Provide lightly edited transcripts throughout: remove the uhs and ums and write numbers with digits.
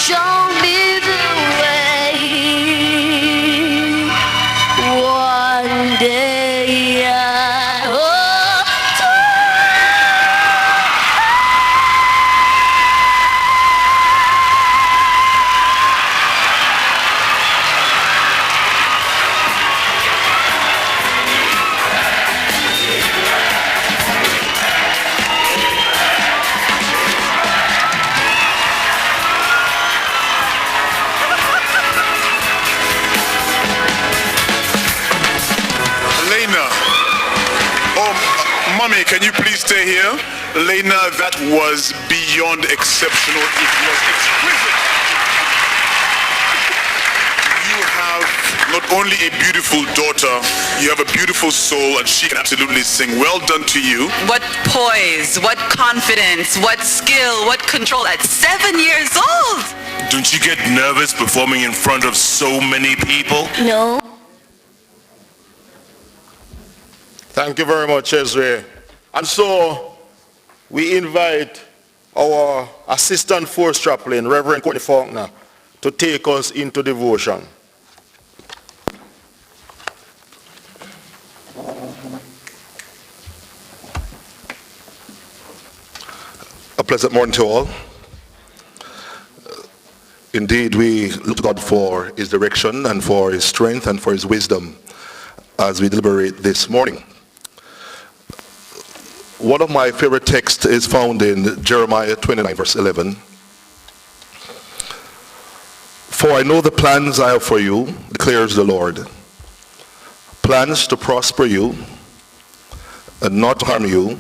show me the way. One day I hope to. Mommy, can you please stay here? Lena, that was beyond exceptional. It was exquisite. You have not only a beautiful daughter, you have a beautiful soul, and she can absolutely sing. Well done to you. What poise, what confidence, what skill, what control at 7 years old. Don't you get nervous performing in front of so many people? No. Thank you very much, Ezra. And so, we invite our Assistant Force Chaplain, Reverend Courtney Faulkner, to take us into devotion. A pleasant morning to all. Indeed, we look to God for his direction and for his strength and for his wisdom as we deliberate this morning. One of my favorite texts is found in Jeremiah 29, verse 11. For I know the plans I have for you, declares the Lord. Plans to prosper you and not to harm you.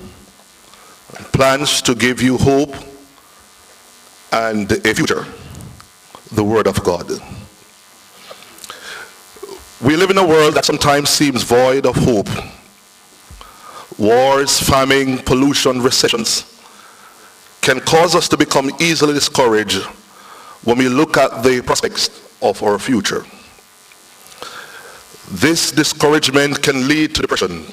Plans to give you hope and a future. The word of God. We live in a world that sometimes seems void of hope. Wars, famine, pollution, recessions can cause us to become easily discouraged when we look at the prospects of our future. This discouragement can lead to depression,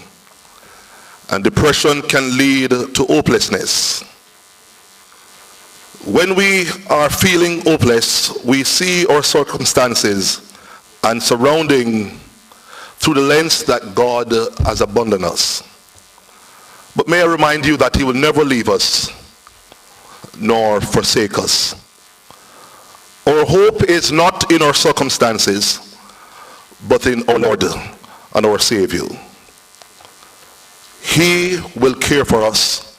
and depression can lead to hopelessness. When we are feeling hopeless, we see our circumstances and surrounding through the lens that God has abandoned us. But may I remind you that he will never leave us nor forsake us. Our hope is not in our circumstances, but in our Lord and our Savior. He will care for us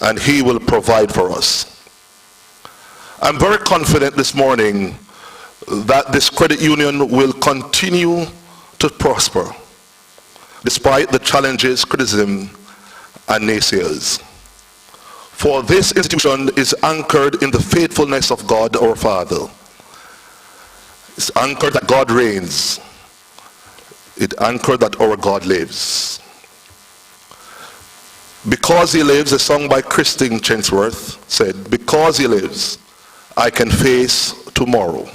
and he will provide for us. I'm very confident this morning that this credit union will continue to prosper despite the challenges, criticism, and naysayers. For this institution is anchored in the faithfulness of God our Father. It's anchored that God reigns. It's anchored that our God lives. Because he lives, a song by Christine Chensworth said, because he lives, I can face tomorrow.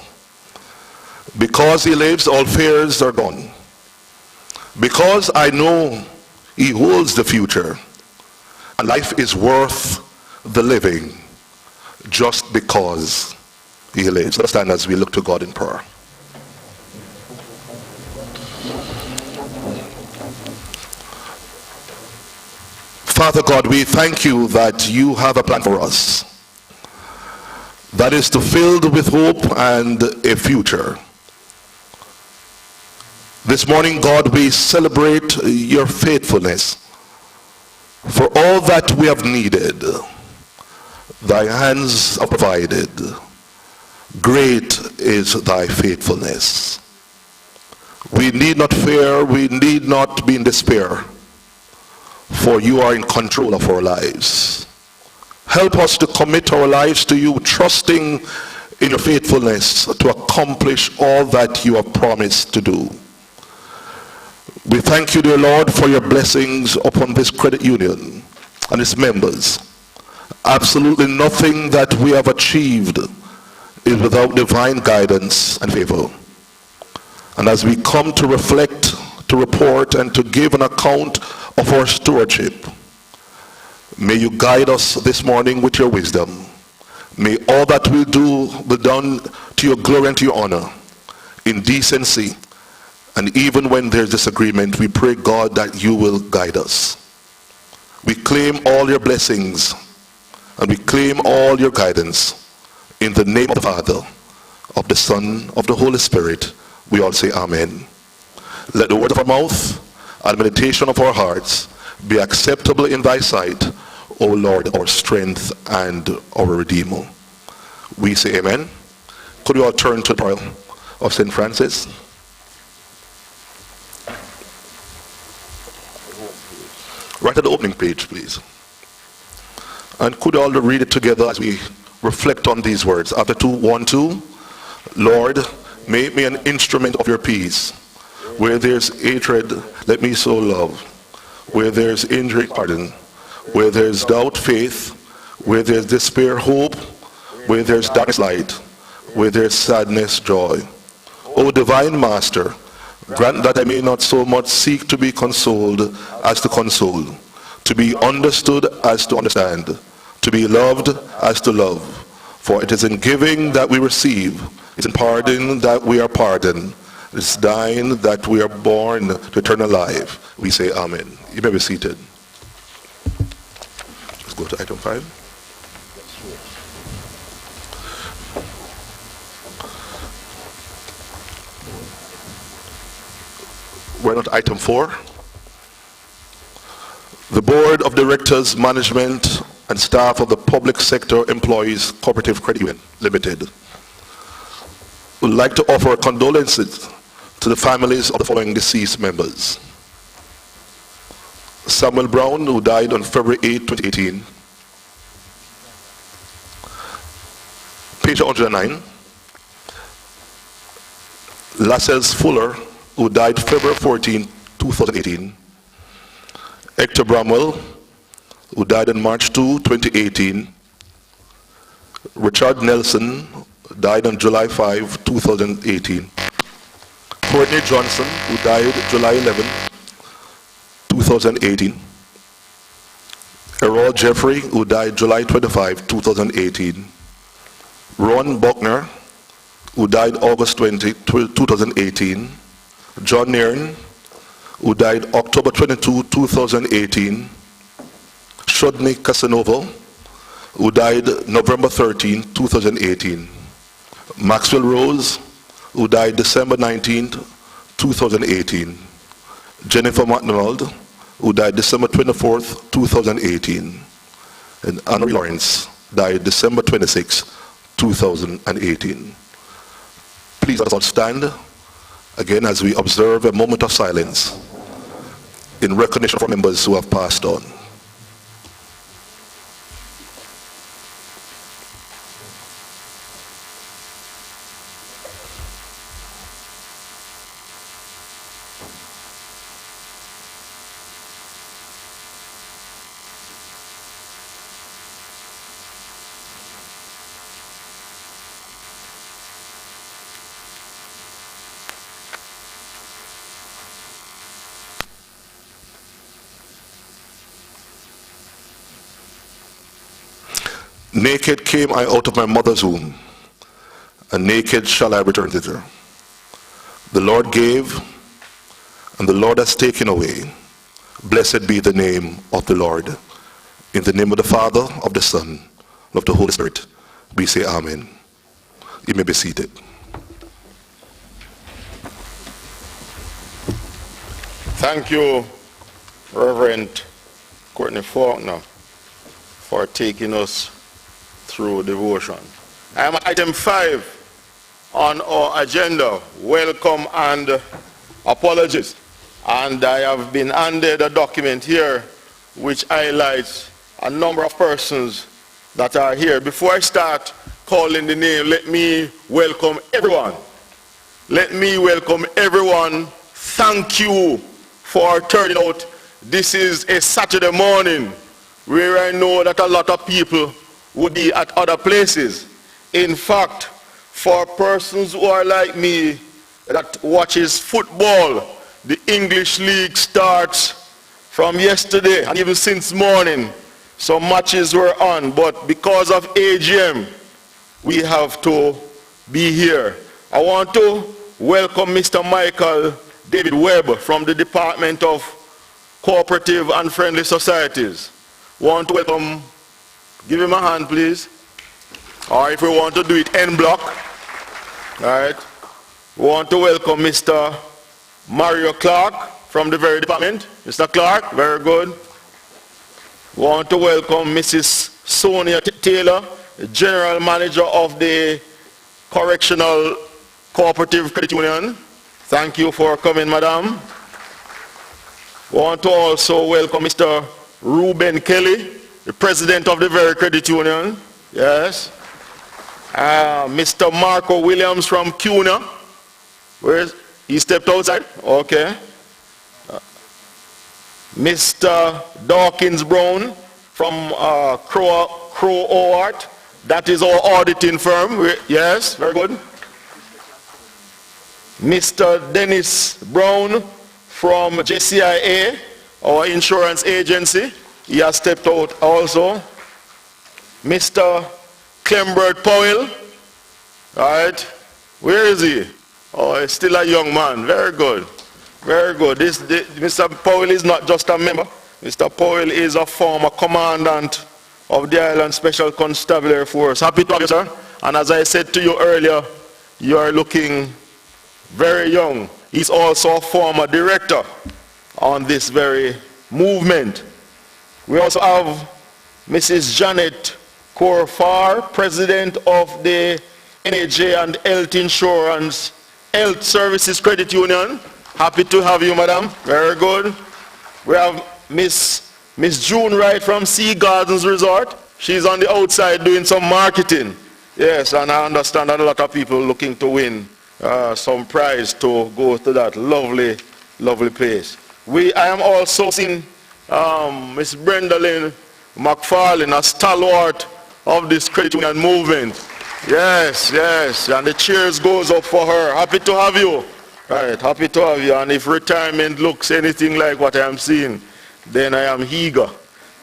Because he lives, all fears are gone. Because I know he holds the future, and life is worth the living just because he lives. Let's stand as we look to God in prayer. Father God, we thank you that you have a plan for us that is filled with hope and a future. This morning, God, we celebrate your faithfulness. For all that we have needed, thy hands have provided. Great is thy faithfulness. We need not fear, we need not be in despair, for you are in control of our lives. Help us to commit our lives to you, trusting in your faithfulness to accomplish all that you have promised to do. We thank you, dear Lord, for your blessings upon this credit union and its members. Absolutely nothing that we have achieved is without divine guidance and favor. And as we come to reflect, to report, and to give an account of our stewardship, may you guide us this morning with your wisdom. May all that we do be done to your glory and to your honor, in decency. And even when there's disagreement, we pray, God, that you will guide us. We claim all your blessings and we claim all your guidance. In the name of the Father, of the Son, of the Holy Spirit, we all say amen. Let the word of our mouth and meditation of our hearts be acceptable in thy sight, O Lord, our strength and our Redeemer. We say amen. Could we all turn to the prayer of St. Francis? Right at the opening page, please. And could all read it together as we reflect on these words. After 2, 1, 2. Lord, make me an instrument of your peace. Where there's hatred, let me sow love. Where there's injury, pardon. Where there's doubt, faith. Where there's despair, hope. Where there's darkness, light. Where there's sadness, joy. O divine Master, grant that I may not so much seek to be consoled as to console, to be understood as to understand, to be loved as to love. For it is in giving that we receive, it's in pardoning that we are pardoned, it's dying that we are born to eternal life. We say amen. You may be seated. Let's go to item 5. We're on item 4. The Board of Directors, Management, and Staff of the Public Sector Employees Co-operative Credit Union Limited would like to offer condolences to the families of the following deceased members. Samuel Brown, who died on February 8, 2018. Page 109. Lascelles Fuller, who died February 14, 2018. Hector Bramwell, who died on March 2, 2018. Richard Nelson, died on July 5, 2018. Courtney Johnson, who died July 11, 2018. Errol Jeffrey, who died July 25, 2018. Ron Buckner, who died August 20, 2018. John Nairn, who died October 22, 2018. Shodney Casanova, who died November 13, 2018. Maxwell Rose, who died December 19, 2018. Jennifer McDonald, who died December 24, 2018. And Anna Lawrence died December 26, 2018. Please let us all stand again as we observe a moment of silence in recognition of our members who have passed on. Naked came I out of my mother's womb, and naked shall I return thither. The Lord gave, and the Lord has taken away. Blessed be the name of the Lord. In the name of the Father, of the Son, and of the Holy Spirit, we say amen. You may be seated. Thank you, Reverend Courtney Faulkner, for taking us through devotion. I am at item 5 on our agenda, welcome and apologies. And I have been handed a document here which highlights a number of persons that are here. Before I start calling the name, let me welcome everyone. Let me welcome everyone. Thank you for turning out. This is a Saturday morning where I know that a lot of people would be at other places. In fact, for persons who are like me that watches football, the English League starts from yesterday and even since morning. Some matches were on, but because of AGM, we have to be here. I want to welcome Mr. Michael David Webb from the Department of Co-operative and Friendly Societies. Want to welcome, give him a hand please. Or if we want to do it en bloc. All right. We want to welcome Mr. Mario Clark from the very department. Mr. Clark, very good. We want to welcome Mrs. Sonia Taylor, the General Manager of the Correctional Cooperative Credit Union. Thank you for coming, madam. We want to also welcome Mr. Ruben Kelly, the President of the very credit union. Yes. Mr. Marco Williams from CUNA. Where is he? Stepped outside? Okay. Mr. Dawkins Brown from Crow Art. That is our auditing firm. Yes, very good. Mr. Dennis Brown from JCIA, our insurance agency. He has stepped out also. Mr. Clembert Powell. All right. Where is he? Oh, he's still a young man. Very good. Very good. Mr. Powell is not just a member. Mr. Powell is a former commandant of the Island Special Constabulary Force. Happy to have you, sir. And as I said to you earlier, you are looking very young. He's also a former director on this very movement. We also have Mrs. Janet Korfar, President of the NAJ and Health Insurance Health Services Credit Union. Happy to have you, madam. Very good. We have Miss June Wright from Sea Gardens Resort. She's on the outside doing some marketing. Yes, and I understand that a lot of people looking to win some prize to go to that lovely, lovely place. I am also seeing Miss Brenda Lynn McFarlane, a stalwart of this credit union movement. Yes, yes, and the cheers goes up for her. Happy to have you. Right, happy to have you. And if retirement looks anything like what I am seeing, then I am eager.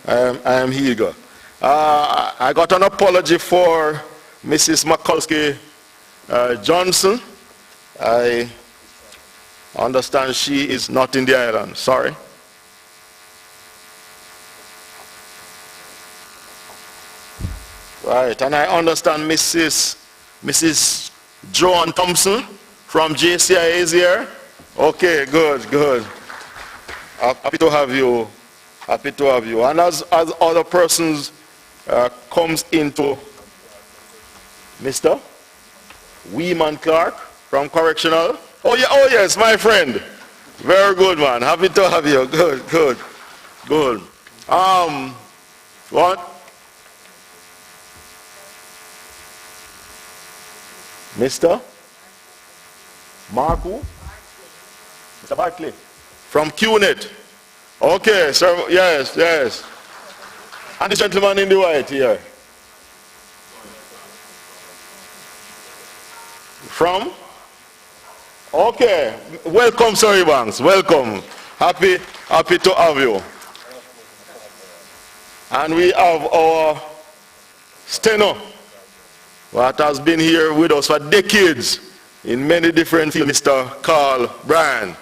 I am eager. I got an apology for Mrs. McCulsky Johnson. I understand she is not in the island. Sorry. Right, and I understand Mrs. Joan Thompson from JCI is here. Okay, good, good. Happy to have you. Happy to have you. And as other persons comes into Mr. Weeman Clark from Correctional. Oh yeah, oh yes, my friend. Very good, man. Happy to have you. Good, good, good. What? Mr. Marco? Mr. Barkley? From QNet. Okay, sir. Yes, yes. And the gentleman in the white here. From? Okay. Welcome, Sir Banks. Welcome. Happy to have you. And we have our steno, what has been here with us for decades in many different fields, Mr. Carl Bryan.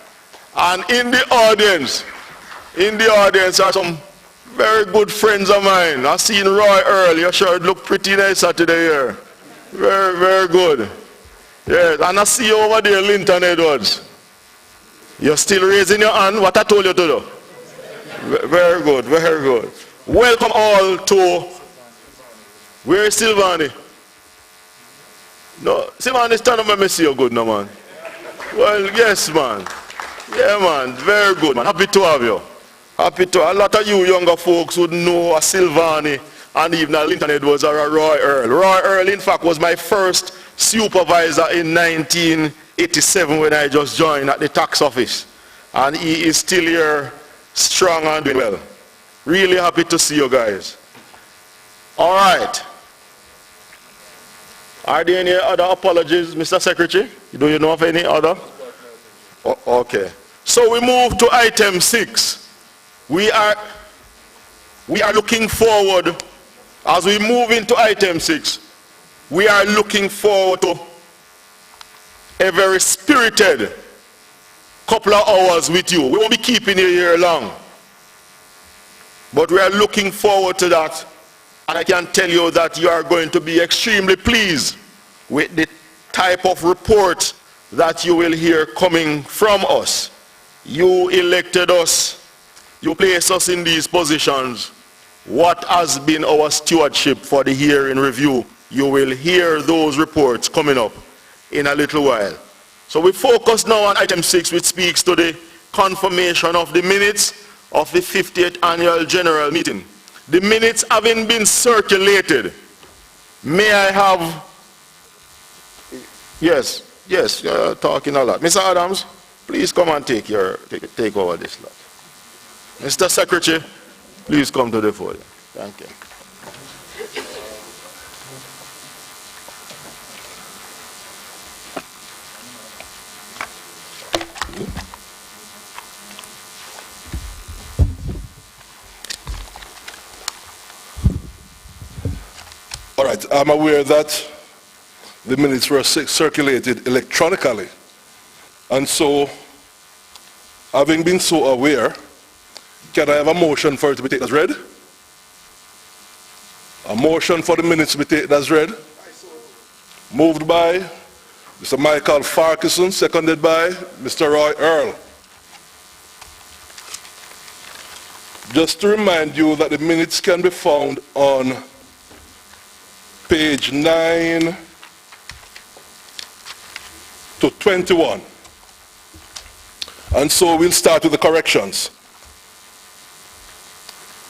And in the audience are some very good friends of mine. I've seen Roy Earl. You sure look pretty nice today here. Very, very good. Yes, and I see you over there, Linton Edwards. You're still raising your hand, what I told you to do. Very good, very good. Welcome all to, where is Silvani? No, Silvani, stand up and me see you good now, man. Well, yes, man. Yeah, man, very good, man. Happy to have you. Happy to, a lot of you younger folks would know a Silvani and even a Linton Edwards or a Roy Earl. Roy Earl, in fact, was my first supervisor in 1987 when I just joined at the tax office. And he is still here, strong and doing well. Really happy to see you guys. All right. Are there any other apologies, Mr. Secretary? Do you know of any other? Okay. So we move to item 6. We are looking forward as we move into item 6. we are looking forward to a very spirited couple of hours with you. We won't be keeping you here long, but we are looking forward to that, and I can tell you that you are going to be extremely pleased with the type of report that you will hear coming from us. You elected us, you placed us in these positions. What has been our stewardship for the year in review? You will hear those reports coming up in a little while. So we focus now on item 6, which speaks to the confirmation of the minutes of the 50th annual general meeting. The minutes having been circulated, may I have, yes, you're talking a lot. Mr. Adams, please come and take over this lot. Mr. Secretary, please come to the podium. Thank you. All right, I'm aware that the minutes were circulated electronically. And so, having been so aware, can I have a motion for it to be taken as read? A motion for the minutes to be taken as read? Moved by Mr. Michael Farquharson, seconded by Mr. Roy Earl. Just to remind you that the minutes can be found on page 9 to 21. And so we'll start with the corrections.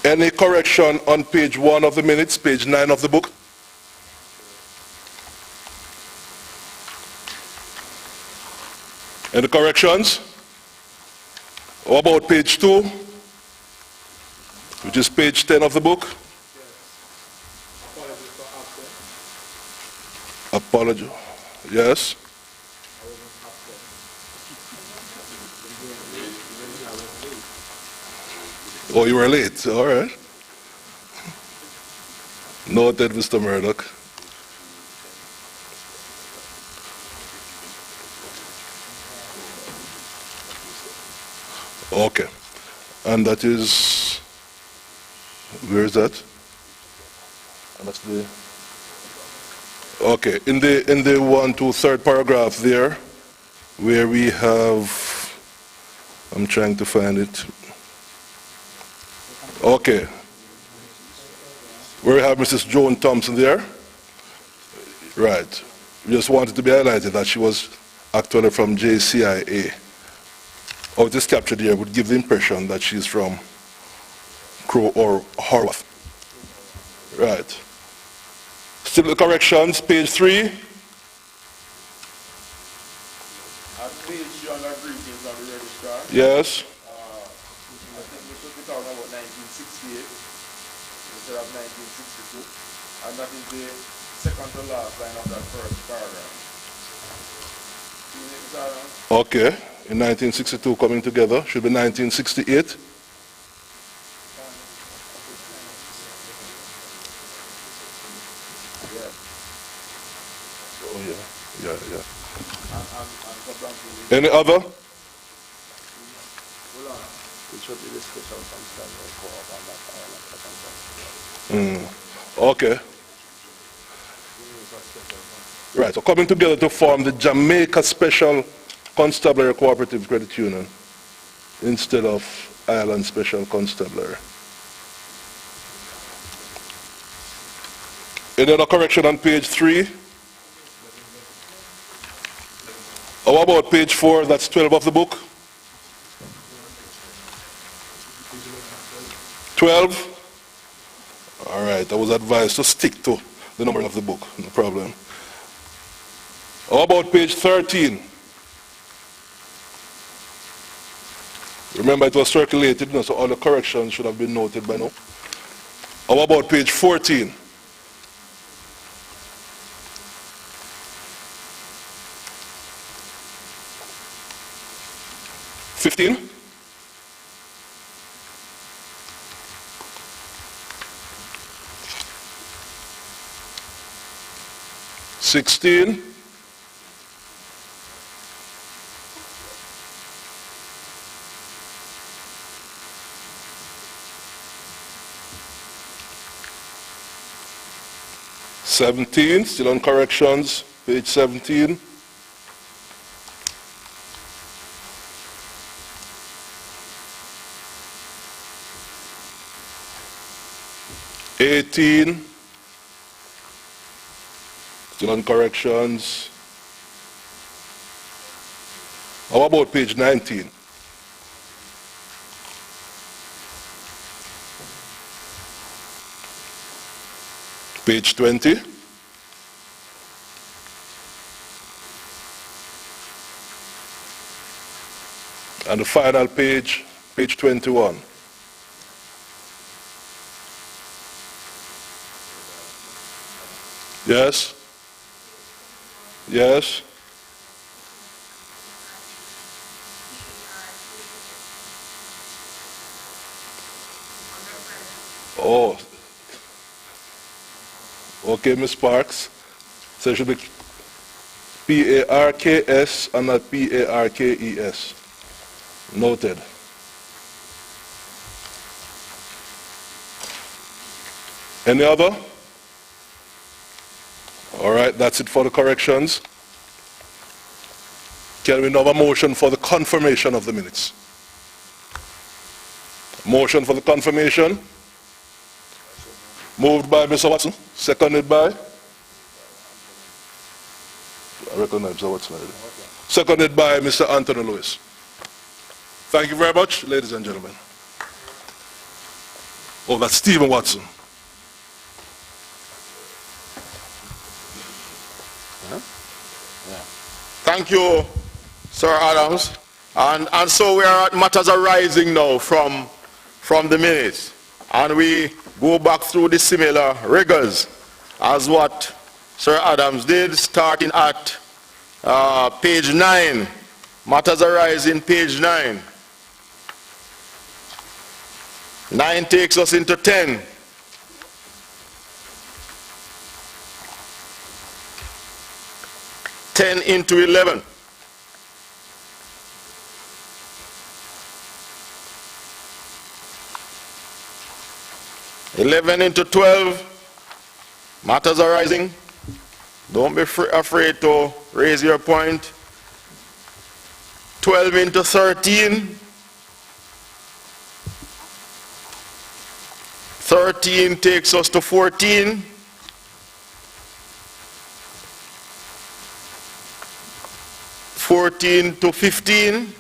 Any correction on page 1 of the minutes, page 9 of the book? Any corrections? How about page 2, which is page 10 of the book? Apology. Yes? Oh, you were late. All right. Noted, Mr. Murdoch. Okay. And that is, where is that? And that's the, okay, in the 1 to 3rd paragraph there, where we have, I'm trying to find it. Okay. Where we have Mrs. Joan Thompson there. Right. We just wanted to be highlighted that she was actually from JCIA. Or this capture there would give the impression that she's from Crow or Horwath. Right. Still the corrections, page 3. At page on our briefings on the registrar. Yes. I think we should be talking about 1968 instead of 1962. And that is the second to last line of that first paragraph. See you, Mr. Adams? Okay. In 1962 coming together. Should be 1968. Oh yeah. Any other? Okay. Right, so coming together to form the Jamaica Special Constabulary Cooperative Credit Union instead of Ireland Special Constabulary. Any other correction on page 3? How about page 4, that's 12 of the book? 12? All right, I was advised to stick to the number of the book, no problem. How about page 13? Remember it was circulated, so all the corrections should have been noted by now. How about page 14? $15? 16. Still on corrections, page 17. 18, still on corrections. How about page 19? Page 20. And the final page, page 21. Yes? Yes? Oh. Okay, Ms. Parks. So it should be P-A-R-K-S and not P-A-R-K-E-S. Noted. Any other? All right, that's it for the corrections. Can we now have a motion for the confirmation of the minutes? Motion for the confirmation. Moved by Mr. Watson, seconded by? I recognize Mr. Watson already. Seconded by Mr. Anthony Lewis. Thank you very much, ladies and gentlemen. Oh, that's Stephen Watson. Thank you, Sir Adams. And so we are at matters arising now from the minutes. And we go back through the similar rigors as what Sir Adams did, starting at page 9. Matters arising, page 9. 9 takes us into 10. 10 into 11. (11 into 12). Matters arising. Don't be afraid to raise your point. 12 into 13. 13 takes us to 14. 14 to 15.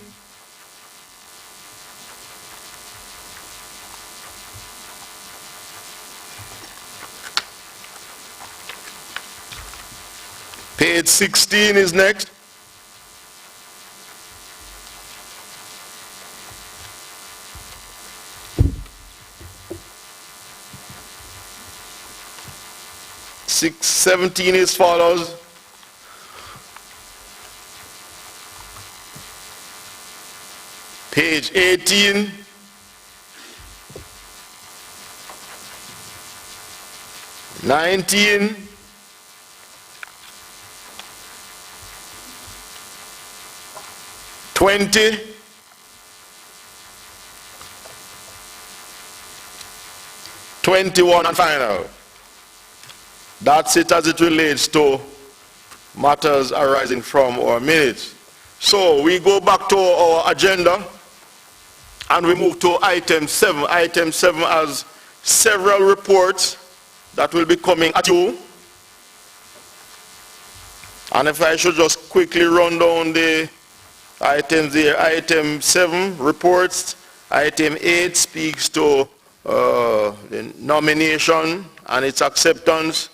Page 16 is next. Page 17 is follows. Page 18. (19). (20). (21) and final. That's it as it relates to matters arising from our minutes. So we go back to our agenda and we move to item 7. Item 7 has several reports that will be coming at you. And if I should just quickly run down the items here. Item 7, reports. Item 8 speaks to the nomination and its acceptance.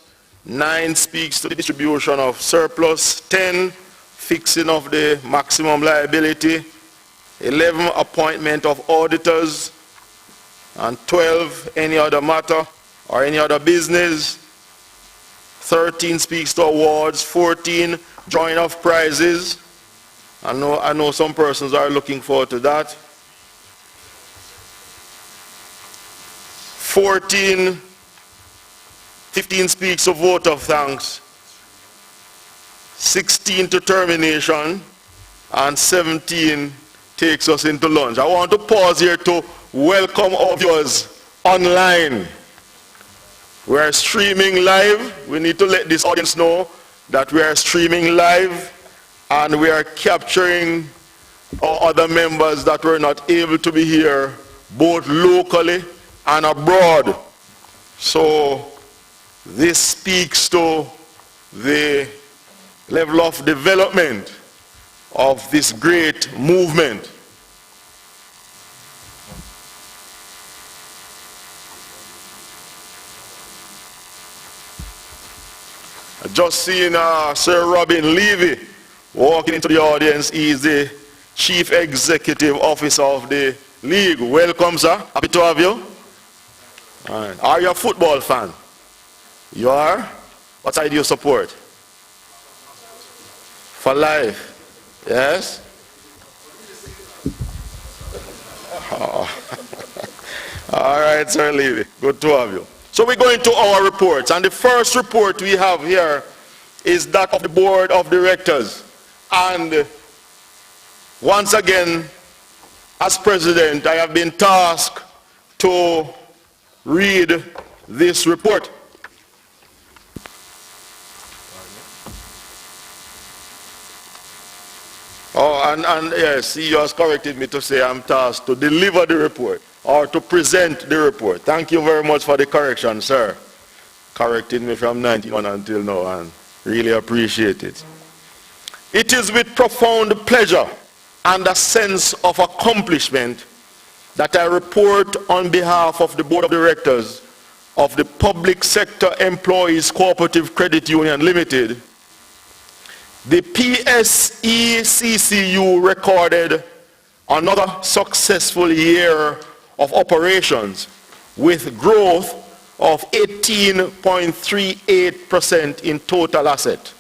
9 speaks to the distribution of surplus. 10, fixing of the maximum liability. 11, appointment of auditors. And 12, any other matter or any other business. 13 speaks to awards. 14, drawing of prizes. I know some persons are looking forward to that. 15 speaks of vote of thanks. 16 to termination, and 17 takes us into lunch. I want to pause here to welcome all viewers online. We are streaming live. We need to let this audience know that we are streaming live, and we are capturing our other members that were not able to be here, both locally and abroad. So this speaks to the level of development of this great movement. I just seen Sir Robin Levy walking into the audience. He is the Chief Executive Officer of the League. Welcome, sir. Happy to have you. All right. Are you a football fan? You are? What side do you support? For life. Yes? Oh. All right, Sir Levy. Good to have you. So we go into our reports, and the first report we have here is that of the Board of Directors. And once again, as President, I have been tasked to read this report. Oh, and yes, he has corrected me to say I'm tasked to deliver the report or to present the report. Thank you very much for the correction, sir. Corrected me from 91 until now, and really appreciate it. It is with profound pleasure and a sense of accomplishment that I report on behalf of the Board of Directors of the Public Sector Employees Co-operative Credit Union Limited. The PSECCU recorded another successful year of operations with growth of 18.38% in total asset.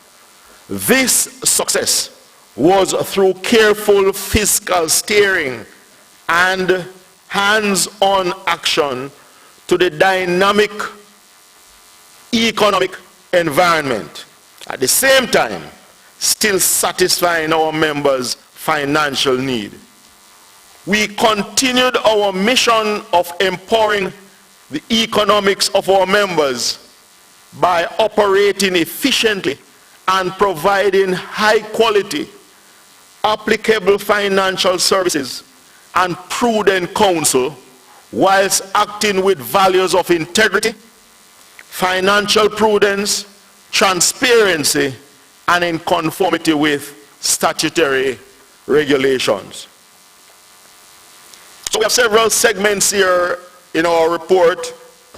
This success was through careful fiscal steering and hands-on action to the dynamic economic environment. At the same time, still satisfying our members' financial need. We continued our mission of empowering the economics of our members by operating efficiently and providing high quality, applicable financial services and prudent counsel, whilst acting with values of integrity, financial prudence, transparency, and in conformity with statutory regulations. So we have several segments here in our report,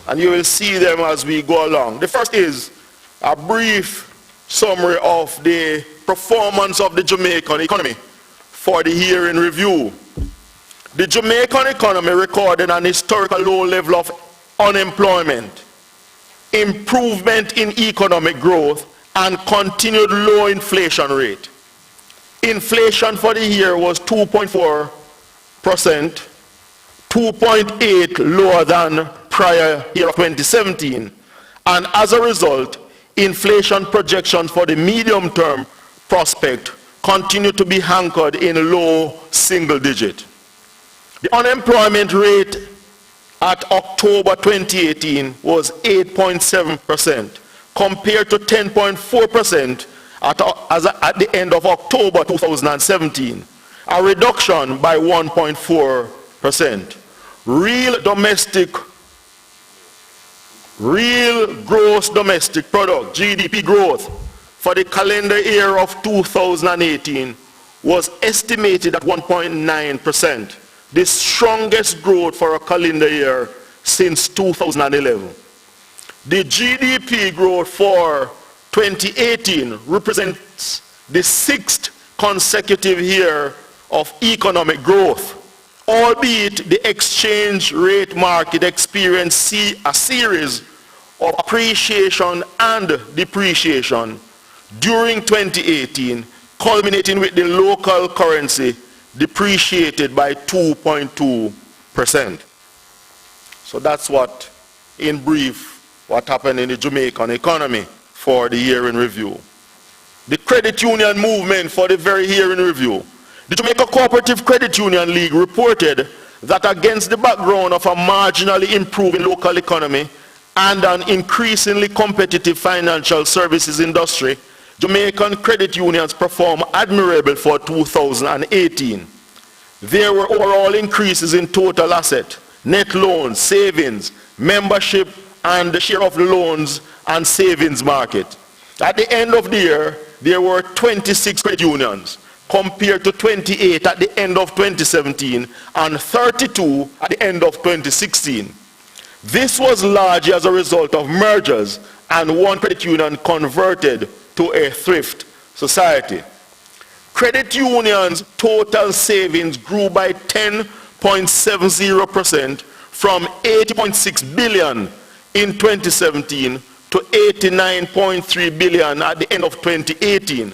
and you will see them as we go along. The first is a brief summary of the performance of the Jamaican economy for the year in review. The Jamaican economy recorded an historical low level of unemployment, improvement in economic growth, and continued low inflation rate. Inflation for the year was 2.4%, 2.8% lower than prior year of 2017. And as a result, inflation projections for the medium-term prospect continue to be anchored in low single digit. The unemployment rate at October 2018 was 8.7%. compared to 10.4% at the end of October 2017, a reduction by 1.4%. Real gross domestic product, GDP growth, for the calendar year of 2018 was estimated at 1.9%, the strongest growth for a calendar year since 2011. The GDP growth for 2018 represents the 6th consecutive year of economic growth, albeit the exchange rate market experienced a series of appreciation and depreciation during 2018, culminating with the local currency depreciated by 2.2%. So that's what, in brief, what happened in the Jamaican economy for the year in review. the credit union movement for the very year in review. The Jamaica Co-operative Credit Union League reported that against the background of a marginally improving local economy and an increasingly competitive financial services industry, Jamaican credit unions performed admirable for 2018. There were overall increases in total asset, net loans, savings, membership, and the share of the loans and savings market. At the end of the year, there were 26 credit unions, compared to 28 at the end of 2017 and 32 at the end of 2016. This was largely as a result of mergers and one credit union converted to a thrift society. Credit unions' total savings grew by 10.70% from 80.6 billion in 2017 to 89.3 billion at the end of 2018.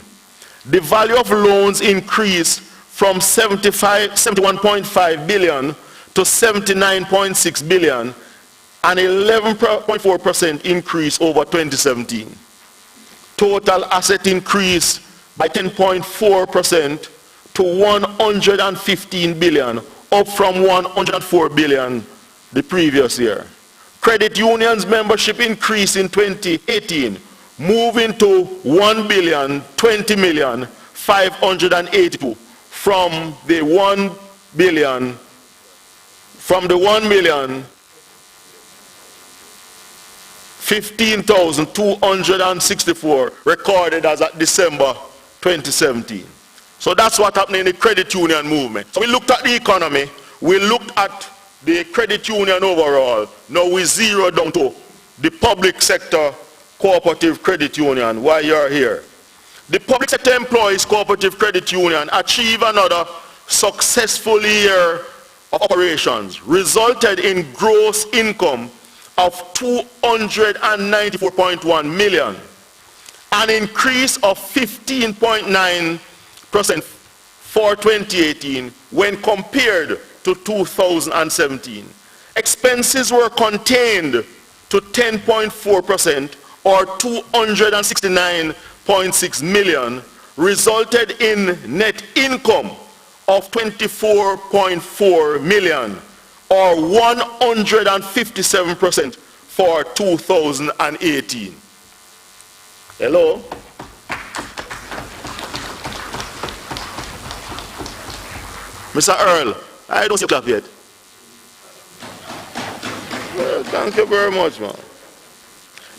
The value of loans increased from 71.5 billion to 79.6 billion, an 11.4% increase over 2017. Total asset increased by 10.4% to 115 billion, up from 104 billion the previous year. Credit unions membership increased in 2018, moving to 1,020,582 from the 1,015,264 recorded as at December 2017. So that's what happened in the credit union movement. So we looked at the economy, we looked at the credit union overall. Now we zero down to the public sector cooperative credit union, why you're here. The public sector employees cooperative credit union achieved another successful year of operations, resulted in gross income of 294.1 million, an increase of 15.9% for 2018 when compared to 2017. Expenses were contained to 10.4% or 269.6 million, resulted in net income of 24.4 million or 157% for 2018. Hello? Mr. Earl, I don't see you clap yet. Well, thank you very much, man.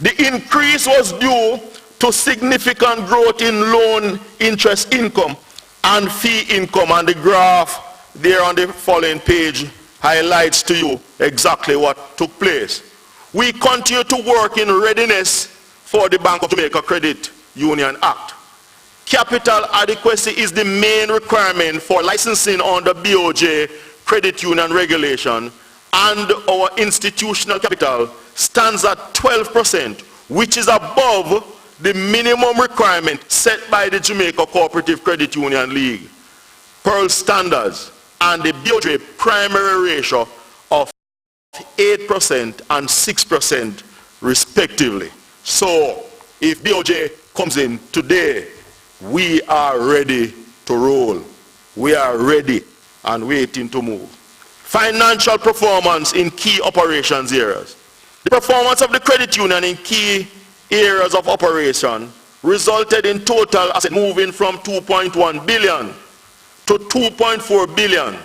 The increase was due to significant growth in loan interest income and fee income, and the graph there on the following page highlights to you exactly what took place. We continue to work in readiness for the Bank of Jamaica Credit Union Act. Capital adequacy is the main requirement for licensing under BOJ credit union regulation, and our institutional capital stands at 12%, which is above the minimum requirement set by the Jamaica Co-operative Credit Union League, Pearl standards, and the BOJ primary ratio of 8% and 6% respectively. So if BOJ comes in today, we are ready to roll. We are ready and waiting to move. Financial performance in key operations areas. The performance of the credit union in key areas of operation resulted in total asset moving from 2.1 billion to 2.4 billion,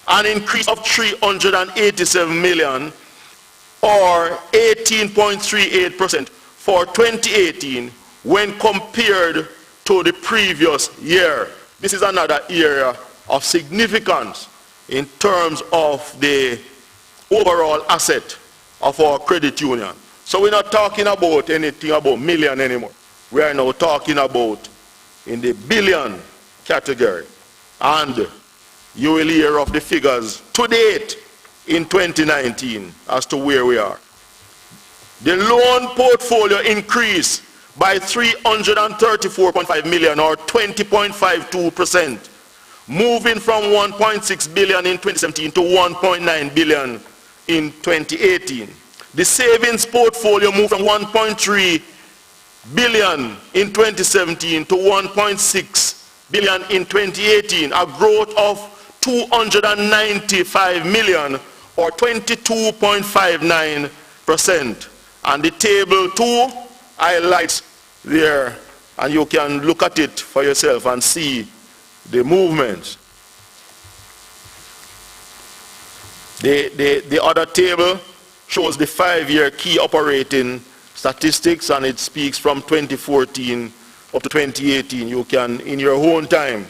an increase of 387 million or 18.38% for 2018 when compared to the previous year. This is another area of significance in terms of the overall asset of our credit union. So we're not talking about anything about million anymore. We are now talking about in the billion category. And you will hear of the figures to date in 2019 as to where we are. The loan portfolio increased by 334.5 million or 20.52%, moving from 1.6 billion in 2017 to 1.9 billion in 2018. The savings portfolio moved from 1.3 billion in 2017 to 1.6 billion in 2018, a growth of 295 million or 22.59%. And the table 2 highlights there, and you can look at it for yourself and see the movements. The other table shows the 5-year key operating statistics, and it speaks from 2014 up to 2018. You can, in your own time,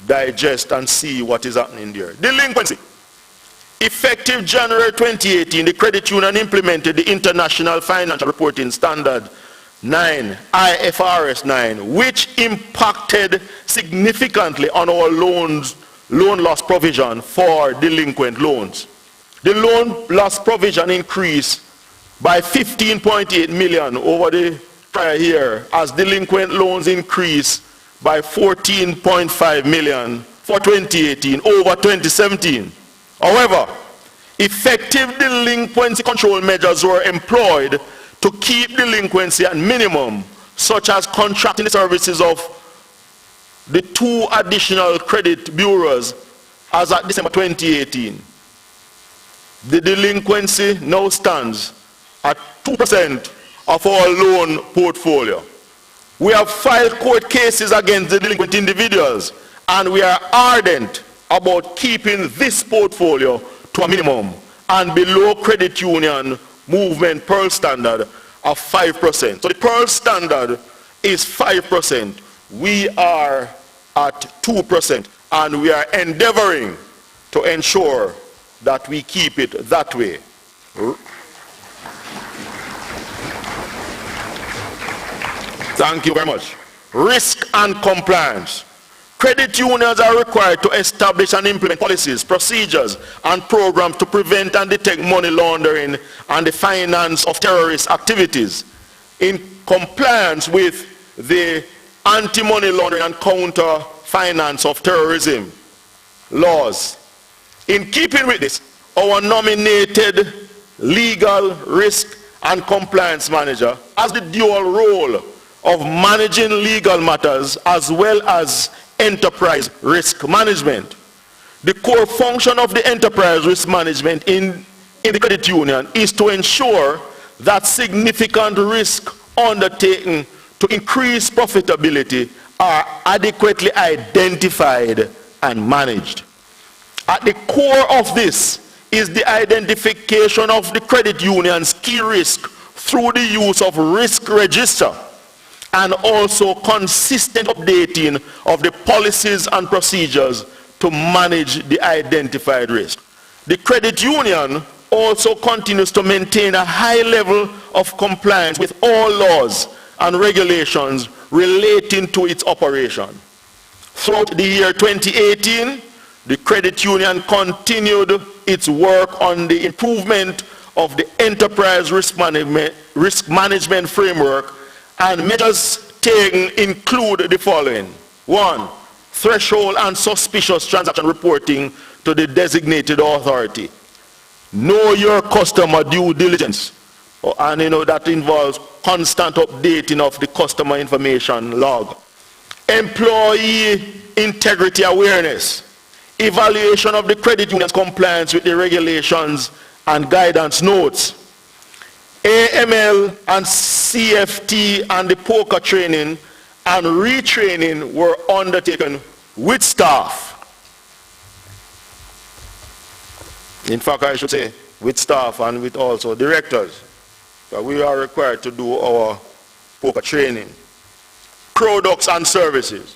digest and see what is happening there. Delinquency. Effective January 2018, the credit union implemented the International Financial Reporting Standard 9, IFRS 9, which impacted significantly on our loan loss provision for delinquent loans. The loan loss provision increased by 15.8 million over the prior year, as delinquent loans increased by 14.5 million for 2018 over 2017. However, effective delinquency control measures were employed to keep delinquency at minimum, such as contracting the services of the 2 additional credit bureaus as at December 2018. The delinquency now stands at 2% of our loan portfolio. We have filed court cases against the delinquent individuals, and we are ardent about keeping this portfolio to a minimum and below credit union movement Pearl standard of 5%. So the Pearl standard is 5%. We are at 2%, and we are endeavoring to ensure that we keep it that way. Thank you very much. Risk and compliance. Credit unions are required to establish and implement policies, procedures, and programs to prevent and detect money laundering and the finance of terrorist activities in compliance with the anti-money laundering and counter finance of terrorism laws. In keeping with this, our nominated legal risk and compliance manager has the dual role of managing legal matters as well as enterprise risk management. The core function of the enterprise risk management in the credit union is to ensure that significant risk undertaken to increase profitability are adequately identified and managed. At the core of this is the identification of the credit union's key risk through the use of risk register, and also consistent updating of the policies and procedures to manage the identified risk. The credit union also continues to maintain a high level of compliance with all laws and regulations relating to its operation. Throughout the year 2018, the credit union continued its work on the improvement of the enterprise risk management framework, and measures taken include the following. 1, threshold and suspicious transaction reporting to the designated authority. Know your customer due diligence, and that involves constant updating of the customer information log. Employee integrity awareness. Evaluation of the credit union's compliance with the regulations and guidance notes. AML and CFT and the poker training and retraining were undertaken with staff. In fact, I should say with staff and with also directors. So we are required to do our poker training. Products and services.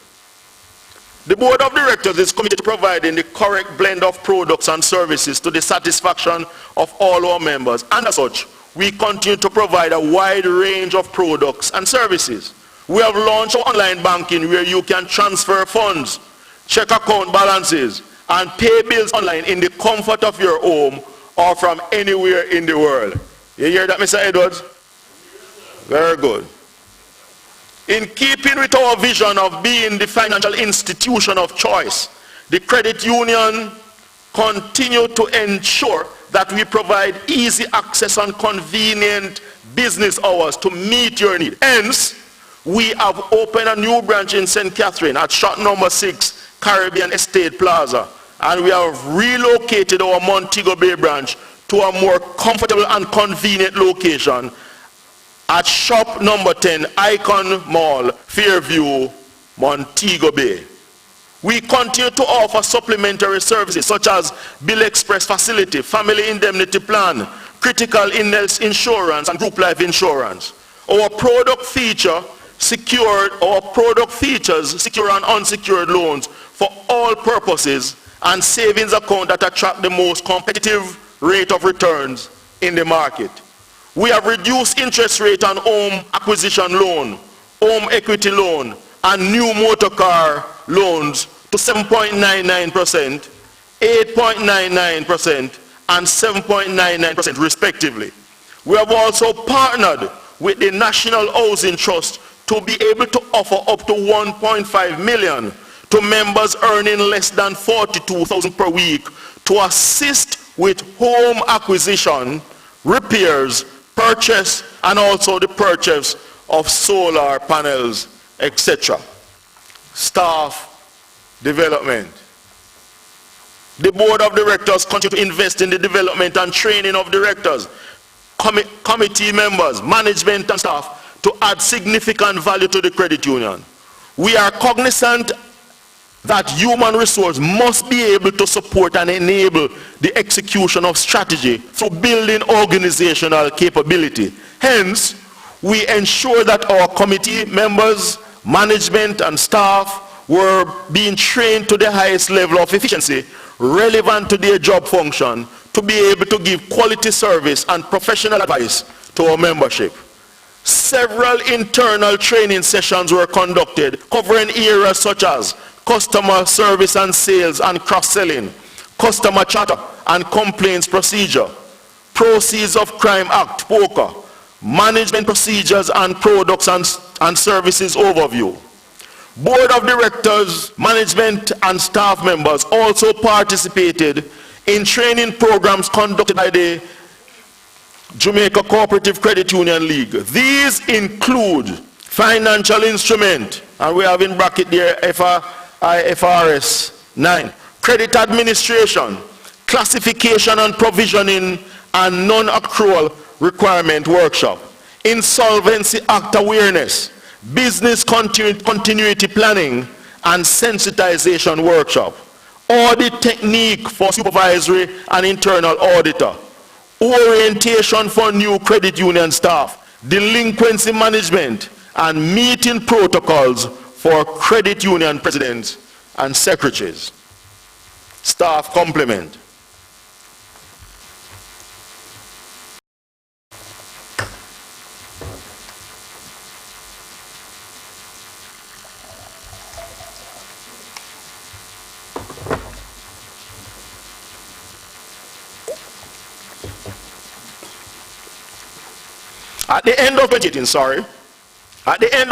The board of directors is committed to providing the correct blend of products and services to the satisfaction of all our members, and as such, we continue to provide a wide range of products and services. We have launched online banking where you can transfer funds, check account balances, and pay bills online in the comfort of your home or from anywhere in the world. You hear that, Mr. Edwards? Very good. In keeping with our vision of being the financial institution of choice, the credit union continue to ensure that we provide easy access and convenient business hours to meet your need. Hence, we have opened a new branch in St. Catherine at shop number 6, Caribbean Estate Plaza. And we have relocated our Montego Bay branch to a more comfortable and convenient location at shop number 10, Icon Mall, Fairview, Montego Bay. We continue to offer supplementary services such as Bill Express facility, family indemnity plan, critical illness insurance, and group life insurance. Our product features secure and unsecured loans for all purposes and savings account that attract the most competitive rate of returns in the market. We have reduced interest rate on home acquisition loan, home equity loan, and new motor car loans to 7.99%, 8.99%, and 7.99% respectively. We have also partnered with the National Housing Trust to be able to offer up to 1.5 million to members earning less than 42,000 per week to assist with home acquisition, repairs, purchase, and also the purchase of solar panels, etc. Staff development. The board of directors continue to invest in the development and training of directors, committee members, management and staff to add significant value to the credit union. We are cognizant that human resource must be able to support and enable the execution of strategy through building organizational capability. Hence, we ensure that our committee members, management and staff were being trained to the highest level of efficiency relevant to their job function to be able to give quality service and professional advice to our membership. Several internal training sessions were conducted covering areas such as customer service and sales and cross-selling, customer charter and complaints procedure, Proceeds of Crime Act, POCA, management procedures and products and services overview. Board of directors, management and staff members also participated in training programs conducted by the Jamaica Co-operative Credit Union League. These include financial instrument, and we have in bracket there IFRS 9, credit administration, classification and provisioning and non-accrual requirement workshop, insolvency act awareness, business continuity planning and sensitization workshop, audit technique for supervisory and internal auditor, orientation for new credit union staff, delinquency management, and meeting protocols for credit union presidents and secretaries. Staff complement. At the end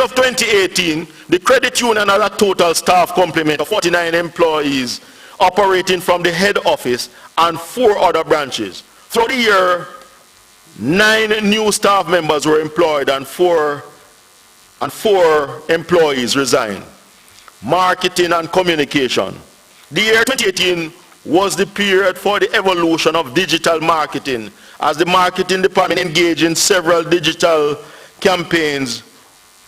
of 2018, the credit union had a total staff complement of 49 employees operating from the head office and 4 other branches. Throughout the year, 9 new staff members were employed and 4 employees resigned. Marketing and communication. The year 2018 was the period for the evolution of digital marketing, as the marketing department engaged in several digital campaigns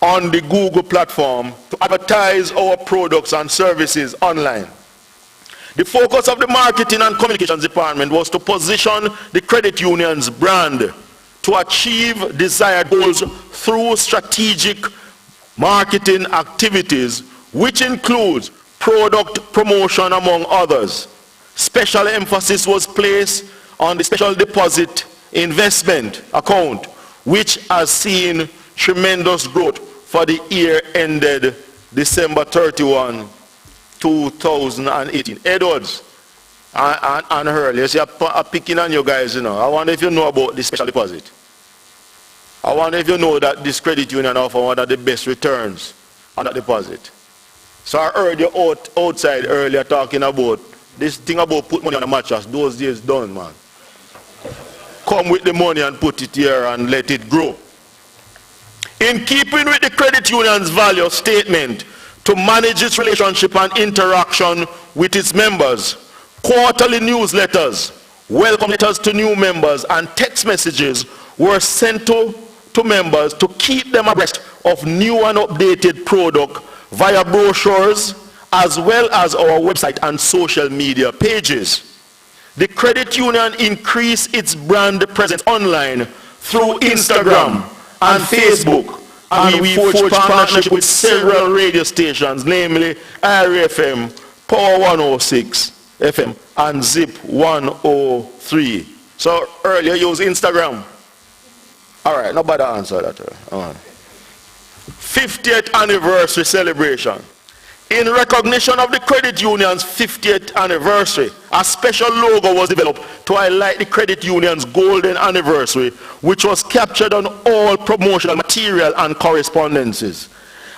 on the Google platform to advertise our products and services online. The focus of the marketing and communications department was to position the credit union's brand to achieve desired goals through strategic marketing activities, which includes product promotion among others. Special emphasis was placed on the special deposit investment account, which has seen tremendous growth for the year ended December 31, 2018. Edwards and Hurley, you see, I'm picking on you guys, you know. I wonder if you know about the special deposit. I wonder if you know that this credit union offers one of the best returns on that deposit. So I heard you outside earlier talking about this thing about put money on a mattress. Those days done, man. Come with the money and put it here and let it grow. In keeping with the credit union's value statement to manage its relationship and interaction with its members, quarterly newsletters, welcome letters to new members, and text messages were sent to members to keep them abreast of new and updated product via brochures, as well as our website and social media pages. The credit union increased its brand presence online through Instagram and Facebook, and we forged partnership with several radio stations, namely RFM, Power 106 FM, and Zip 103. So earlier you used Instagram. All right, nobody answer that. 50th anniversary celebration. In recognition of the credit union's 50th anniversary, a special logo was developed to highlight the credit union's golden anniversary, which was captured on all promotional material and correspondences.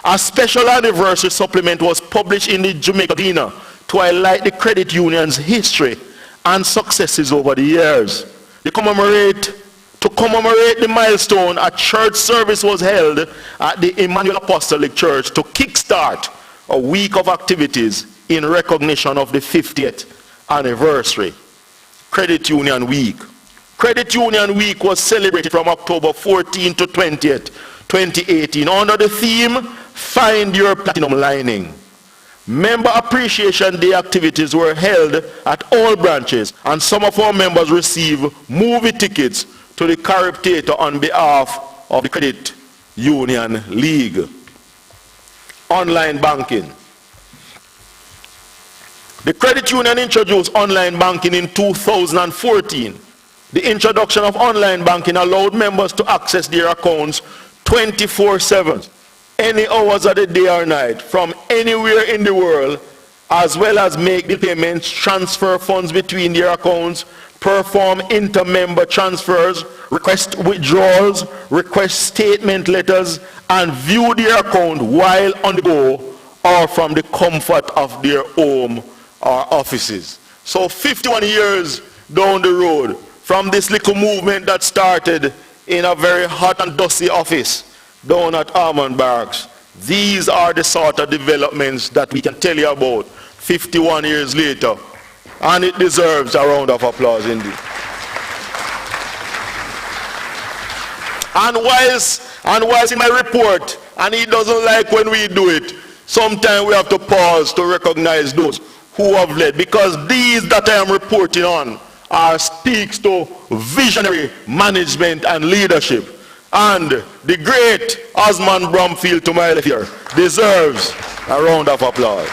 A special anniversary supplement was published in the Jamaica to highlight the credit union's history and successes over the years. To commemorate the milestone, a church service was held at the Emmanuel Apostolic Church to kickstart a week of activities in recognition of the 50th anniversary. Credit Union Week. Credit Union Week was celebrated from October 14 to 20th, 2018 under the theme, Find Your Platinum Lining. Member Appreciation Day activities were held at all branches, and some of our members received movie tickets to the Carib Theatre on behalf of the Credit Union League. Online banking. The credit union introduced online banking in 2014. The introduction of online banking allowed members to access their accounts 24/7, any hours of the day or night, from anywhere in the world, as well as make the payments, transfer funds between their accounts, perform inter-member transfers, request withdrawals, request statement letters, and view their account while on the go or from the comfort of their home or offices. So 51 years down the road from this little movement that started in a very hot and dusty office down at Almond Barracks, these are the sort of developments that we can tell you about 51 years later. And it deserves a round of applause indeed. And whilst in my report, and he doesn't like when we do it, sometimes we have to pause to recognize those who have led, because these that I am reporting on speaks to visionary management and leadership. And the great Osman Bromfield to my left here deserves a round of applause.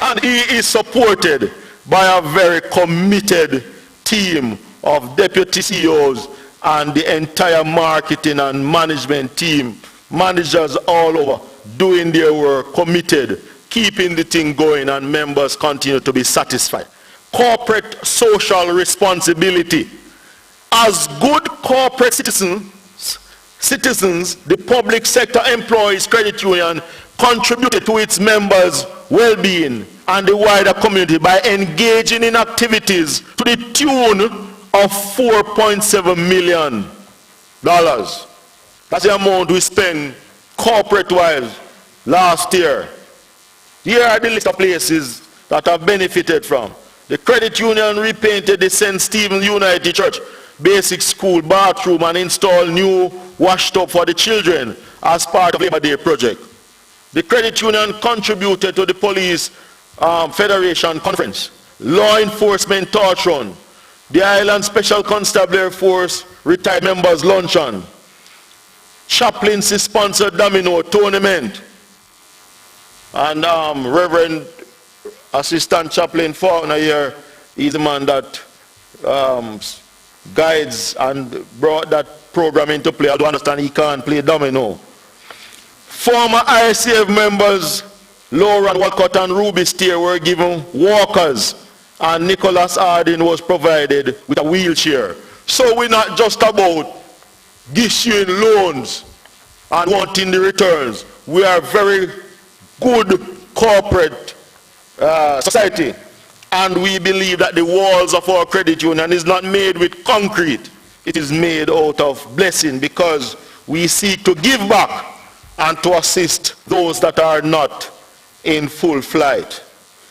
And he is supported by a very committed team of deputy CEOs and the entire marketing and management team, managers all over, doing their work, committed, keeping the thing going, and members continue to be satisfied. Corporate social responsibility. As good corporate citizens, the public sector employees credit union contributed to its members' well-being and the wider community by engaging in activities to the tune of $4.7 million. That's the amount we spent corporate-wise last year. Here are the list of places that have benefited from. The credit union repainted the St. Stephen United Church Basic School bathroom and installed new wash tub for the children as part of the Labor Day project. The credit union contributed to the Police Federation Conference, Law Enforcement Torch Run, the Island Special Constabulary Force Retired Members Luncheon, chaplaincy-sponsored domino tournament, and Reverend Assistant Chaplain Faulkner here, he's the man that guides and brought that program into play. I don't understand he can't play domino. Former ICF members Lauren Walcott and Ruby Steer were given walkers, and Nicholas Harding was provided with a wheelchair. So we're not just about issuing loans and wanting the returns. We are very good corporate society, and we believe that the walls of our credit union is not made with concrete, it is made out of blessing, because we seek to give back and to assist those that are not in full flight.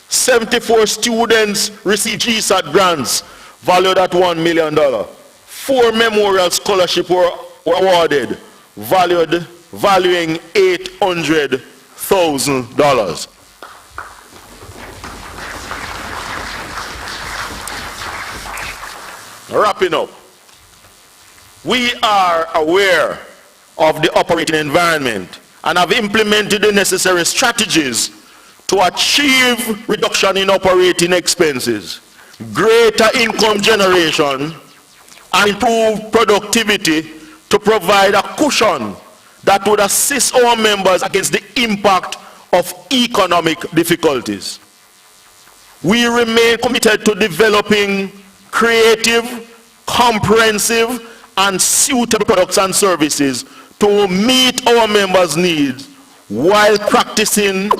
74 students received GSAT grants valued at $1 million. 4 memorial scholarships were awarded valuing $800,000. Wrapping up, we are aware of the operating environment and have implemented the necessary strategies to achieve reduction in operating expenses, greater income generation, and improved productivity to provide a cushion that would assist our members against the impact of economic difficulties. We remain committed to developing creative, comprehensive, and suitable products and services to meet our members' needs while practicing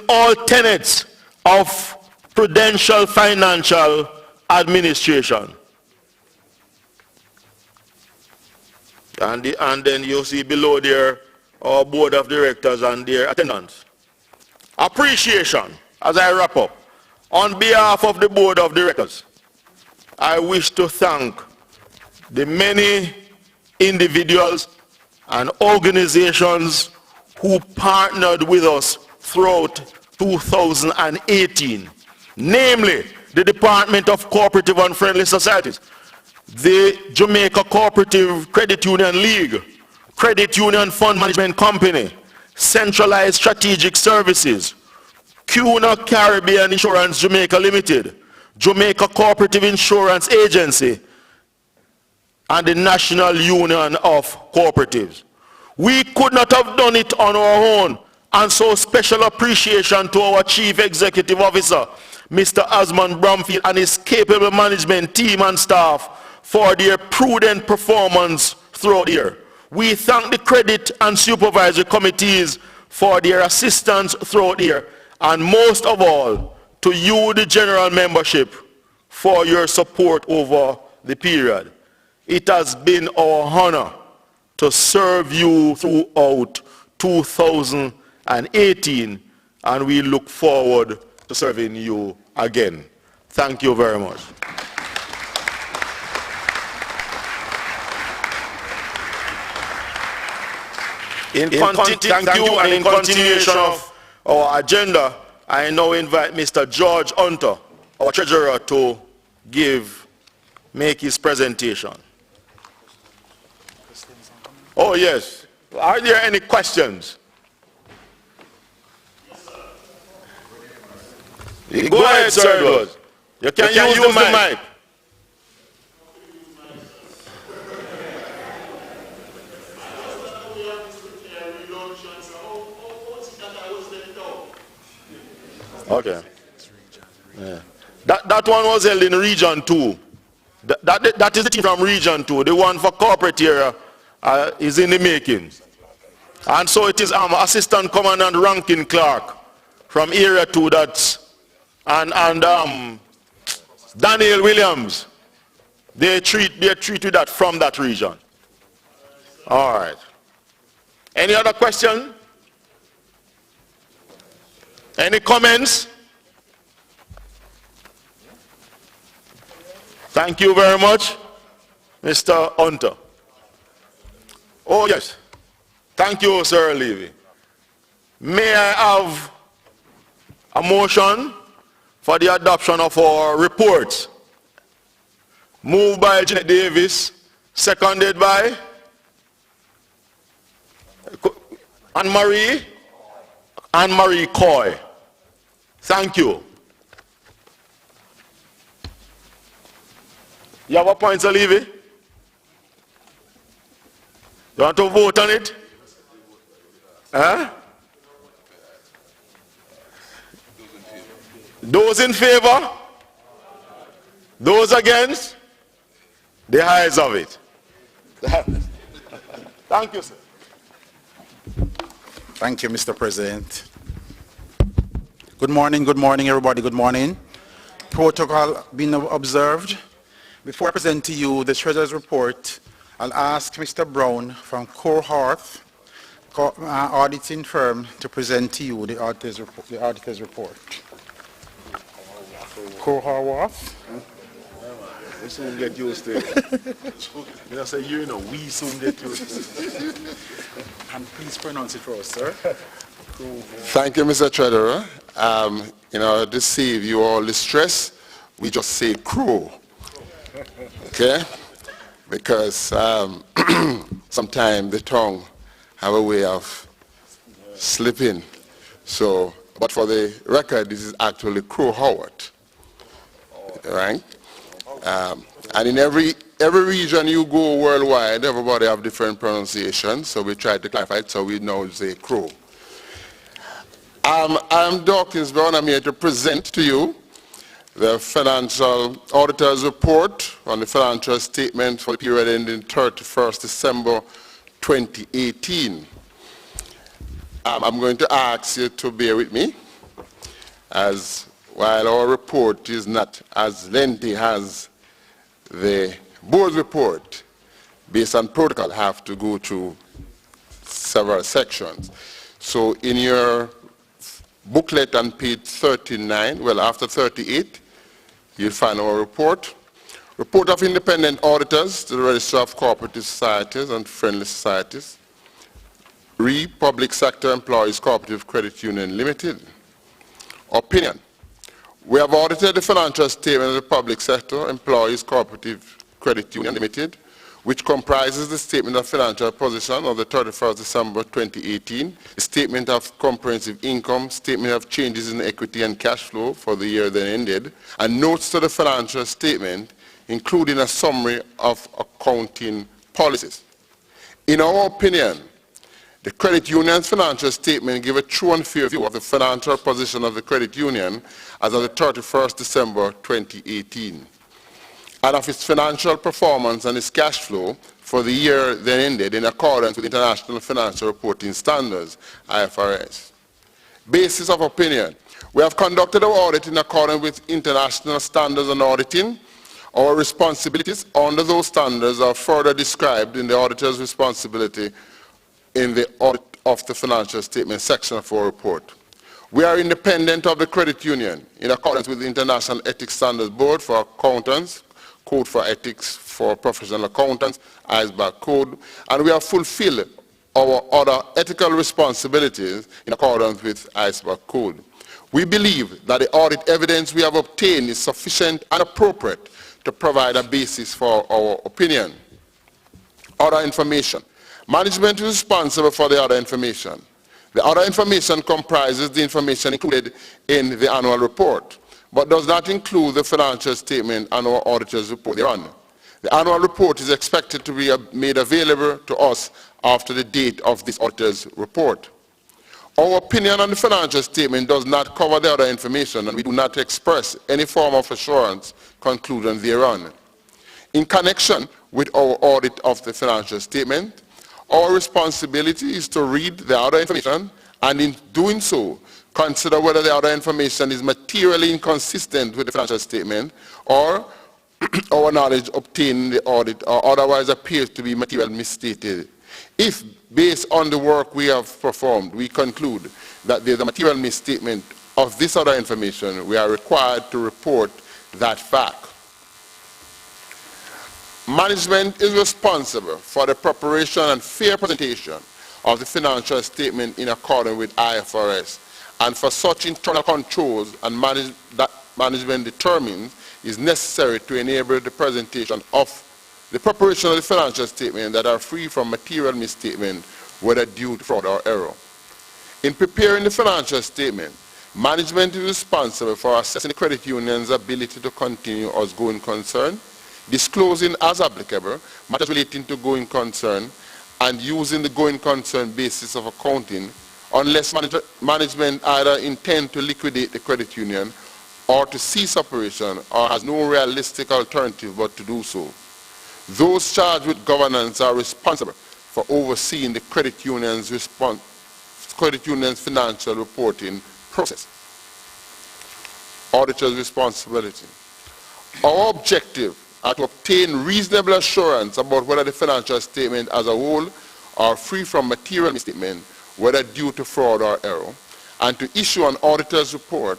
all tenets of prudential financial administration. And then you see below there our board of directors and their attendants. Appreciation, as I wrap up. On behalf of the board of directors, I wish to thank the many individuals and organizations who partnered with us throughout 2018, namely the Department of Cooperative and Friendly Societies, the Jamaica Cooperative Credit Union League, Credit Union Fund Management Company, Centralized Strategic Services, CUNA Caribbean Insurance Jamaica Limited, Jamaica Cooperative Insurance Agency, and the National Union of Cooperatives. We could not have done it on our own, and so special appreciation to our Chief Executive Officer, Mr. Osman Bromfield, and his capable management team and staff for their prudent performance throughout the year. We thank the credit and supervisory committees for their assistance throughout the year, and most of all, to you, the general membership, for your support over the period. It has been our honor to serve you throughout 2018, and we look forward to serving you again. Thank you very much. In continuation of our agenda, I now invite Mr. George Hunter, our treasurer, to make his presentation. Oh yes. Are there any questions? Go ahead, sir. Edwards. You can use the mic. Okay. Yeah. That one was held in Region 2. That is the team from Region 2. The one for corporate area is in the making. And so it is Assistant Commandant Rankin Clark from Area 2 and Daniel Williams. They treat with that from that region. All right. Any other question? Any comments? Thank you very much, Mr. Hunter. Oh yes. Thank you, Sir Levy. May I have a motion for the adoption of our reports? Moved by Janet Davis, seconded by Anne-Marie Coy. Thank you. You have a point, Sir Levy? You want to vote on it? Huh? Those in favor? Those against? The ayes of it. Thank you, sir. Thank you, Mr. President. Good morning, everybody. Good morning. Protocol being observed. Before I present to you the Treasurer's report, I'll ask Mr. Brown from Co-operative auditing firm to present to you the auditor's report. Co-operative. We soon get used to it. When I say you know, we soon get used to it. And please pronounce it for us, sir. Thank you, Mr. Treasurer. In order to save you all the stress, we just say crow. Okay? Because sometimes the tongue have a way of slipping. So, but for the record, this is actually Crow Howard. Right? And in every region you go worldwide, everybody have different pronunciations, so we try to clarify it so we know say crow. I'm Dawkins Brown. I'm here to present to you the Financial Auditor's Report on the financial statement for the period ending 31st December 2018. I'm going to ask you to bear with me, as while our report is not as lengthy as the board's report, based on protocol, have to go through several sections. So in your booklet on page 39, well, after 38, you'll find our report. Report of independent auditors to the Register of Cooperative Societies and Friendly Societies. Public Sector Employees Cooperative Credit Union Limited. Opinion. We have audited the financial statement of the Public Sector Employees Cooperative Credit Union Limited, which comprises the statement of financial position of the 31st December 2018, the statement of comprehensive income, statement of changes in equity and cash flow for the year then ended, and notes to the financial statement, including a summary of accounting policies. In our opinion, the credit union's financial statement gives a true and fair view of the financial position of the credit union as of the 31st December 2018, and of its financial performance and its cash flow for the year then ended in accordance with International Financial Reporting Standards, IFRS. Basis of opinion. We have conducted our audit in accordance with international standards on auditing. Our responsibilities under those standards are further described in the auditor's responsibility in the audit of the financial statement section of our report. We are independent of the credit union in accordance with the International Ethics Standards Board for Accountants, Code for Ethics for Professional Accountants, ISBAC Code, and we have fulfilled our other ethical responsibilities in accordance with ISBAC Code. We believe that the audit evidence we have obtained is sufficient and appropriate to provide a basis for our opinion. Other information. Management is responsible for the other information. The other information comprises the information included in the annual report, but does not include the financial statement and our auditor's report thereon. The annual report is expected to be made available to us after the date of this auditor's report. Our opinion on the financial statement does not cover the other information, and we do not express any form of assurance conclusion thereon. In connection with our audit of the financial statement, our responsibility is to read the other information, and in doing so, consider whether the other information is materially inconsistent with the financial statement, or our knowledge obtained in the audit, or otherwise appears to be materially misstated. If, based on the work we have performed, we conclude that there is a material misstatement of this other information, we are required to report that fact. Management is responsible for the preparation and fair presentation of the financial statement in accordance with IFRS, and for such internal controls and that management determines is necessary to enable the presentation of the preparation of the financial statement that are free from material misstatement, whether due to fraud or error. In preparing the financial statement, management is responsible for assessing the credit union's ability to continue as going concern, disclosing as applicable matters relating to going concern, and using the going concern basis of accounting unless management either intend to liquidate the credit union or to cease operation or has no realistic alternative but to do so. Those charged with governance are responsible for overseeing the credit union's financial reporting process. Auditor's responsibility. Our objective is to obtain reasonable assurance about whether the financial statement as a whole are free from material misstatement, whether due to fraud or error, and to issue an auditor's report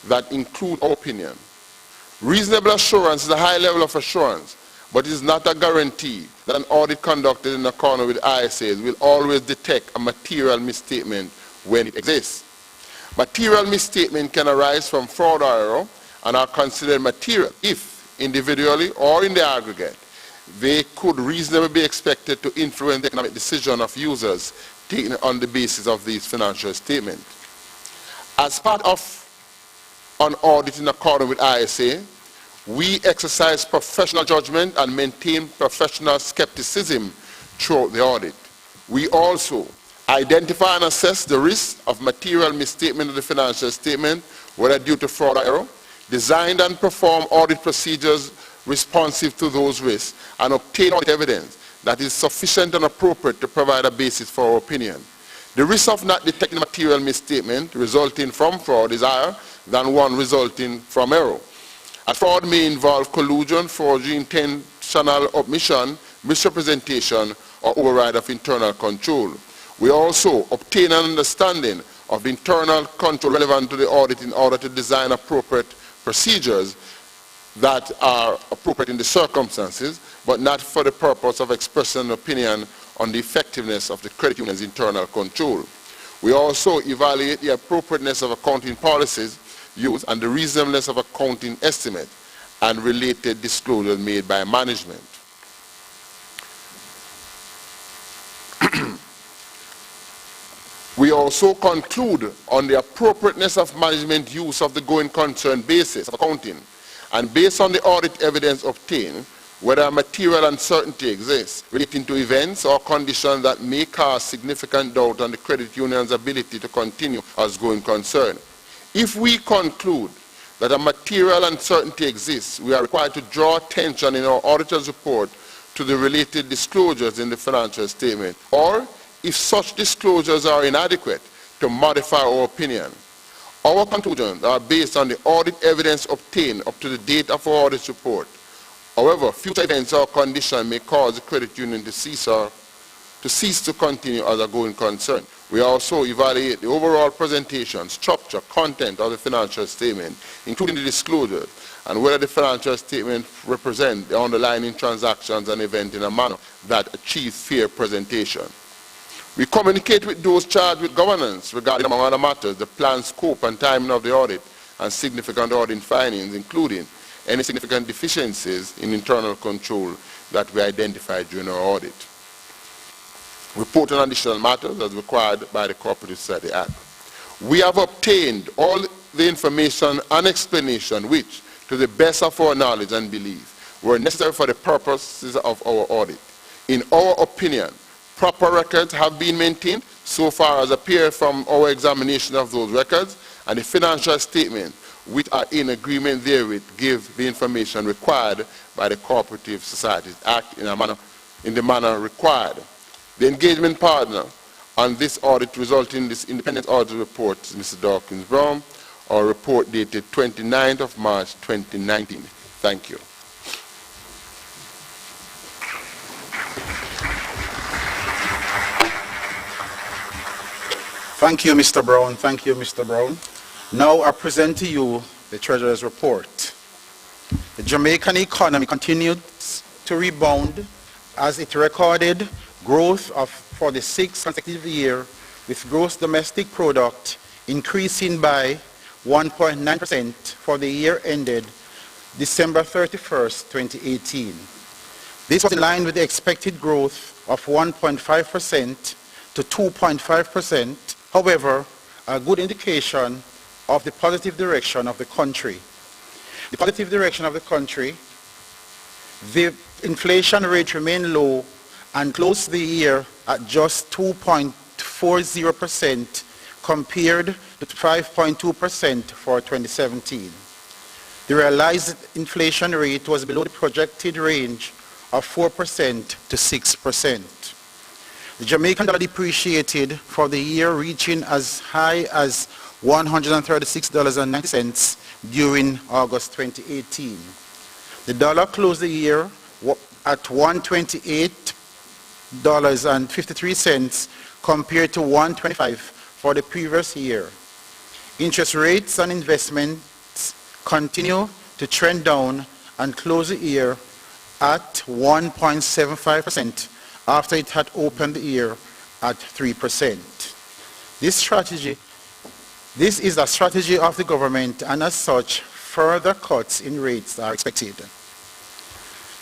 that includes our opinion. Reasonable assurance is a high level of assurance, but it is not a guarantee that an audit conducted in accordance with ISAs will always detect a material misstatement when it exists. Material misstatement can arise from fraud or error and are considered material if, individually or in the aggregate, they could reasonably be expected to influence the economic decision of users taken on the basis of these financial statements. As part of an audit in accordance with ISA, we exercise professional judgment and maintain professional skepticism throughout the audit. We also identify and assess the risk of material misstatement of the financial statement, whether due to fraud or error, design and perform audit procedures responsive to those risks, and obtain audit evidence that is sufficient and appropriate to provide a basis for our opinion. The risk of not detecting material misstatement resulting from fraud is higher than one resulting from error. A fraud may involve collusion, forgery, intentional omission, misrepresentation, or override of internal control. We also obtain an understanding of internal control relevant to the audit in order to design appropriate procedures that are appropriate in the circumstances, but not for the purpose of expressing an opinion on the effectiveness of the credit union's internal control. We also evaluate the appropriateness of accounting policies used and the reasonableness of accounting estimates and related disclosures made by management. We also conclude on the appropriateness of management use of the going concern basis of accounting, and based on the audit evidence obtained, whether a material uncertainty exists relating to events or conditions that may cause significant doubt on the credit union's ability to continue as going concern. If we conclude that a material uncertainty exists, we are required to draw attention in our auditor's report to the related disclosures in the financial statement, or if such disclosures are inadequate, to modify our opinion. Our conclusions are based on the audit evidence obtained up to the date of our audit report. However, future events or conditions may cause the credit union to cease to continue as a going concern. We also evaluate the overall presentation, structure, content of the financial statement, including the disclosures, and whether the financial statement represents the underlying transactions and events in a manner that achieves fair presentation. We communicate with those charged with governance regarding, among other matters, the planned scope and timing of the audit and significant audit findings, including any significant deficiencies in internal control that we identified during our audit. Report on additional matters as required by the Co-operative Society Act. We have obtained all the information and explanation which, to the best of our knowledge and belief, were necessary for the purposes of our audit. In our opinion, proper records have been maintained so far as appear from our examination of those records, and the financial statement which are in agreement therewith give the information required by the Co-operative Societies Act in the manner required. The engagement partner on this audit resulting in this independent audit report is Mr. Dawkins Brown, our report dated 29th of March 2019. Thank you. Thank you, Mr. Brown. Thank you, Mr. Brown. Now I present to you the Treasurer's report. The Jamaican economy continued to rebound as it recorded growth for the sixth consecutive year, with gross domestic product increasing by 1.9% for the year ended December 31st, 2018. This was in line with the expected growth of 1.5% to 2.5%, however, a good indication of the positive direction of the country. The positive direction of the country, the inflation rate remained low and closed the year at just 2.40% compared to 5.2% for 2017. The realized inflation rate was below the projected range of 4% to 6%. The Jamaican dollar depreciated for the year, reaching as high as $136.90 during August 2018. The dollar closed the year at $128.53 compared to $125 for the previous year. Interest rates on investments continue to trend down and close the year at 1.75% after it had opened the year at 3%. This is a strategy of the government, and as such, further cuts in rates are expected.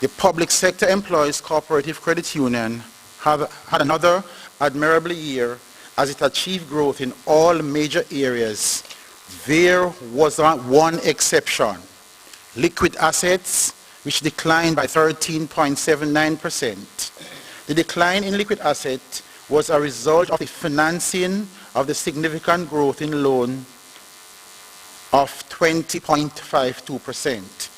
The public sector employees cooperative credit union had another admirable year as it achieved growth in all major areas. There was one exception: liquid assets, which declined by 13.79%. The decline in liquid assets was a result of the financing of the significant growth in loan of 20.52%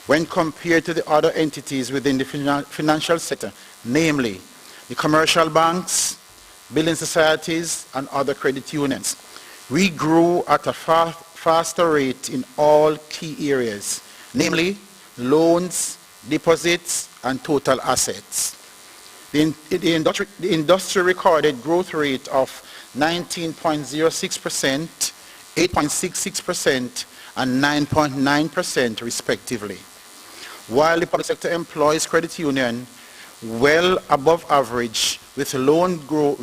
when compared to the other entities within the financial sector, namely the commercial banks, building societies, and other credit unions. We grew at a faster rate in all key areas, namely loans, deposits, and total assets. The industry recorded growth rate of 19.06%, 8.66%, and 9.9% respectively, while the public sector employees credit union well above average with loans growth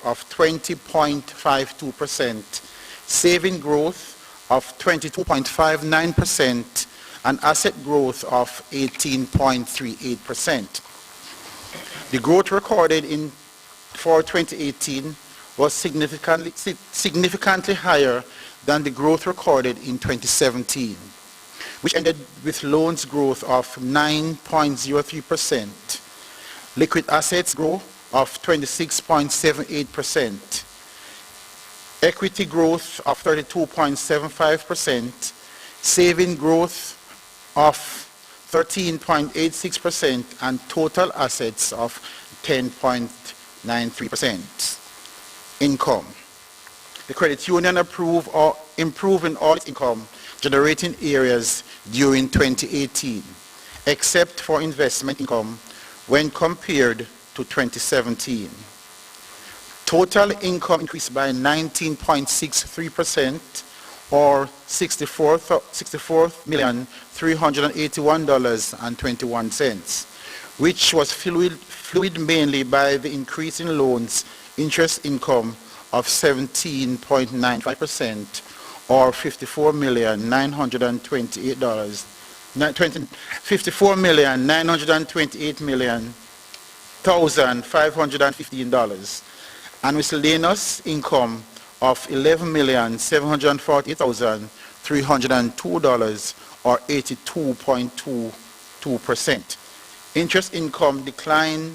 of 20.52%, saving growth of 22.59%, and asset growth of 18.38%. The growth recorded for 2018 was significantly higher than the growth recorded in 2017, which ended with loans growth of 9.03%, liquid assets growth of 26.78%, equity growth of 32.75%, saving growth of 13.86%, and total assets of 10.93%. Income. The credit union improved in all its income generating areas during 2018, except for investment income when compared to 2017. Total income increased by 19.63%, or $64,381.21, which was fueled mainly by the increase in loans interest income of 17.95%, or $54,928,515, and miscellaneous income of $11,748,302, or 82.22%. Interest income declined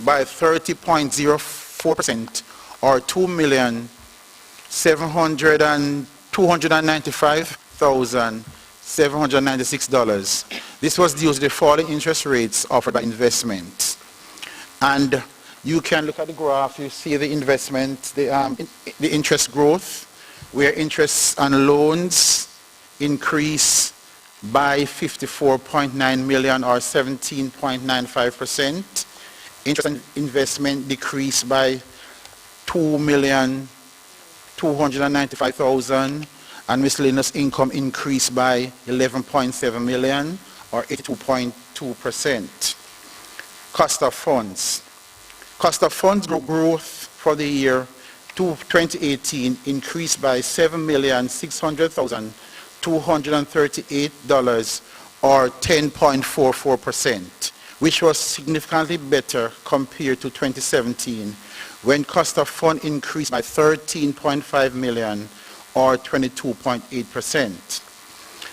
by 30.04%, or $2,295,796. This was due to the falling interest rates offered by investments. And you can look at the graph, you see the investment, the interest growth, where interest on loans increased by $54.9 million, or 17.95%. Interest on investment decreased by $2,295,000, and miscellaneous income increased by $11.7 million, or 82.2%. Cost of funds. Cost of funds growth for the year 2018 increased by $7,600,238, or 10.44%, which was significantly better compared to 2017, when cost of fund increased by $13.5 million, or 22.8%.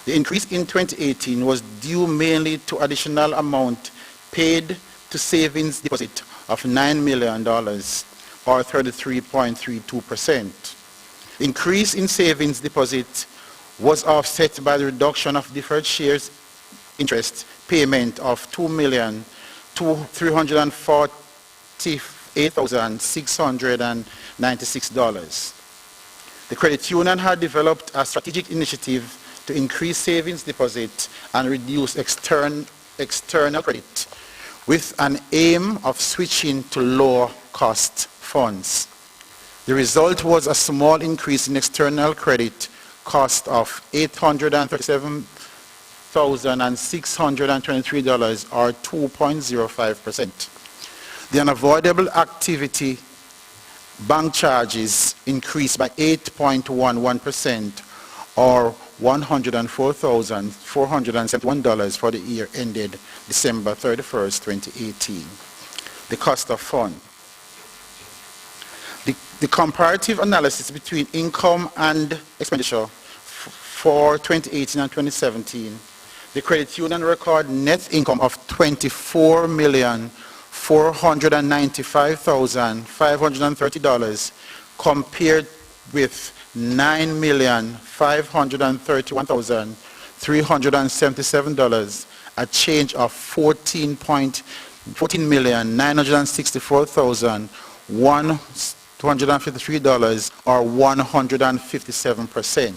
The increase in 2018 was due mainly to additional amount paid to savings deposit of $9 million, or 33.32%. The increase in savings deposit was offset by the reduction of deferred shares interest payment of $2,348,696. The credit union had developed a strategic initiative to increase savings deposit and reduce external credit with an aim of switching to lower cost funds. The result was a small increase in external credit cost of $837,623 or 2.05%. The unavoidable activity bank charges increased by 8.11% or $104,471 for the year ended December 31st, 2018. The cost of fund. The comparative analysis between income and expenditure for 2018 and 2017, the credit union recorded net income of $24,495,530 compared with $9,531,377, a change of $14,964,153 or 157%.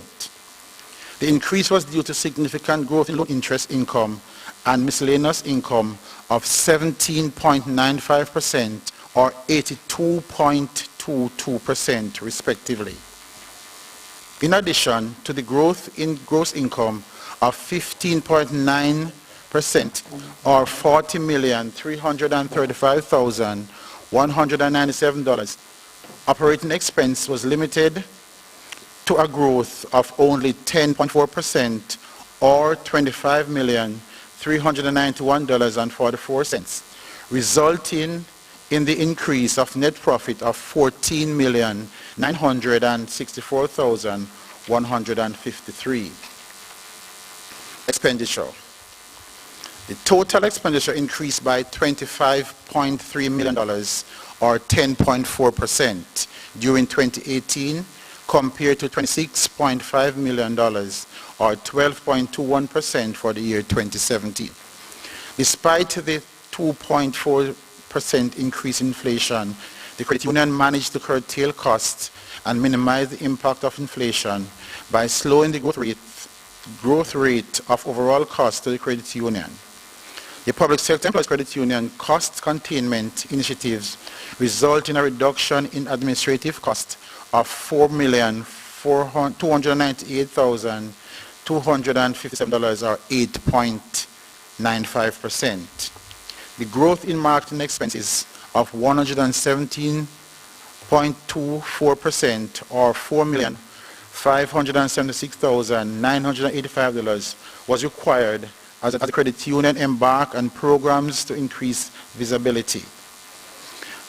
The increase was due to significant growth in loan interest income and miscellaneous income of 17.95% or 82.22% respectively. In addition to the growth in gross income of 15.9% or $40,335,197, operating expense was limited to a growth of only 10.4% or $25,391.44, resulting in the increase of net profit of $14,964,153. Expenditure. The total expenditure increased by $25.3 million or 10.4% during 2018 compared to $26.5 million or 12.21% for the year 2017. Despite the 2.4% increase in inflation, the credit union managed to curtail costs and minimize the impact of inflation by slowing the growth rate of overall costs to the credit union. The public sector employees credit union cost containment initiatives result in a reduction in administrative costs of $4,298,257 or 8.95%. The growth in marketing expenses of 117.24% or $4,576,985 was required as the credit union embarked on programs to increase visibility.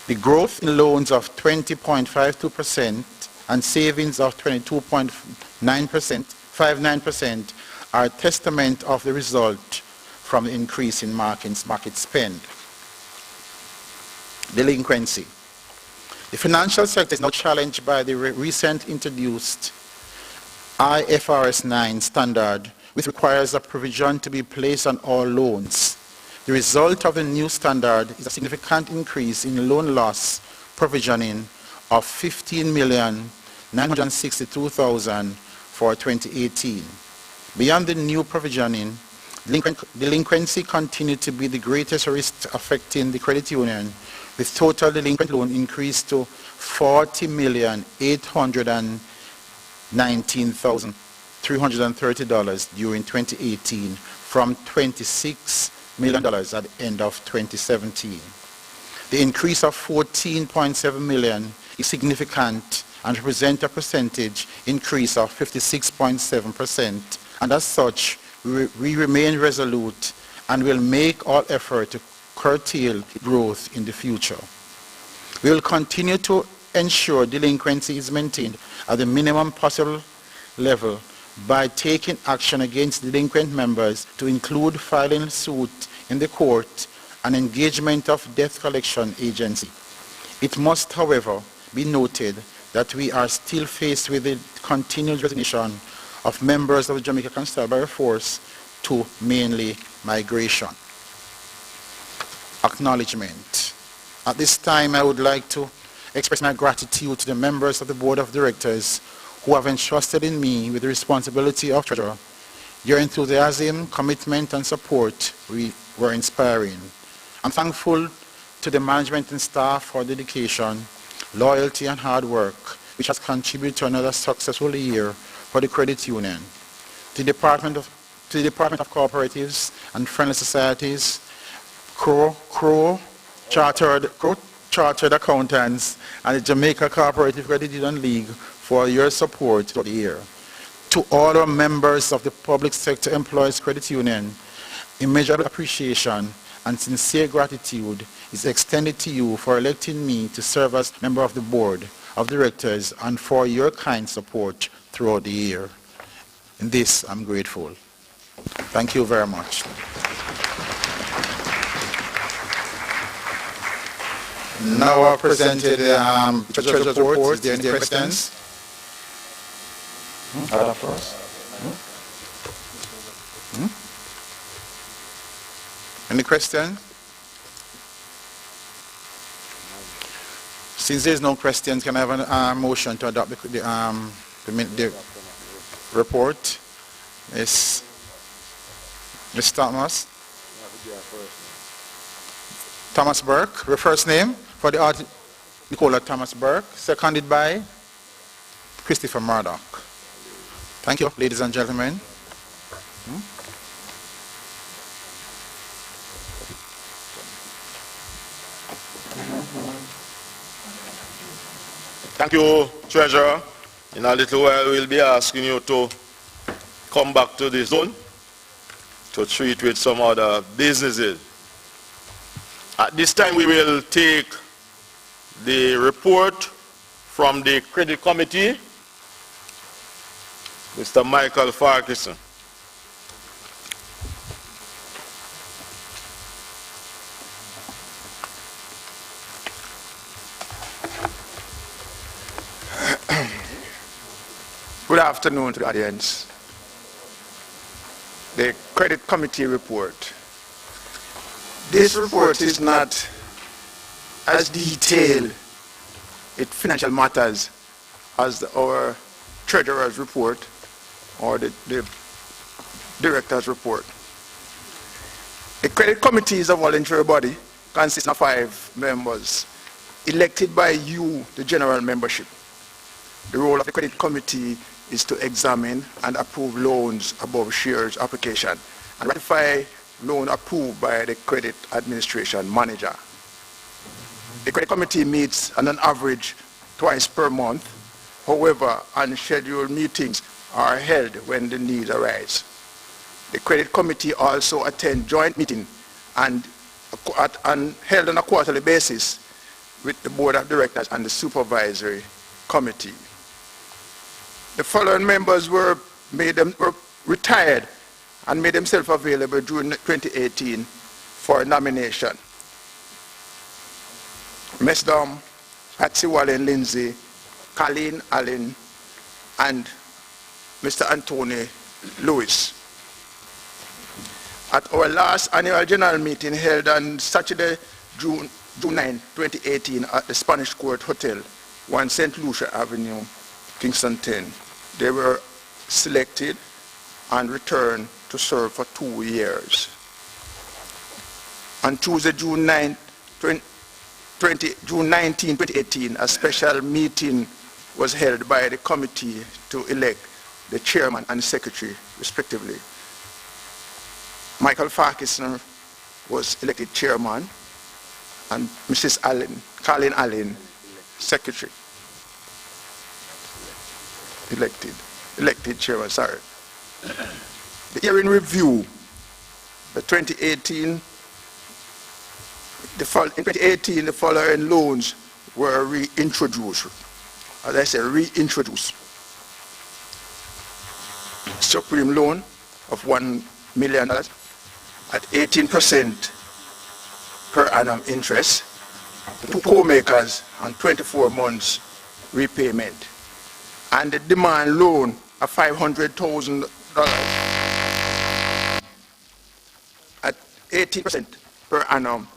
The growth in loans of 20.52% and savings of 22.59% are a testament of the result from the increase in market spend. Delinquency. The financial sector is now challenged by the recent introduced IFRS 9 standard, which requires a provision to be placed on all loans. The result of the new standard is a significant increase in loan loss provisioning of $15,962,000 for 2018. Beyond the new provisioning, delinquency continued to be the greatest risk affecting the credit union, with total delinquent loan increased to $40,819,330 during 2018 from $26 million at the end of 2017. The increase of $14.7 million is significant and represents a percentage increase of 56.7%, and as such, we remain resolute and will make all effort to curtail growth in the future. We will continue to ensure delinquency is maintained at the minimum possible level by taking action against delinquent members to include filing suit in the court and engagement of debt collection agency. It must, however, be noted that we are still faced with the continued resignation of members of the Jamaica Constabulary Force to mainly migration. Acknowledgement. At this time, I would like to express my gratitude to the members of the Board of Directors who have entrusted in me with the responsibility of Treasurer. Your enthusiasm, commitment, and support were inspiring. I'm thankful to the management and staff for dedication, loyalty, and hard work, which has contributed to another successful year for the credit union. To the Department of Cooperatives and Friendly Societies, Chartered Accountants, and the Jamaica Cooperative Credit Union League for your support throughout the year. To all our members of the Public Sector Employees Credit Union, immeasurable appreciation and sincere gratitude is extended to you for electing me to serve as member of the Board of Directors and for your kind support throughout the year. In this, I'm grateful. Thank you very much. Now I've presented the Treasurer's report. Is there any questions? Other first? Any questions? Since there's no questions, can I have a motion to adopt the report? Ms. Thomas? Thomas Burke, the first name for the artist, Nicola Thomas Burke, seconded by Christopher Murdoch. Thank you, ladies and gentlemen. Thank you, Treasurer. In a little while, we'll be asking you to come back to the zone to treat with some other businesses. At this time, we will take the report from the Credit Committee. Mr. Michael Farquharson. Good afternoon to the audience. The Credit Committee report. This report is not as detailed in financial matters as our Treasurer's report or the Director's report. The Credit Committee is a voluntary body consisting of 5 members elected by you, the general membership. The role of the Credit Committee is to examine and approve loans above shares application and ratify loan approved by the Credit Administration Manager. The Credit Committee meets on an average twice per month. However, unscheduled meetings are held when the need arises. The Credit Committee also attends joint meetings and held on a quarterly basis with the Board of Directors and the Supervisory Committee. The following members were retired and made themselves available during 2018 for nomination. Ms. Dom, Patsy Wallen Lindsay, Colleen Allen, and Mr. Anthony Lewis. At our last annual general meeting held on Saturday, June 9, 2018 at the Spanish Court Hotel, 1 St. Lucia Avenue, Kingston 10, they were selected and returned to serve for 2 years. On Tuesday, June 19, 2018, a special meeting was held by the committee to elect the chairman and secretary, respectively. Michael Farquharson was elected chairman and Mrs. Colleen Allen, secretary. Elected chairman, sorry. The year in review, in 2018, the following loans were reintroduced. As I said, reintroduced. Supreme loan of $1 million at 18% per annum interest, 2 co-makers and 24 months repayment, and the demand loan of $500,000 18% per annum.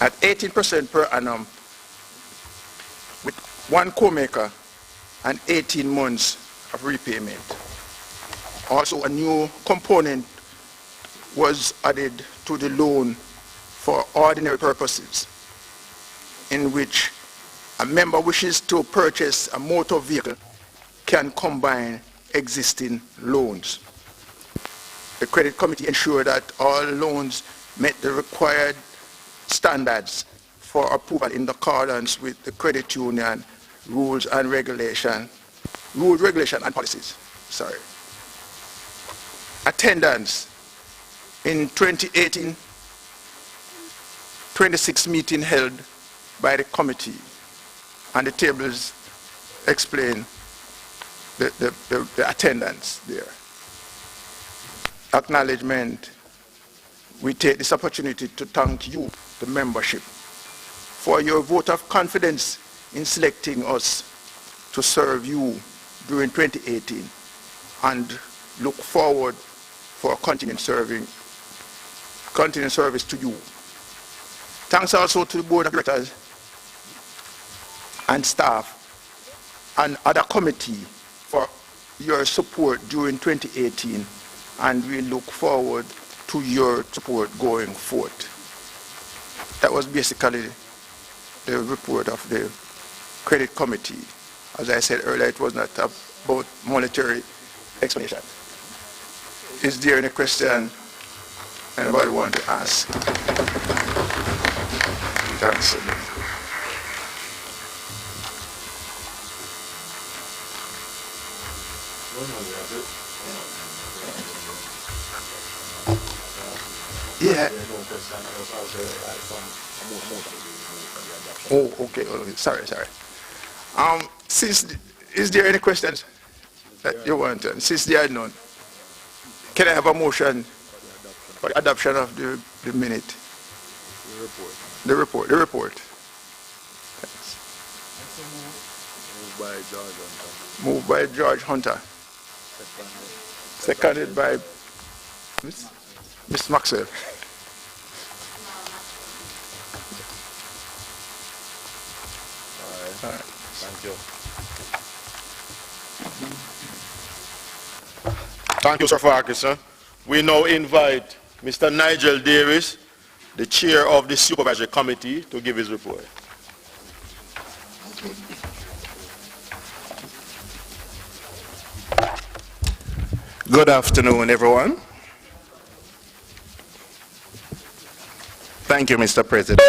At 18% per annum, with one co-maker and 18 months of repayment. Also, a new component was added to the loan for ordinary purposes, in which a member wishes to purchase a motor vehicle can combine existing loans. The credit committee ensured that all loans met the required standards for approval in accordance with the credit union rules and regulation and policies. Sorry. Attendance in 2018, 26 meeting held by the committee, and the tables explain the attendance there. Acknowledgement. We take this opportunity to thank you, the membership, for your vote of confidence in selecting us to serve you during 2018, and look forward for continuing service to you. Thanks also to the board of directors and staff and other committee for your support during 2018, and we look forward to your support going forward. That was basically the report of the credit committee. As I said earlier, it was not about monetary explanation. Is there any question anybody want to ask? Thanks. Yeah. Oh, okay. Sorry. Is there any questions that you want? Since there are none, can I have a motion for the adoption of the minute? The report. Thanks. Moved by George Hunter. Seconded by Ms. Maxwell. All right. Thank you. Thank you, Sir Farkas, sir. We now invite Mr. Nigel Davis, the chair of the Supervisory Committee, to give his report. Good afternoon, everyone. Thank you, Mr. President.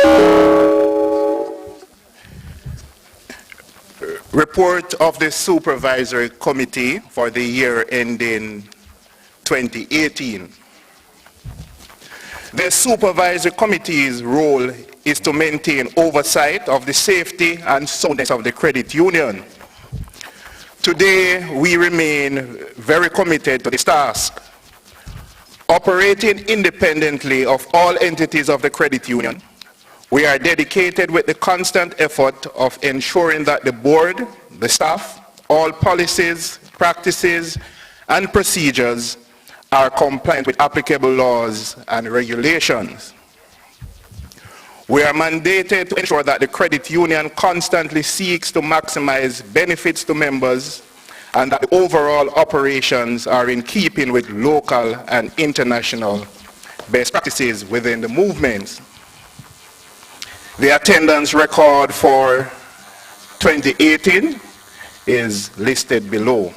Report of the Supervisory Committee for the year ending 2018. The Supervisory Committee's role is to maintain oversight of the safety and soundness of the credit union. Today, we remain very committed to this task. Operating independently of all entities of the credit union, we are dedicated with the constant effort of ensuring that the board, the staff, all policies, practices, and procedures are compliant with applicable laws and regulations. We are mandated to ensure that the credit union constantly seeks to maximize benefits to members and that the overall operations are in keeping with local and international best practices within the movement. The attendance record for 2018 is listed below.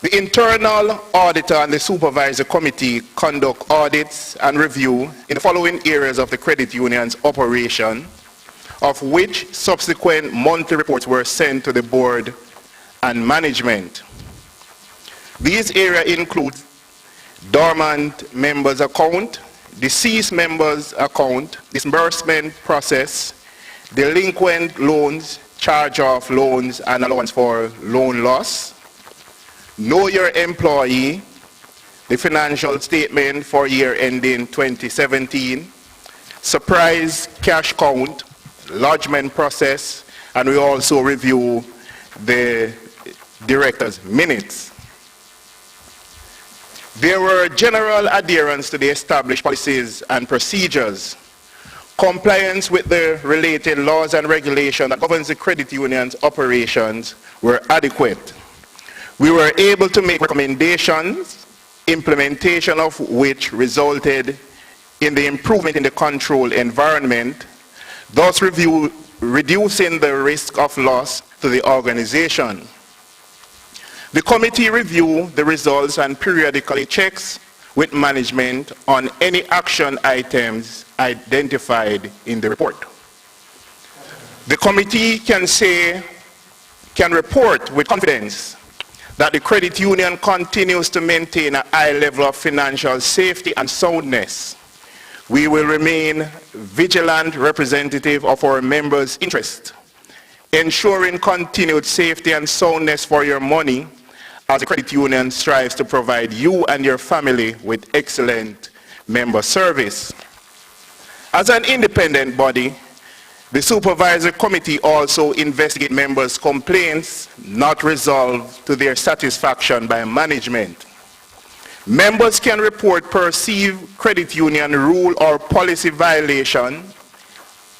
The internal auditor and the supervisory committee conduct audits and review in the following areas of the credit union's operation, of which subsequent monthly reports were sent to the board and management. These areas include dormant members account, deceased members account, disbursement process, delinquent loans, charge-off loans and allowance for loan loss, know your employee, the financial statement for year ending 2017, surprise cash count, lodgement process, and we also review the directors' minutes. There were general adherence to the established policies and procedures. Compliance with the related laws and regulations that governs the credit union's operations were adequate. We were able to make recommendations, implementation of which resulted in the improvement in the control environment, thus reducing the risk of loss to the organization. The committee reviewed the results and periodically checks with management on any action items identified in the report. The committee can report with confidence that the credit union continues to maintain a high level of financial safety and soundness. We will remain vigilant representative of our members' interests, ensuring continued safety and soundness for your money as the credit union strives to provide you and your family with excellent member service. As an independent body, the Supervisory Committee also investigates members' complaints not resolved to their satisfaction by management. Members can report perceived credit union rule or policy violation,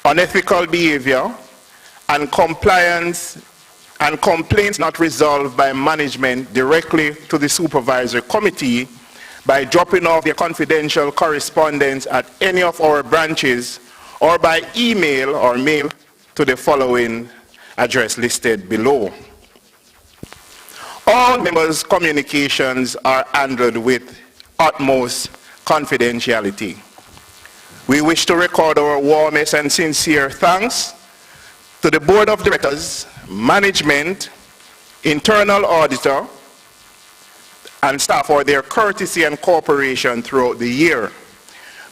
unethical behavior, and compliance and complaints not resolved by management directly to the Supervisory Committee by dropping off their confidential correspondence at any of our branches or by email or mail to the following address listed below. All members' communications are handled with utmost confidentiality. We wish to record our warmest and sincere thanks to the Board of Directors, management, internal auditor, and staff for their courtesy and cooperation throughout the year.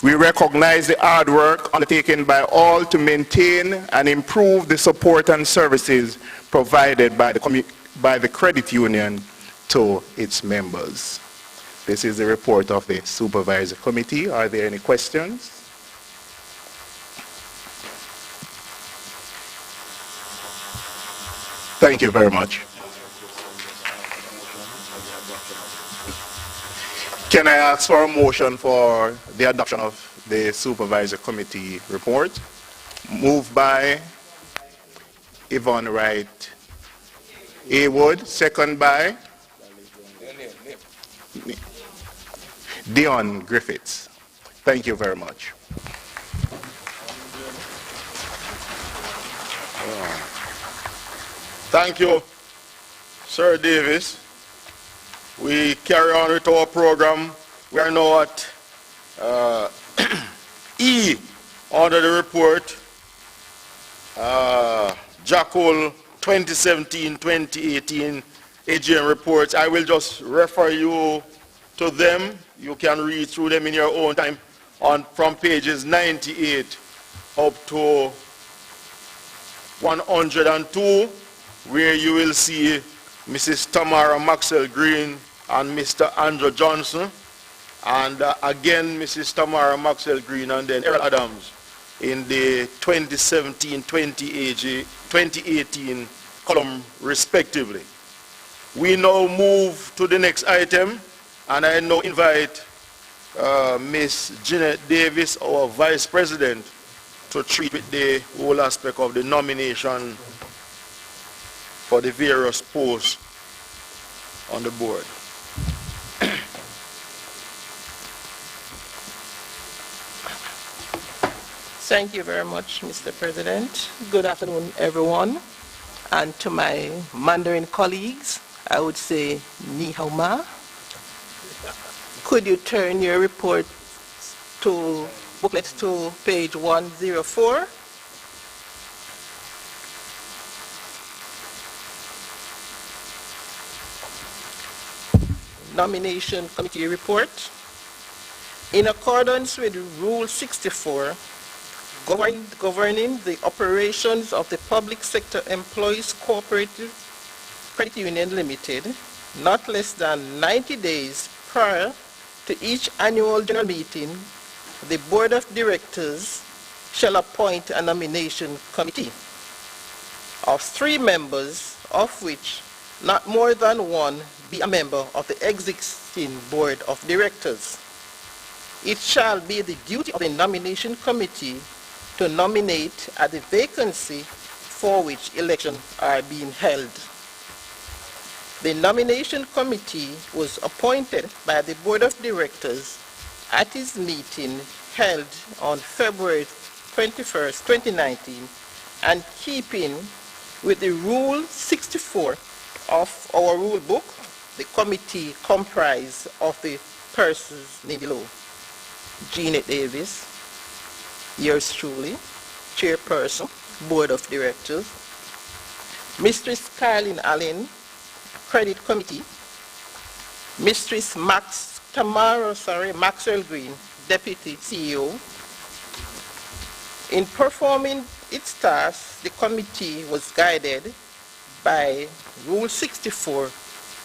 We recognize the hard work undertaken by all to maintain and improve the support and services provided by the credit union to its members. This is the report of the Supervisory Committee. Are there any questions? Thank you very much. Can I ask for a motion for the adoption of the Supervisory Committee report? Moved by Yvonne Wright Haywood, second by Dion Griffiths. Thank you very much. Thank you, Sir Davis. We carry on with our program. We are now at E under the report, JACOL 2017-2018 AGM reports. I will just refer you to them. You can read through them in your own time from pages 98 up to 102, where you will see Mrs. Tamara Maxwell Green and Mr. Andrew Johnson, and again Mrs. Tamara Maxwell Green and then Errol Adams in the 2017-2018 column respectively. We now move to the next item, and I now invite Ms. Jeanette Davis, our Vice President, to treat with the whole aspect of the nomination for the various posts on the board. Thank you very much, Mr. President. Good afternoon, everyone. And to my Mandarin colleagues, I would say, Ni hao ma. Could you turn your report to booklets to page 104? Nomination Committee report. In accordance with Rule 64, governing the operations of the Public Sector Employees Co-operative Credit Union Limited, not less than 90 days prior to each annual general meeting, the Board of Directors shall appoint a nomination committee of 3 members, of which not more than one be a member of the existing board of directors. It shall be the duty of the nomination committee to nominate at the vacancy for which elections are being held. The nomination committee was appointed by the board of directors at its meeting held on February 21st, 2019, and keeping with the Rule 64 of our rule book, the committee comprised of the persons named below. Jeanette Davis, yours truly, chairperson, board of directors. Mistress Carlin Allen, credit committee. Mistress Maxwell Green, deputy CEO. In performing its tasks, the committee was guided by Rule 64,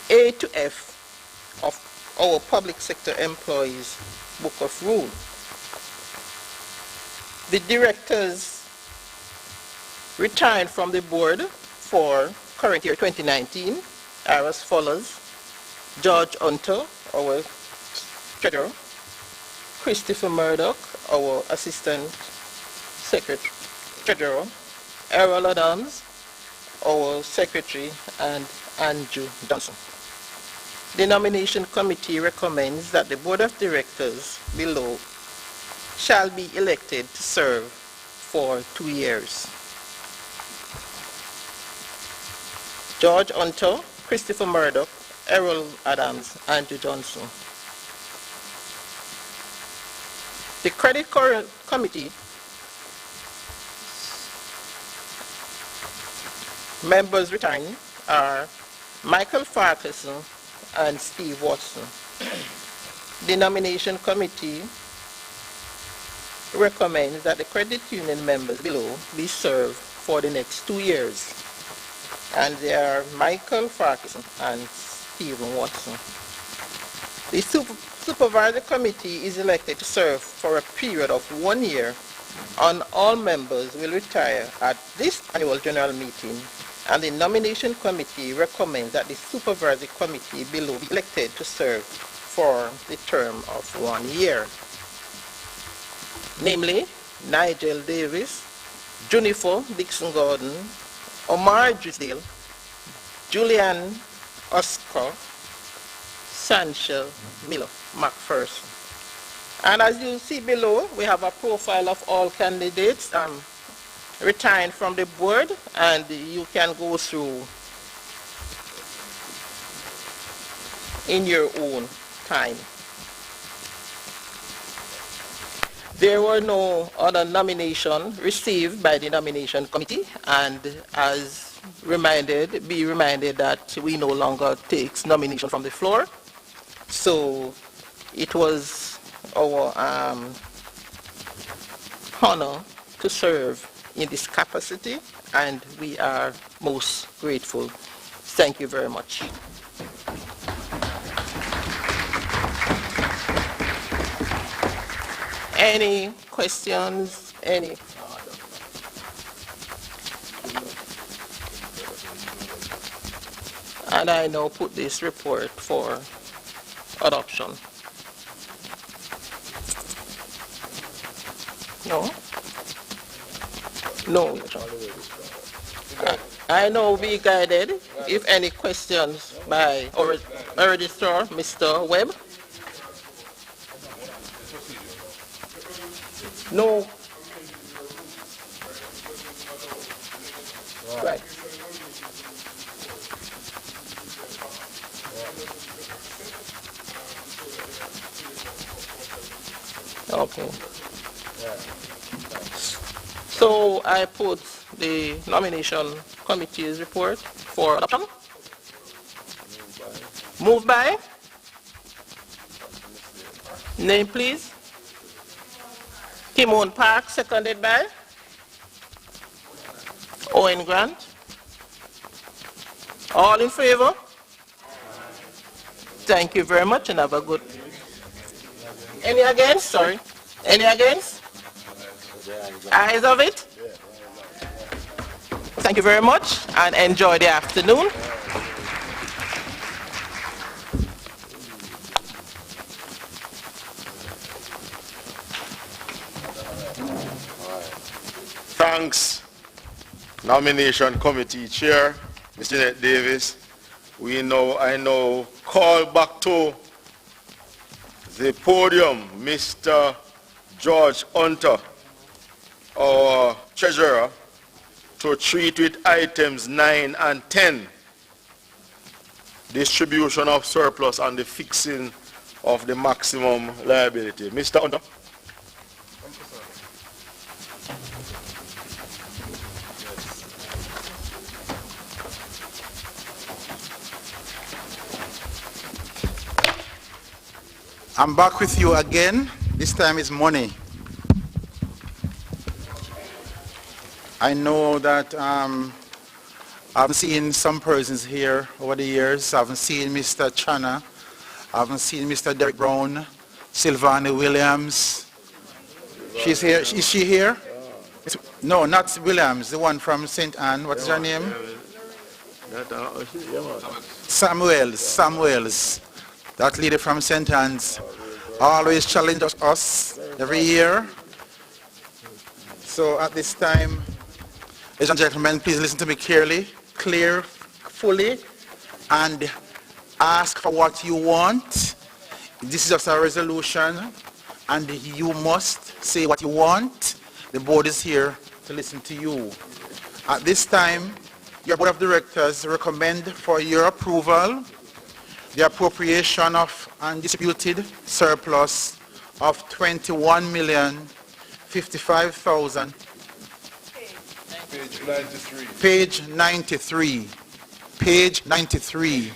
A to F of our public sector employees Book of Rules. The directors retired from the board for current year 2019 are as follows: George Hunter, our treasurer; Christopher Murdoch, our assistant secretary, treasurer; Errol Adams, our secretary; and Andrew Johnson. The nomination committee recommends that the board of directors below shall be elected to serve for 2 years. George Hunter, Christopher Murdoch, Errol Adams, Andrew Johnson. The credit committee members retiring are Michael Farquharson and Steve Watson. The nomination committee recommends that the credit union members below be served for the next 2 years. And they are Michael Farquharson and Stephen Watson. The supervisory committee is elected to serve for a period of 1 year, and all members will retire at this annual general meeting, and the nomination committee recommends that the supervisory committee below be elected to serve for the term of 1 year. Namely, Nigel Davis, Junifer Dixon Gordon, Omar Drisdale, Julian Oscar, Sanchel Miller McPherson. And as you see below, we have a profile of all candidates retiring from the board, and you can go through in your own time. There were no other nominations received by the nomination committee, and as be reminded that we no longer take nomination from the floor. So it was our honor to serve in this capacity, and we are most grateful. Thank you very much. Any questions? Any? And I now put this report for adoption. No? No. I now be guided if any questions by our registrar, Mr. Webb. No. Right. Okay. So I put the nomination committee's report for adoption. Moved by? Name, please. Timon Park, seconded by? Owen Grant. All in favor? Thank you very much and have a good... Any against? Sorry. Any against? Ayes of it? Thank you very much and enjoy the afternoon. thanks Nomination Committee Chair, Ms. Jeanette Davis. I now call back to the podium Mr. George Hunter, our Treasurer, to treat with items 9 and 10, distribution of surplus and the fixing of the maximum liability. Mr. Hunter. I'm back with you again. This time is money. I know that I've seen some persons here over the years. I haven't seen Mr. Chana. I haven't seen Mr. Derek Brown, Sylvania Williams. She's here. Is she here? No, not Williams, the one from St. Anne. What's her name? Samuels. That lady from St. Anne's always challenges us every year. So at this time, ladies and gentlemen, please listen to me fully, and ask for what you want. This is just a resolution, and you must say what you want. The board is here to listen to you. At this time, your board of directors recommend for your approval the appropriation of undistributed surplus of $21,055,000. Page 93. Page 93. Page 93.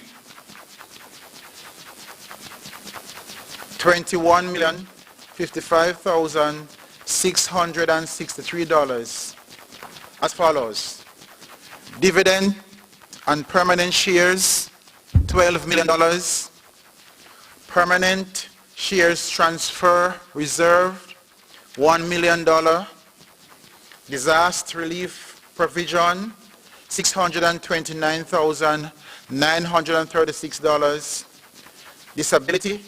$21,055,663 as follows. Dividend and permanent shares, $12 million. Permanent shares transfer reserve, $1 million. Disaster relief provision, $629,936. Disability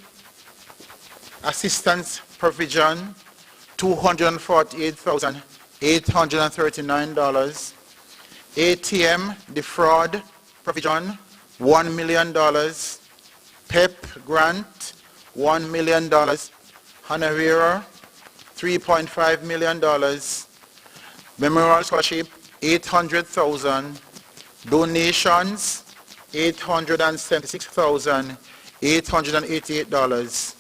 assistance provision, $248,839. ATM defraud provision, $1 million. PEP grant, $1 million. Honorarium, $3.5 million. Memorial scholarship, $800,000. Donations, $876,888.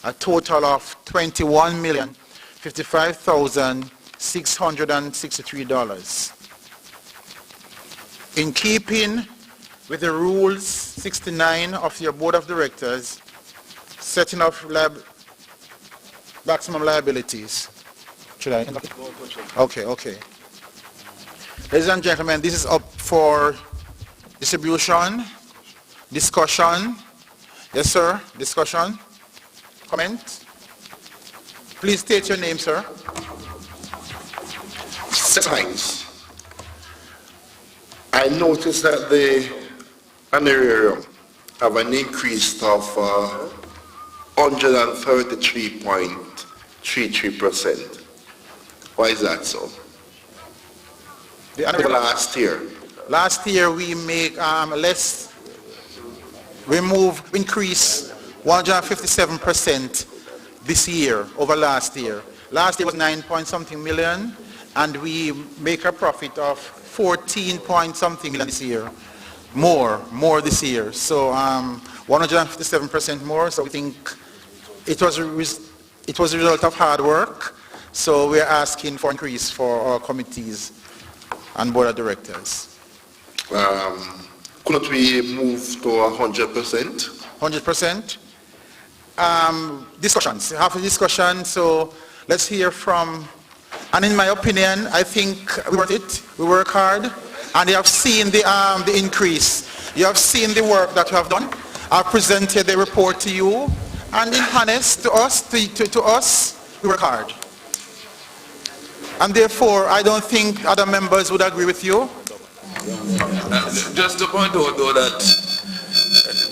A total of $21,055,663. In keeping with the rules 69 of your board of directors, setting of maximum liabilities. Should I? Okay. Ladies and gentlemen, this is up for distribution, discussion. Yes, sir. Discussion. Comment. Please state your name, sir. Sometimes I noticed that the honorarium have an increase of 133.33%. Why is that so? Last year. Last year we make increase 157% this year over last year. Last year was 9-point-something million, and we make a profit of 14-point-something million this year. More this year. So 157% more. So we think it was a result of hard work. So we're asking for increase for our committees and board of directors. Couldn't we move to 100%? 100%? Discussions. Half a discussion. So let's hear from. And in my opinion, I think we worth it. We work hard. And you have seen the increase. You have seen the work that we have done. I've presented the report to you. And in honest, to us, we work hard. And therefore, I don't think other members would agree with you. Just to point out, though, that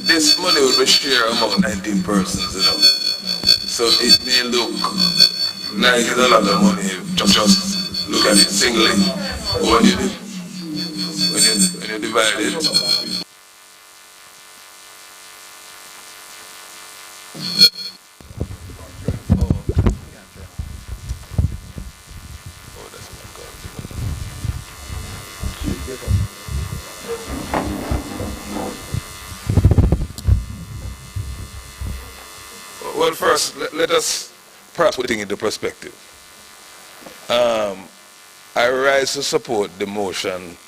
this money will be shared among 19 persons, you know. So it may look like it's a lot of money, just look at it singly. When you divide it, well, first, let us perhaps put it into perspective. I rise to support the motion.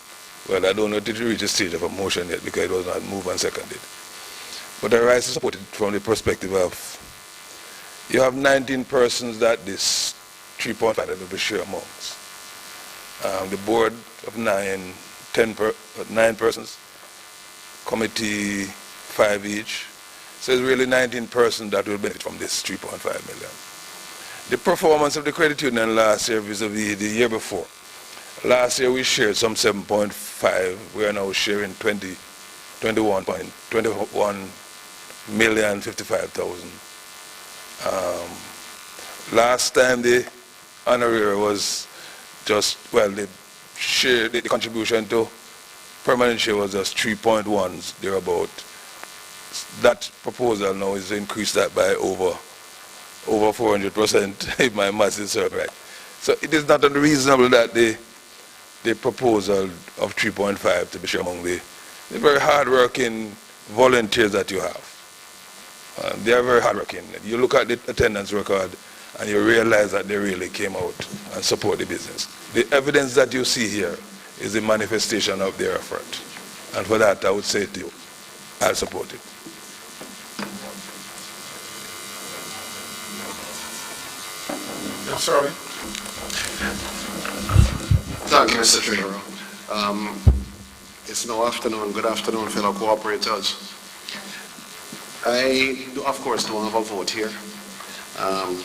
Well, I don't know if it reached the stage of a motion yet because it was not moved and seconded. But I rise to support it from the perspective of you have 19 persons that this 3.5 will be shared amongst. The board of 9 persons, committee 5 each. So it's really 19 persons that will benefit from this 3.5 million. The performance of the credit union last year vis-a-vis the year before. Last year we shared some 7.5. We are now sharing 21,055,000. Last time the honorary was just, well, the contribution to permanent share was just 3.1 thereabout. That proposal now is increased that by over 400%, if my math is right. So it is not unreasonable that the proposal of 3.5 to be shared among the very hard-working volunteers that you have. They are very hard-working. You look at the attendance record and you realize that they really came out and support the business. The evidence that you see here is a manifestation of their effort. And for that, I would say to you, I'll support it. I'm sorry. Thank you, Mr. Treasurer. It's now afternoon. Good afternoon, fellow cooperators. I, of course, don't have a vote here,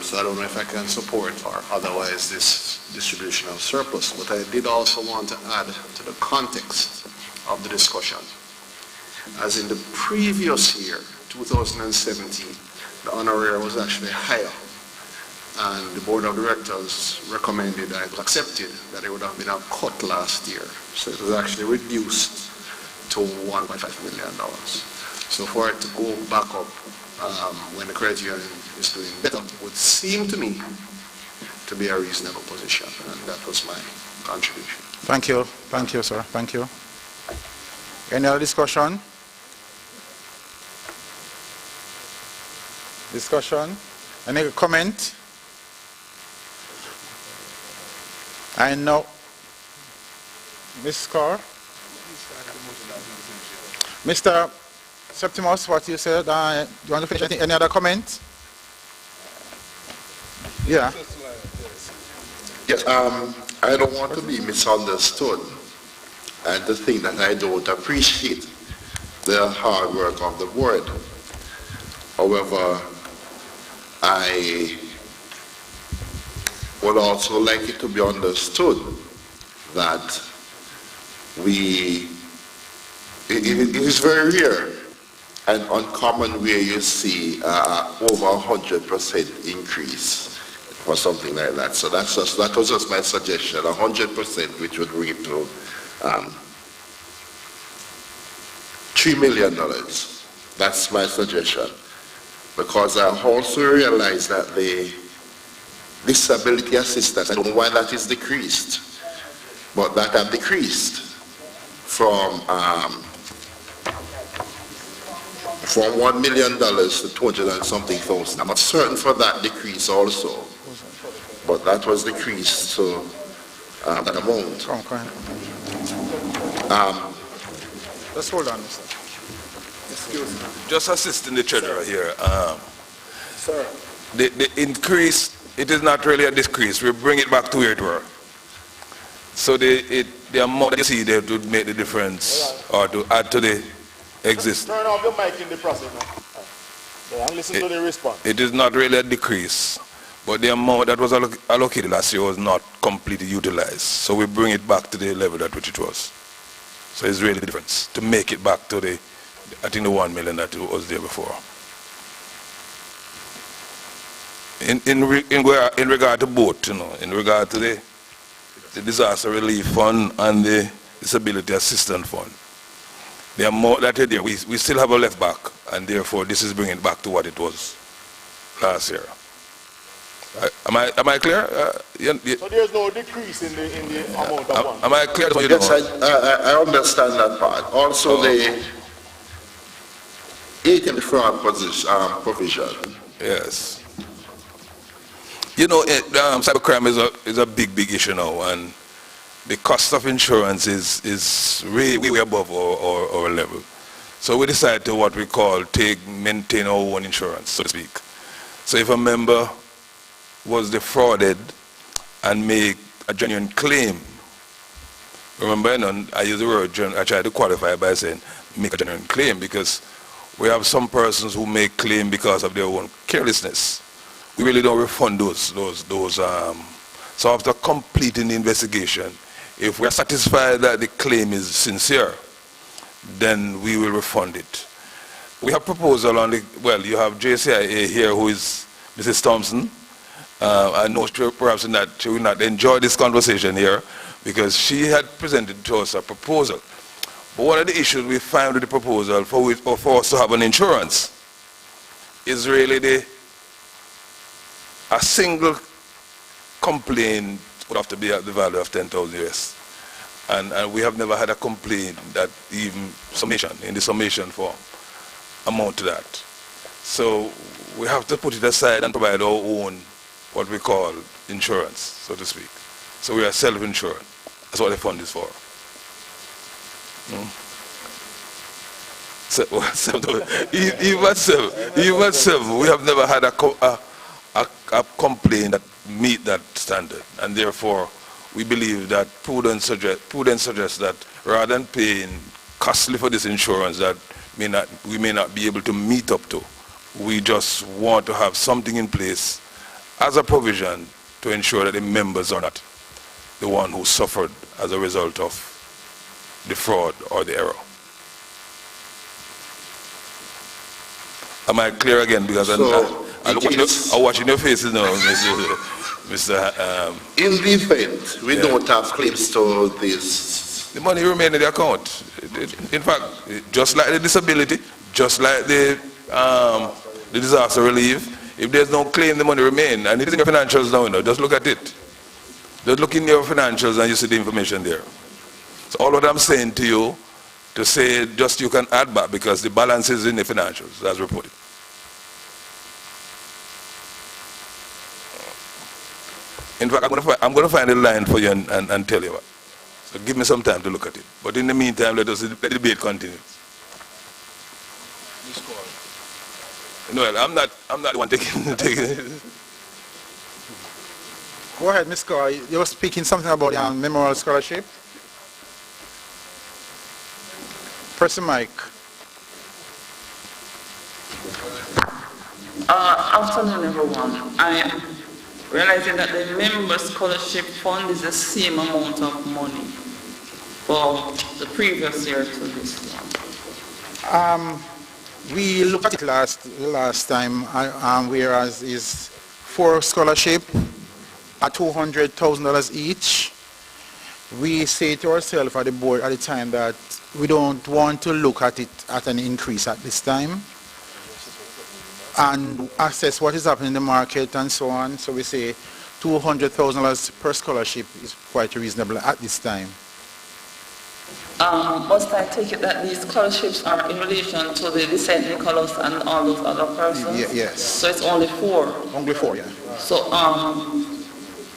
so I don't know if I can support or otherwise this distribution of surplus, but I did also want to add to the context of the discussion. As in the previous year, 2017, the honorary was actually higher, and the board of directors recommended and accepted that it would have been a cut last year. So it was actually reduced to $1.5 million. So for it to go back up when the credit union is doing better would seem to me to be a reasonable position, and that was my contribution. Thank you. Thank you, sir. Thank you. Any other discussion? Discussion? Any comment? I know. Ms. Carr? Mr. Septimus, what you said, do you want to finish anything? Any other comments? Yeah. Yes, I don't want to be misunderstood and to think that I don't appreciate the hard work of the board. However, I would also like it to be understood that it is very rare and uncommon where you see over 100% increase for something like that. So that was just my suggestion, 100%, which would bring it to $3 million. That's my suggestion. Because I also realize that the disability assistance, I don't know why that is decreased, but that have decreased from $1 million to 200 and something thousand. I'm not certain for that decrease also, but that was decreased to that amount. Just hold on, sir. Excuse me. Just assisting the treasurer here. Sir. The increase, it is not really a decrease. We bring it back to where it were. So the amount that you see there would make the difference or to add to the existing. Turn off your mic in the process now. And listen to the response. It is not really a decrease, but the amount that was allocated last year was not completely utilized. So we bring it back to the level at which it was. So it's really the difference to make it back to the, I think the 1 million that was there before. In regard to both, in regard to the the Disaster Relief Fund and the Disability Assistance Fund. They are more that year. We still have a left back, and therefore this is bringing it back to what it was last year. Am I clear? So there's no decrease in the amount of funds? Am I clear? Yes, I understand that part. Also the ATM fraud provision. Yes. You know, cybercrime is a big issue now, and the cost of insurance is way above our level. So we decided to what we call maintain our own insurance, so to speak. So if a member was defrauded and make a genuine claim, remember, I use the word, I try to qualify by saying make a genuine claim, because we have some persons who make claim because of their own carelessness. We really don't refund those. So after completing the investigation, if we are satisfied that the claim is sincere, then we will refund it. We have proposal on the, well, you have JCIA here, who is Mrs. Thompson. I know perhaps she will not enjoy this conversation here, because she had presented to us a proposal. But one of the issues we find with the proposal for us to have an insurance is really a single complaint would have to be at the value of 10,000 US. And we have never had a complaint that even summation, in the summation form, amount to that. So we have to put it aside and provide our own, what we call insurance, so to speak. So we are self-insured. That's what the fund is for. Even seven, we have never had a complaint that meet that standard, and therefore we believe that prudence suggests that rather than paying costly for this insurance that we may not be able to meet up to, we just want to have something in place as a provision to ensure that the members are not the one who suffered as a result of the fraud or the error. Am I clear again? Because I'm watching your faces now, Mr. In the event we don't have claims to this, the money remains in the account. In fact, just like the disability, just like the disaster relief, if there's no claim, the money remains. And it is in your financials now, just look at it. Just look in your financials and you see the information there. So all what I'm saying to you, to say just you can add back, because the balance is in the financials as reported. In fact, I'm going to find a line for you and tell you what. So give me some time to look at it. But in the meantime, let the debate continue. No, I'm not the one taking it. Go ahead, Ms. Carr. You were speaking something about memorial scholarship. Press the mic. Afternoon, everyone. I am realizing that the member scholarship fund is the same amount of money for the previous year to this one. We looked at it last time, whereas is 4 scholarship at $200,000 each. We say to ourselves at the board at the time that we don't want to look at it at an increase at this time and assess what is happening in the market and so on. So we say $200,000 per scholarship is quite reasonable at this time. Must I take it that these scholarships are in relation to the St. Nicholas and all those other persons? Yes. So it's only 4? Only 4, yeah. So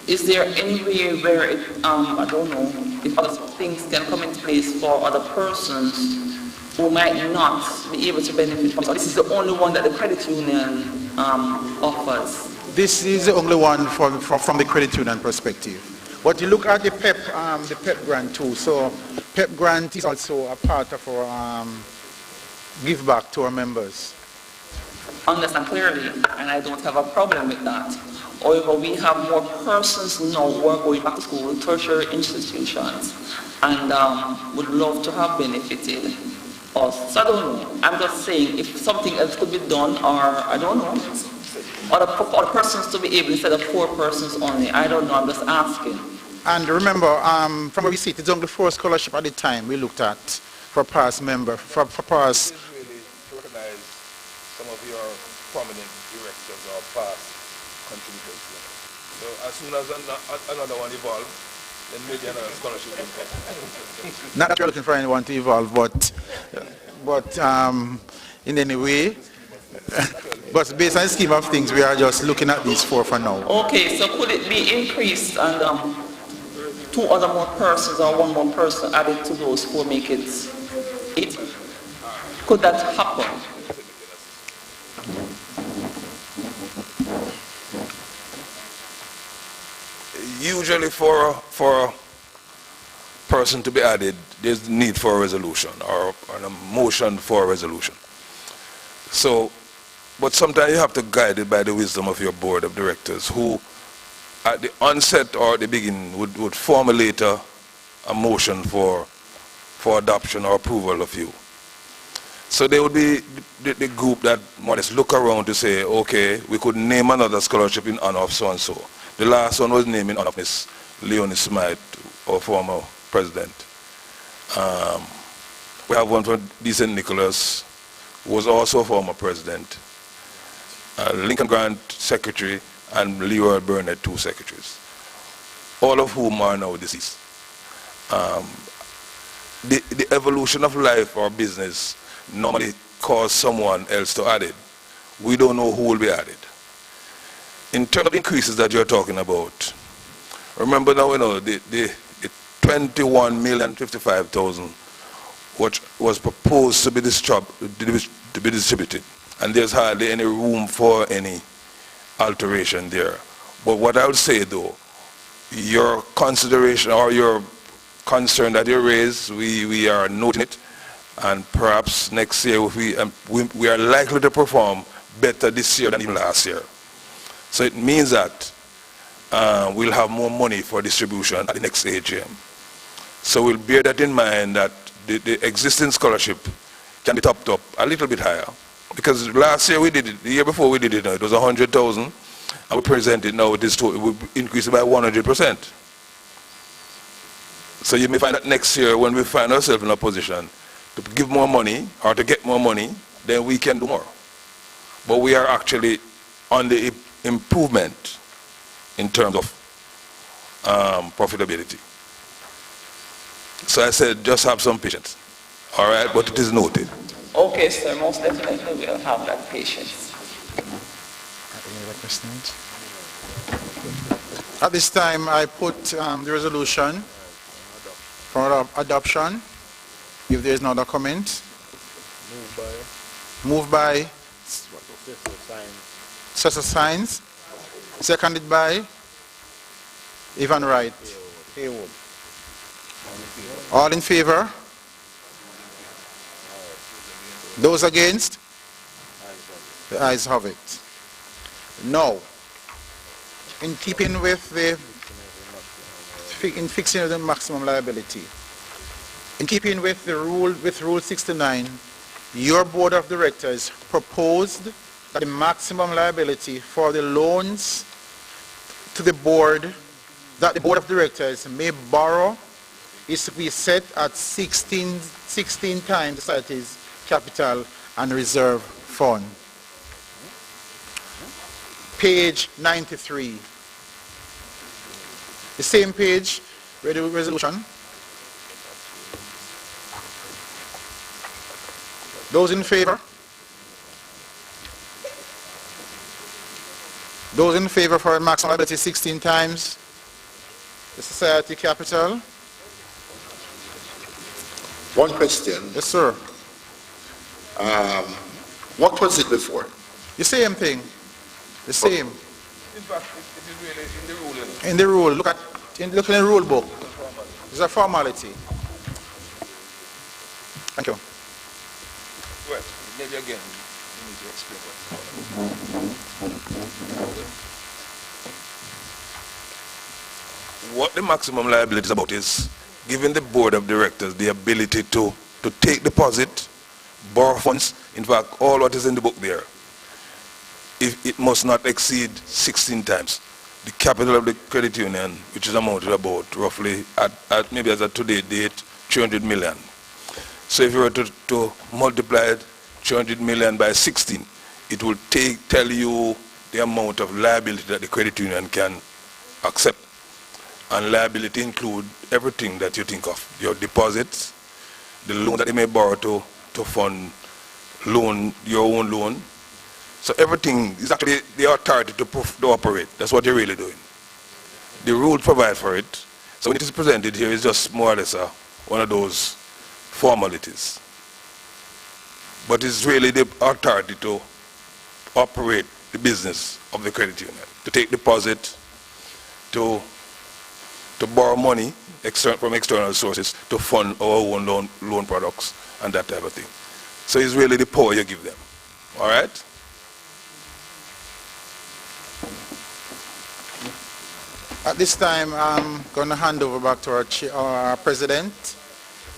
is there any way where it, I don't know, if other things can come into place for other persons who might not be able to benefit from it? So this is the only one that the credit union offers? This is the only one from the credit union perspective. But you look at the PEP grant too. So PEP grant is also a part of our give back to our members. Understand clearly, and I don't have a problem with that. However, we have more persons now who are going back to school, tertiary institutions, and would love to have benefited us. So I don't know. I'm just saying if something else could be done, or I don't know, or persons to be able, instead of 4 persons only. I don't know. I'm just asking. And remember, from where we sit, it's only 4 scholarship at the time we looked at for past member, for past. Really to recognize some of your prominent directors or past contributors. So as soon as another one evolves, then maybe another scholarship will come. Not that you're looking for anyone to evolve, but in any way, but based on the scheme of things, we are just looking at these 4 for now. Okay, so could it be increased and 2 other more persons or 1 more person added to those 4 make it 8? Could that happen? Usually for a person to be added, there's need for a resolution or a motion for a resolution. So, but sometimes you have to guide it by the wisdom of your board of directors who at the onset or the beginning would formulate a motion for adoption or approval of you. So they would be the group that more or less look around to say, okay, we could name another scholarship in honor of so-and-so. The last one was named in honor of Miss Leonie Smith, our former president. We have one for Decent Nicholas, who was also a former president. Lincoln Grant, secretary, and Leroy Burnett, 2 secretaries, all of whom are now deceased. The evolution of life or business normally cause someone else to add it. We don't know who will be added. In terms of increases that you're talking about, remember now, the 21,055,000 which was proposed to be distributed, and there's hardly any room for any alteration there. But what I would say though, your consideration or your concern that you raised, we are noting it, and perhaps next year we are likely to perform better this year than even last year. So it means that we'll have more money for distribution at the next AGM. So we'll bear that in mind, that the existing scholarship can be topped up a little bit higher. Because last year we did it, the year before we did it, it was 100,000, and we present it now with this total, we increase it by 100%. So you may find that next year when we find ourselves in a position to give more money or to get more money, then we can do more. But we are actually on the improvement in terms of profitability. So I said, just have some patience. All right, but it is noted. Okay, sir, most definitely we'll have that patience. Any other questions? At this time, I put the resolution for adoption. If there is no other comment. Moved by Cesar Sines. Seconded by Ivan Wright. All in favor? Those against? The ayes have it. Now, in keeping with in fixing the maximum liability, in keeping with the rule, with Rule 69, your board of directors proposed that the maximum liability for the loans to the board that the board of directors may borrow is to be set at 16 times the society's capital and reserve fund. Page 93. The same page, read the resolution. Those in favor? Those in favor for a maximum liability 16 times the society capital? One question. Yes, sir. What was it before? The same thing. The same. In fact, it is really in the rule. In the rule. Look in the rule book. It's a formality. Thank you. Well, maybe again, you need to explain what the maximum liability is about is giving the board of directors the ability to take deposit, borrow funds, in fact, all what is in the book there. If it must not exceed 16 times the capital of the credit union, which is amounted about roughly, at maybe as of today date, 300 million. So if you were to multiply 300 million by 16, it will tell you the amount of liability that the credit union can accept. And liability include everything that you think of, your deposits, the loan that they may borrow to fund your own loan. So everything is actually the authority to operate. That's what you're really doing. The rules provide for it. So when it is presented here, it's just more or less one of those formalities. But it's really the authority to operate the business of the credit union, to take deposit, to borrow money from external sources to fund our own loan products and that type of thing. So it's really the power you give them. All right? At this time, I'm going to hand over back to our president.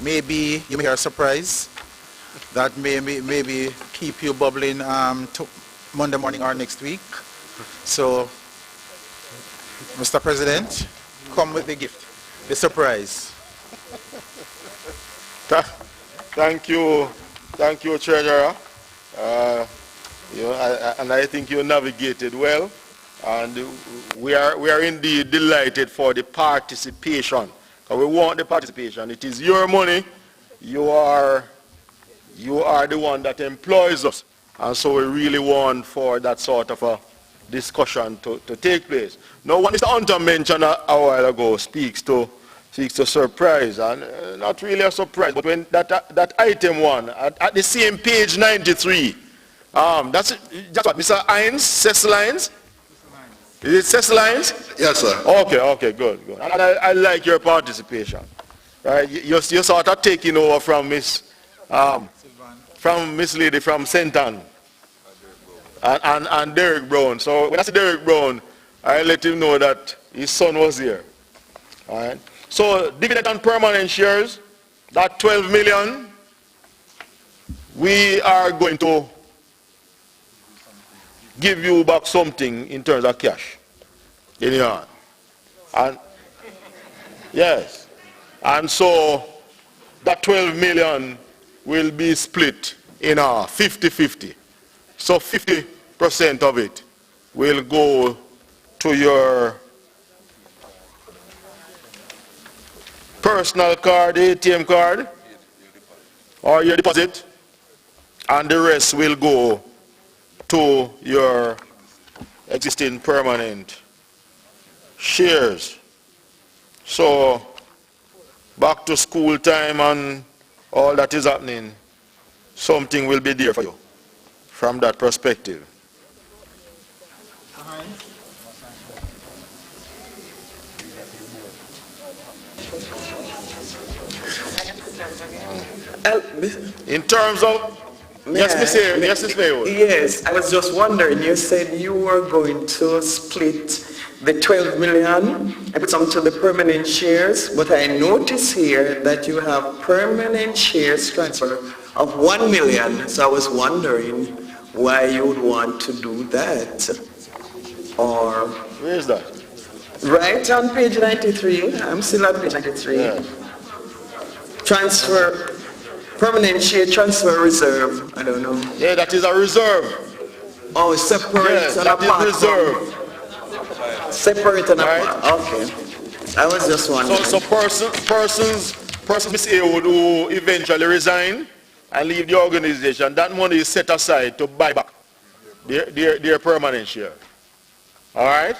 Maybe you may hear a surprise that maybe keep you bubbling to Monday morning or next week. So, Mr. President, come with the gift, the surprise. Thank you, Treasurer. And I think you navigated well, and we are indeed delighted for the participation. We want the participation. It is your money. You are the one that employs us, and so we really want for that sort of a discussion to take place. Now, what Mr. Hunter mentioned a while ago speaks to surprise, and not really a surprise, but when that item one at the same page 93, that's what Mr. Hines, Cecil Hines. Is it Cecil Hines? Yes, sir. Okay, good. And I like your participation. Right, you're sort of taking over from Miss Lady from St. Anne and Derek Brown. So when I see Derek Brown, I let him know that his son was here. All right. So dividend on permanent shares, that 12 million, we are going to give you back something in terms of cash in your hand. And yes. And so that 12 million will be split in 50-50. So 50% of it will go to your personal card, ATM card, or your deposit, and the rest will go to your existing permanent shares. So back to school time and all that is happening, something will be there for you from that perspective. In terms of, yes, I was just wondering, you said you were going to split the 12 million and put some to the permanent shares, but I notice here that you have permanent shares transfer of 1 million, so I was wondering why you would want to do that. Or where is that? Right on page 93, I'm still at page 93. Yeah. Transfer, permanent share transfer reserve, I don't know. Yeah, that is a reserve. Oh, separate and apart. That is reserve. Separate and apart, okay. I was just wondering. So persons who eventually resign and leave the organization, that money is set aside to buy back their permanent share. All right?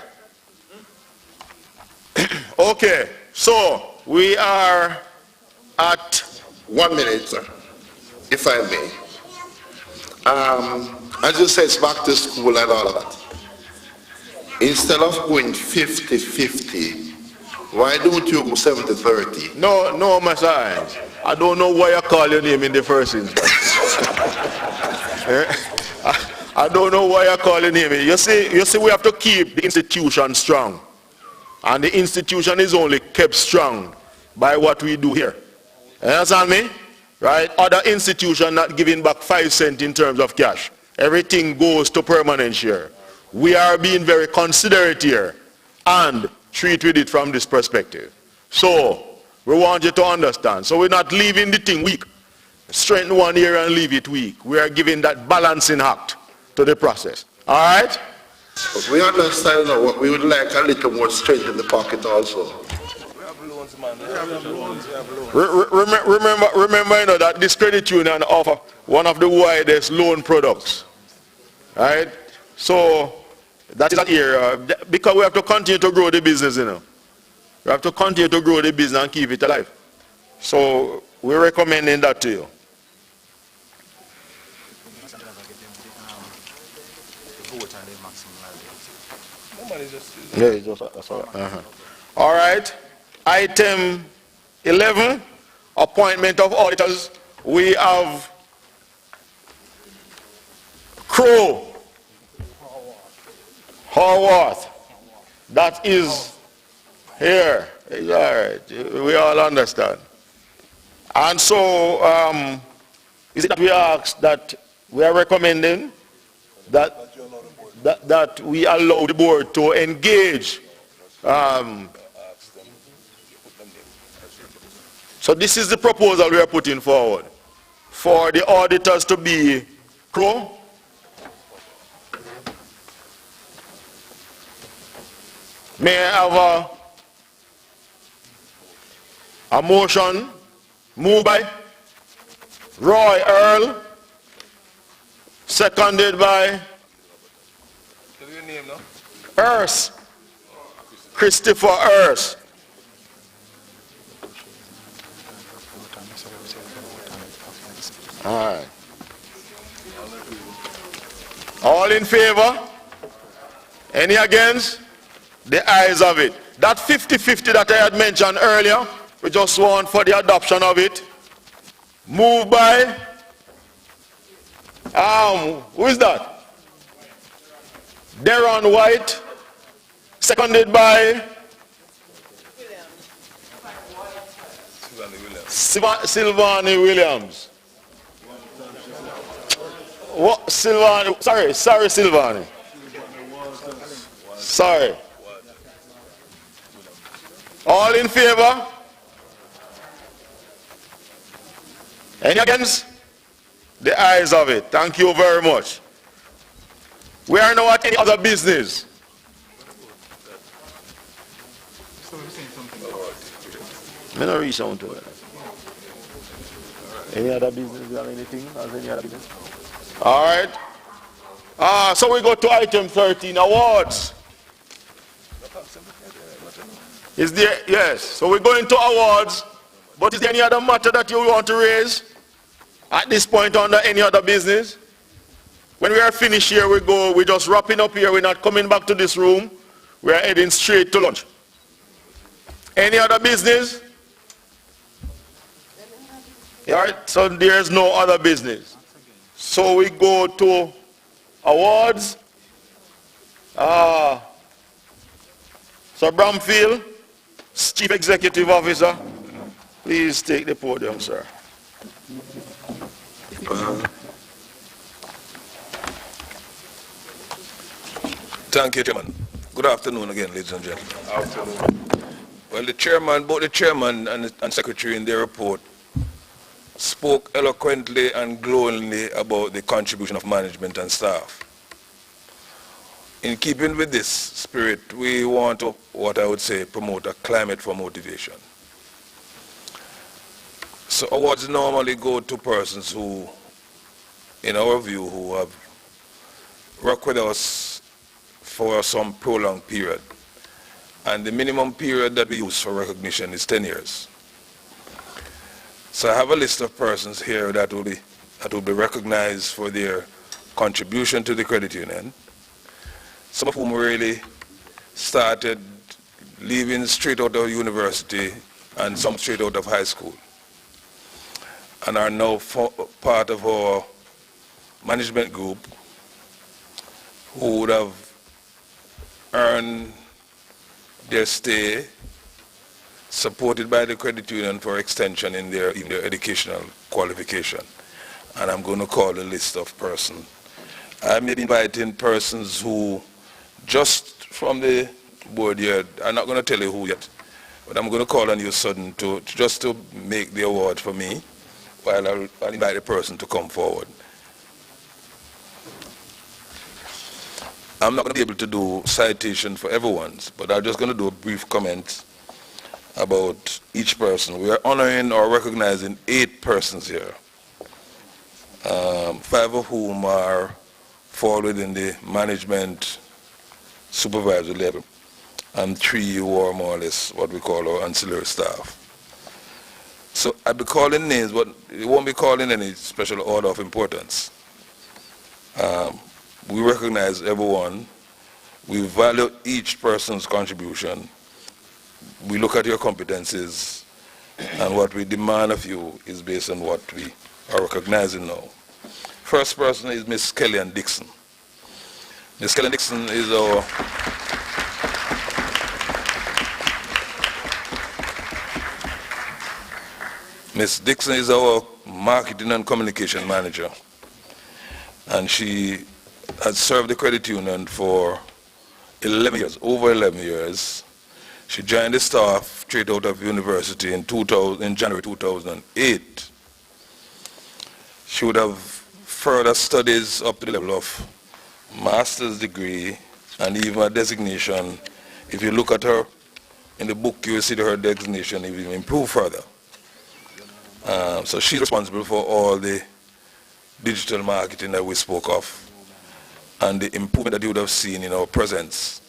Okay, so we are at 1 minute, sir, if I may. As you said, it's back to school and all of that. Instead of going 50-50, why don't you go 70-30? No, my son. I don't know why you call your name in the first instance. I don't know why you call your name. You see, we have to keep the institution strong. And the institution is only kept strong by what we do here. You understand me? Right? Other institutions not giving back 5 cents in terms of cash. Everything goes to permanent share. We are being very considerate here. and treat with it from this perspective. So, we want you to understand. So we're not leaving the thing weak. Strengthen one area and leave it weak. We are giving that balancing act to the process. All right? We understand now what we would like a little more strength in the pocket also. Remember, you know, that this credit union offer one of the widest loan products. Right? So that is an area, because we have to continue to grow the business, you know. We have to continue to grow the business and keep it alive. So we're recommending that to you. Yeah, it's just, that's all right. All right. Item 11, appointment of auditors. We have Crow Haworth. That is here. It's all right. We all understand. And so, is it that we ask that we are recommending that we allow the board to engage? So this is the proposal we are putting forward for the auditors to be Crow, may I have a motion moved by Roy Earl, seconded by Ers, Christopher Ers. All right. All in favor? Any against? The ayes have it. That 50-50 that I had mentioned earlier, we just want for the adoption of it. Moved by, who is that? Darren White, seconded by Sylvani Williams. What, Sylvani? Sorry, Sylvani. Sorry. All in favor? Any against? The ayes of it. Thank you very much. We are now at any other business. I'm not reach out to it. Any other business? You have anything? Has any other business? All right. So we go to item 13, awards. Is there? Yes. So we're going to awards. But is there any other matter that you want to raise at this point under any other business? When we are finished here, we're just wrapping up here. We're not coming back to this room. We are heading straight to lunch. Any other business? All right. So there's no other business. So we go to awards. Sir Bramfield, Chief Executive Officer, please take the podium, sir. Thank you, Chairman. Good afternoon again, ladies and gentlemen. Afternoon. Well, both the chairman and secretary in their report spoke eloquently and glowingly about the contribution of management and staff. In keeping with this spirit, we want to, what I would say, promote a climate for motivation. So awards normally go to persons who, in our view, who have worked with us for some prolonged period. And the minimum period that we use for recognition is 10 years. So I have a list of persons here that will be recognized for their contribution to the credit union. Some of whom really started leaving straight out of university and some straight out of high school, and are now part of our management group who would have earned their stay supported by the credit union for extension in their educational qualification. And I'm going to call a list of persons. I may be inviting persons who, just from the board here. I'm not going to tell you who yet, but I'm going to call on you sudden to just to make the award for me, while I'll invite the person to come forward. I'm not going to be able to do citation for everyone's, but I'm just going to do a brief comment about each person. We are honoring or recognizing 8 persons here, 5 of whom fall within the management supervisory level, and 3 who are more or less what we call our ancillary staff. So I'll be calling names, but it won't be calling any special order of importance. We recognize everyone. We value each person's contribution. We look at your competencies, and what we demand of you is based on what we are recognizing now. First person is Miss Kellyanne Dixon. Miss Kellyanne Dixon is our Miss Dixon is our marketing and communication manager, and she has served the credit union for 11 years, over 11 years. She joined the staff straight out of university in January 2008. She would have further studies up to the level of master's degree and even a designation. If you look at her in the book, you will see that her designation even improved further. So she's responsible for all the digital marketing that we spoke of and the improvement that you would have seen in our presence.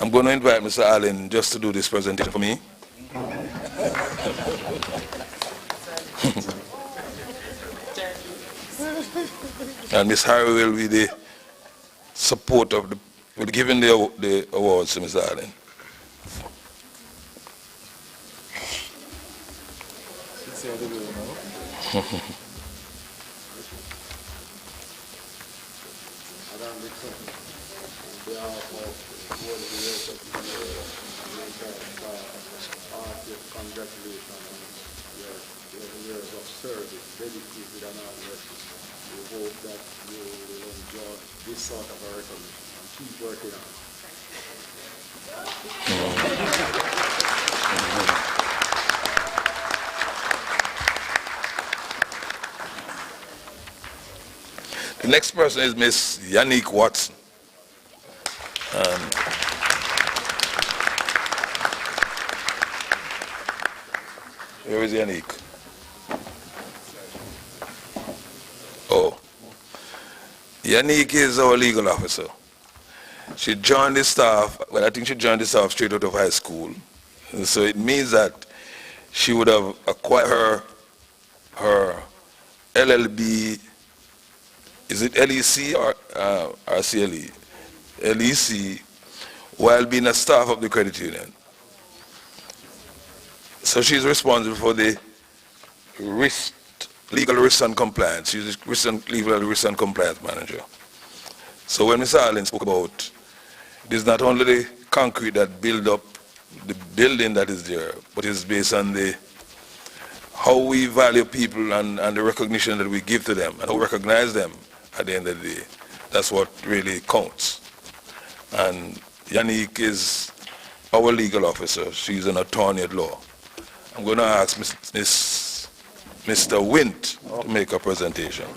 I'm going to invite Mr. Allen just to do this presentation for me. And Ms. Harry will be the support of will be giving the awards to Mr. Allen. Congratulations on your 11 years of service, dedicated and hardworking. We hope that you will enjoy this sort of a recognition and keep working on it. The next person is Miss Yannick Watson. Where is Yannick? Oh. Yannick is our legal officer. She joined the staff, well, I think she joined the staff straight out of high school. And so it means that she would have acquired her LLB, is it LEC or RCLE? LEC, while being a staff of the credit union. So she's responsible for the legal risk and compliance. She's the legal risk and compliance manager. So when Mr. Allen spoke about, it is not only the concrete that build up the building that is there, but it's based on how we value people and the recognition that we give to them and how we recognize them at the end of the day. That's what really counts. And Yannick is our legal officer. She's an attorney at law. I'm going to ask Mr. Wint to make a presentation.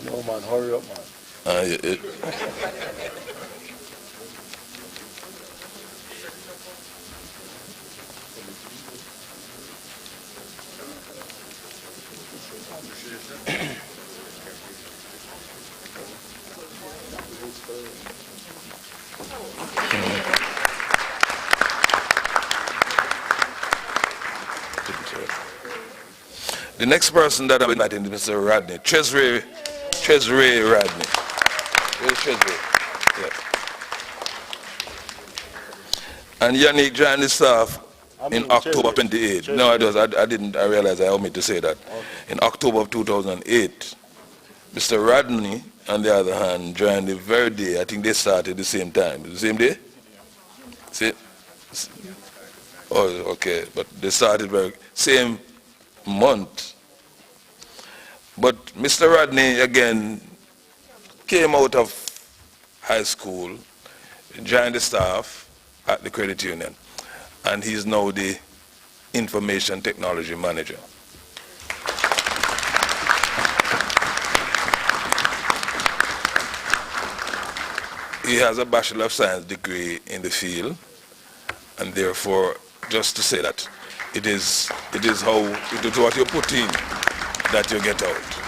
No, man, hurry up, man. The next person that I'm inviting is Mr. Radney, Treasury Radney. Where's Treasury? Yeah. And Yannick joined the staff in October 28. No, I realized I omitted to say that. Okay. In October of 2008, Mr. Radney on the other hand, joined the very day, I think they started the same time. The same day? See? Oh, okay. But they started very same month. But Mr. Rodney, again, came out of high school, joined the staff at the credit union, and he's now the information technology manager. He has a Bachelor of Science degree in the field, and therefore, just to say that it is what you put in that you get out.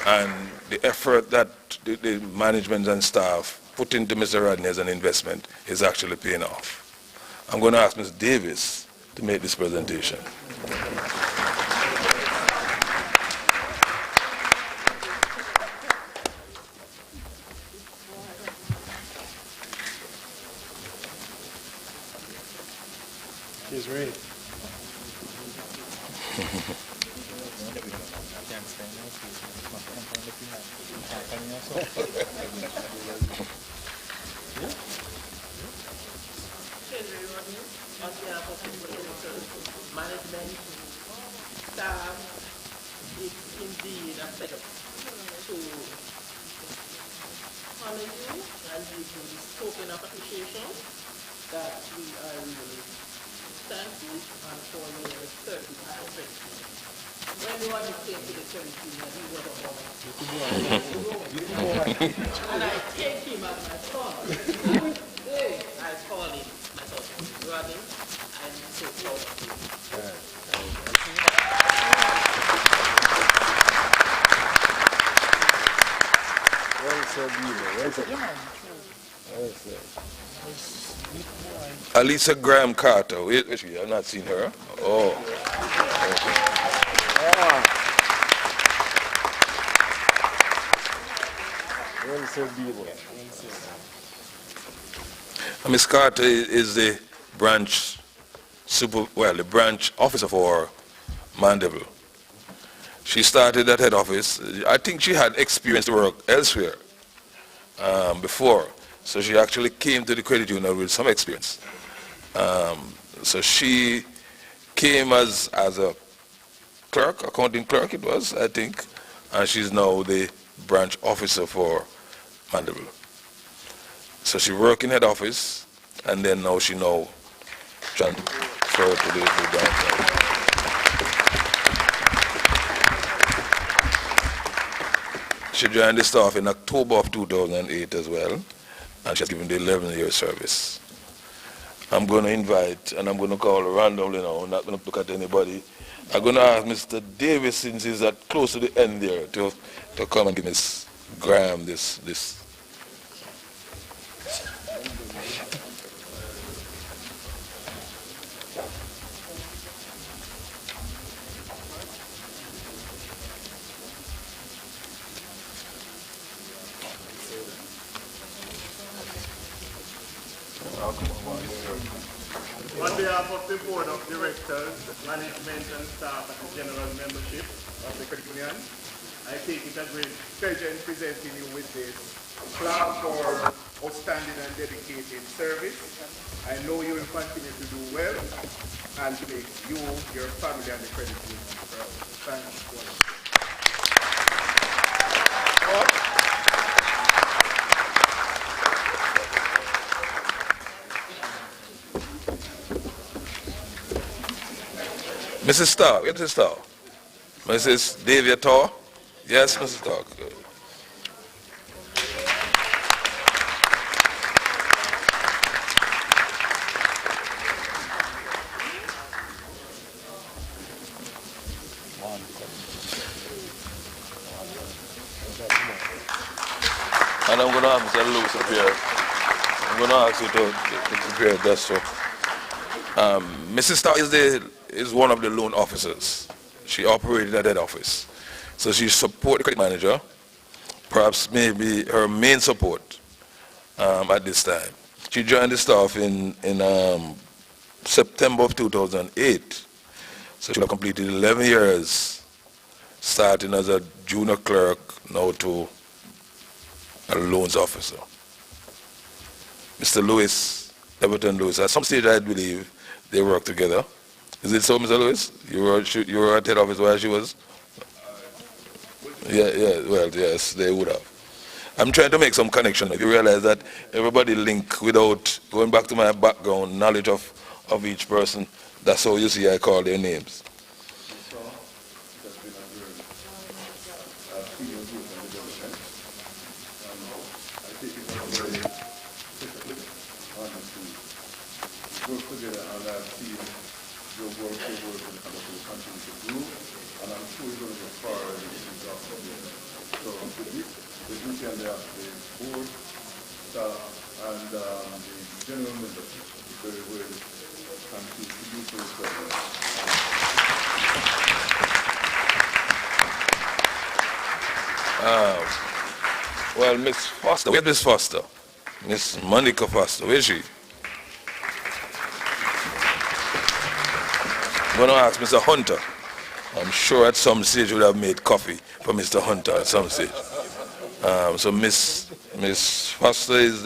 And the effort that the management and staff put into Mr. Rodney as an investment is actually paying off. I'm going to ask Ms. Davis to make this presentation. She's ready. On behalf of the management, staff, it's indeed a pleasure to honor you and give you this token of appreciation that we are really thankful and for your service at the credit union. When the one came to the credit union, he was a boy. And I take him as my son. I call him my son. Rodney, I'm so proud of you. Alisa Graham Carter. Wait, I've not seen her. Oh. Ms. Carter is the branch officer for Mandeville. She started at head office. I think she had experience to work elsewhere before, so she actually came to the credit union with some experience. So she came as a clerk, accounting clerk it was, I think, and she's now the branch officer for Mandeville. So she worked in head office, and then now she transferred to the branch. She joined the staff in October of 2008 as well, and she has given the 11-year service. I'm going to invite, and I'm going to call randomly now, I'm not going to look at anybody. I'm going to ask Mr. Davis, since he's at close to the end there, to come and give Ms. Graham this. On behalf of the Board of Directors, Management and Staff and the General Membership of the Credit Union, I take it a great pleasure in presenting you with this plaque for outstanding and dedicated service. I know you will continue to do well and to make you, your family and the credit union proud. Thank you. Mrs. Starr, get Mrs. Starr. Mrs. Davia Tor? Yes, Mrs. Starr. Good. And I'm going to ask Mr. Lewis up here. I'm going to ask you to prepare that so. Mrs. Starr is one of the loan officers. She operated at that office. So she supported the credit manager, perhaps maybe her main support at this time. She joined the staff in September of 2008. So she completed 11 years, starting as a junior clerk, now to a loans officer. Mr. Lewis, Everton Lewis, at some stage I believe they work together. Is it so, Mr. Lewis? You were at head office while she was? Yeah, well, yes, they would have. I'm trying to make some connection. If you realize that everybody link without going back to my background, knowledge of each person, that's how you see I call their names. Work together, and I've seen your work and will continue to do, and I'm sure you're going to get far in this job. So the duty and the board, staff, and the general membership very well continue to do so further. Well, Miss Foster, where's Miss Foster? Miss Monica Foster, where is she? I'm going to ask Mr. Hunter. I'm sure at some stage you would have made coffee for Mr. Hunter at some stage. So Miss Foster is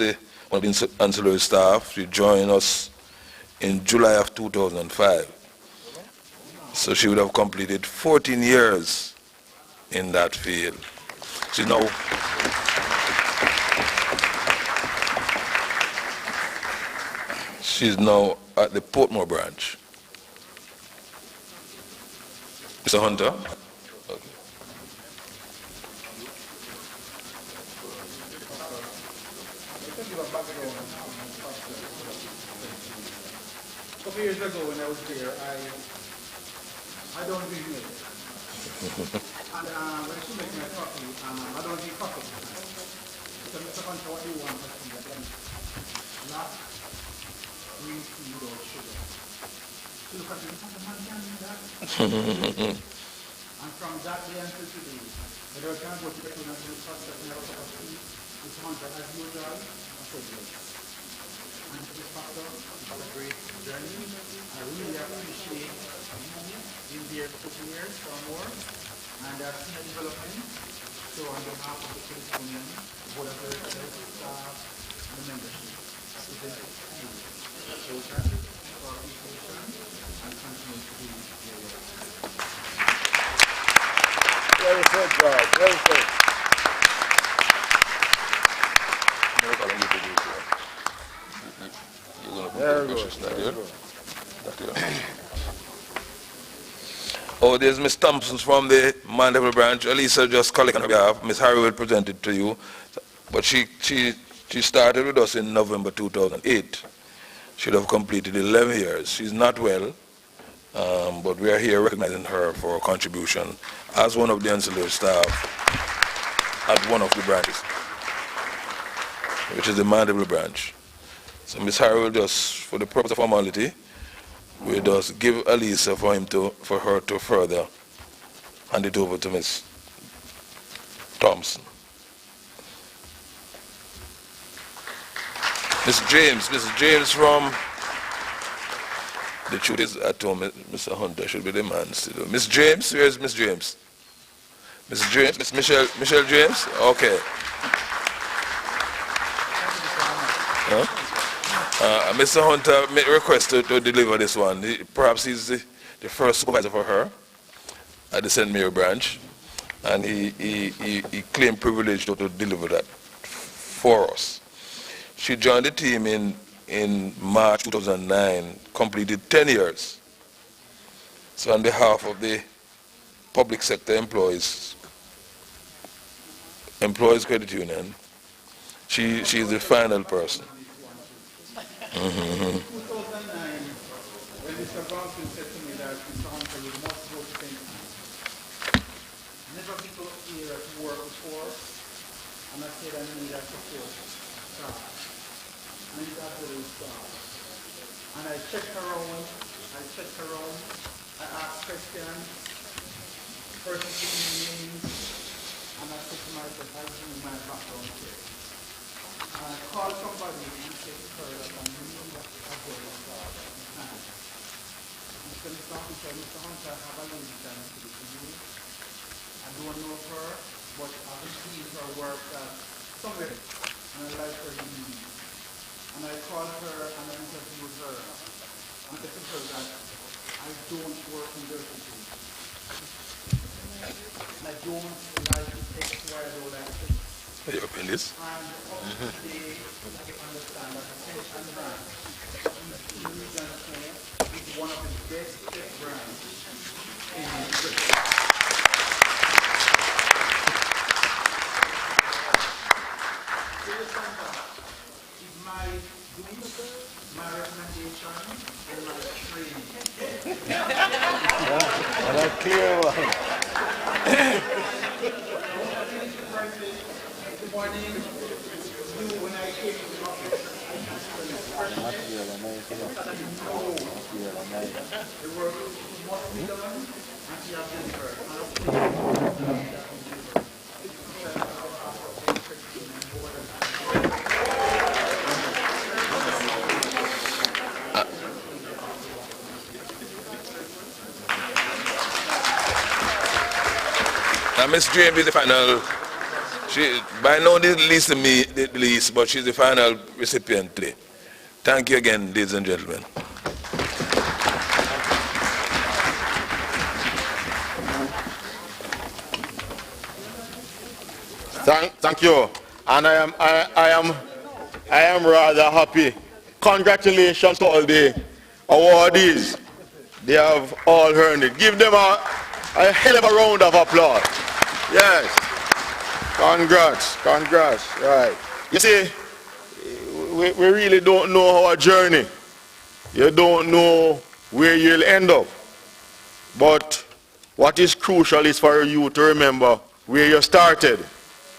one of the ancillary staff. She joined us in July of 2005. So she would have completed 14 years in that field. She's now at the Portmore branch. Mr. Hunter? Okay. A couple years ago when I was there, I don't drink milk. And when she makes my coffee, I don't drink coffee. So Mr. Hunter, what do you want to see? Black, green tea without sugar. So look at me, Mr. Man can't do that. And from that day until today, whether I can't go to the tune and do the first step in our cup of tea, Mr. Hunter, as usual, I said yes. And this factor is a great journey. I really appreciate being there for 2 years or more, and I've seen a development. So on behalf of the Credit Union, the Board of Directors, staff, and the membership, so thank you. So thank you for our appreciation and continue to do your work. Very good, George. Very good. Very good. Oh, there's Miss Thompson from the Mandeville branch. Elisa just collecting on behalf. Miss Harry will present it to you. But she started with us in November 2008. She'd have completed 11 years. She's not well, but we are here recognizing her for her contribution as one of the ancillary staff at one of the branches, which is the Mandeville branch. So Ms. Harry will just, for the purpose of formality, we'll just give Elisa for her to further hand it over to Ms. Thompson. Mrs. James from the truth is at home. Mr. Hunter should be the man still. Miss James, where's Miss James? Mrs. James, Miss Michelle James? Okay. Mr. Hunter made a request to deliver this one. Perhaps he's the first supervisor for her at the St. Mary branch, and he claimed privilege to deliver that for us. She joined the team in March 2009, completed 10 years. So on behalf of the public sector employees credit union, she is the final person. 2009, when Mr. Brownfield said to me that Mr. Hunter, you must go to St. Anne. Never been here to work before, and I said I need a support staff. I need that very staff. And I checked around, I asked questions, person giving me names, and I said to myself, I do my background check. I called somebody and said to her that I knew that I was very proud of the time. And so Mr. Hunter, I have a lady time to you. I don't know her, but I've been seeing her work at somewhere, and I like her deed. And I called her and I interviewed her. And I told her that I don't work in dirty things. And I don't like X, Y, I don't like things. Are you open this? And up to today, I understand that the pension brand in Region 2 is one of the best kept brands in Britain. Is my duty, my recommendation, and my training. That's clear one. Good morning. When I came to the office, the work must be done, and she has delivered. Now, Miss James is the final. She, by no least, but she's the final recipient today. Thank you again, ladies and gentlemen. Thank you. And I am rather happy. Congratulations to all the awardees. They have all earned it. Give them a hell of a round of applause. Yes. Congrats. Right. You see, we really don't know our journey. You don't know where you'll end up. But what is crucial is for you to remember where you started.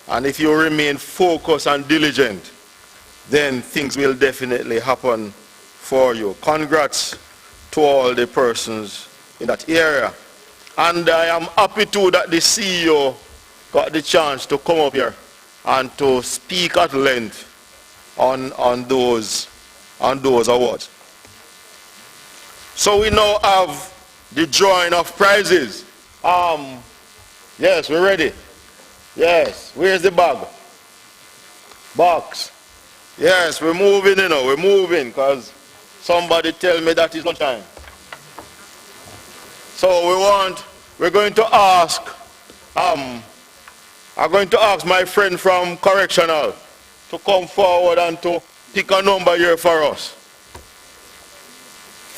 And if you remain focused and diligent, then things will definitely happen for you. Congrats to all the persons in that area. And I am happy too that the CEO got the chance to come up here and to speak at length on those awards. So we now have the drawing of prizes. Yes, we're ready. Yes, where's the bag? Box. Yes, we're moving, we're moving because somebody tell me that it's lunchtime. So we're going to ask, I'm going to ask my friend from Correctional to come forward and to pick a number here for us.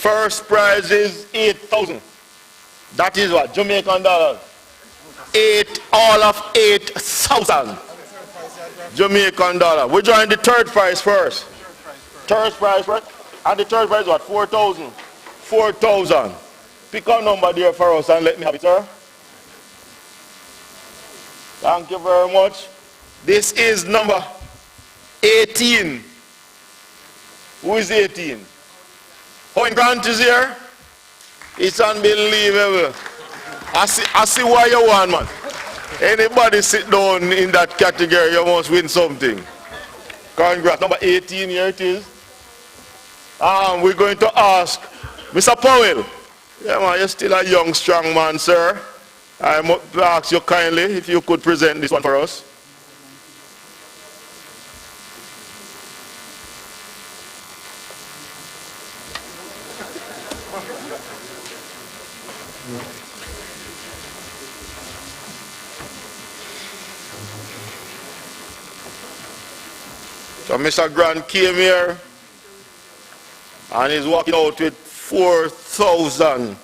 First prize is 8,000. That is what? Jamaican dollars. All of 8,000 Jamaican dollars. We're joining the third prize first. Third prize first. And the third prize is what? 4,000. 4,000. Pick a number there for us and let me have it, sir. Thank you very much. This is number 18. Who is 18? Owen Grant is here? It's unbelievable. I see why you want, man. Anybody sit down in that category, you must win something. Congrats. Number 18, here it is. We're going to ask Mr. Powell. Yeah, man, you're still a young, strong man, sir. I must ask you kindly if you could present this one for us. So Mr. Grant came here and he's walking out with $4,000.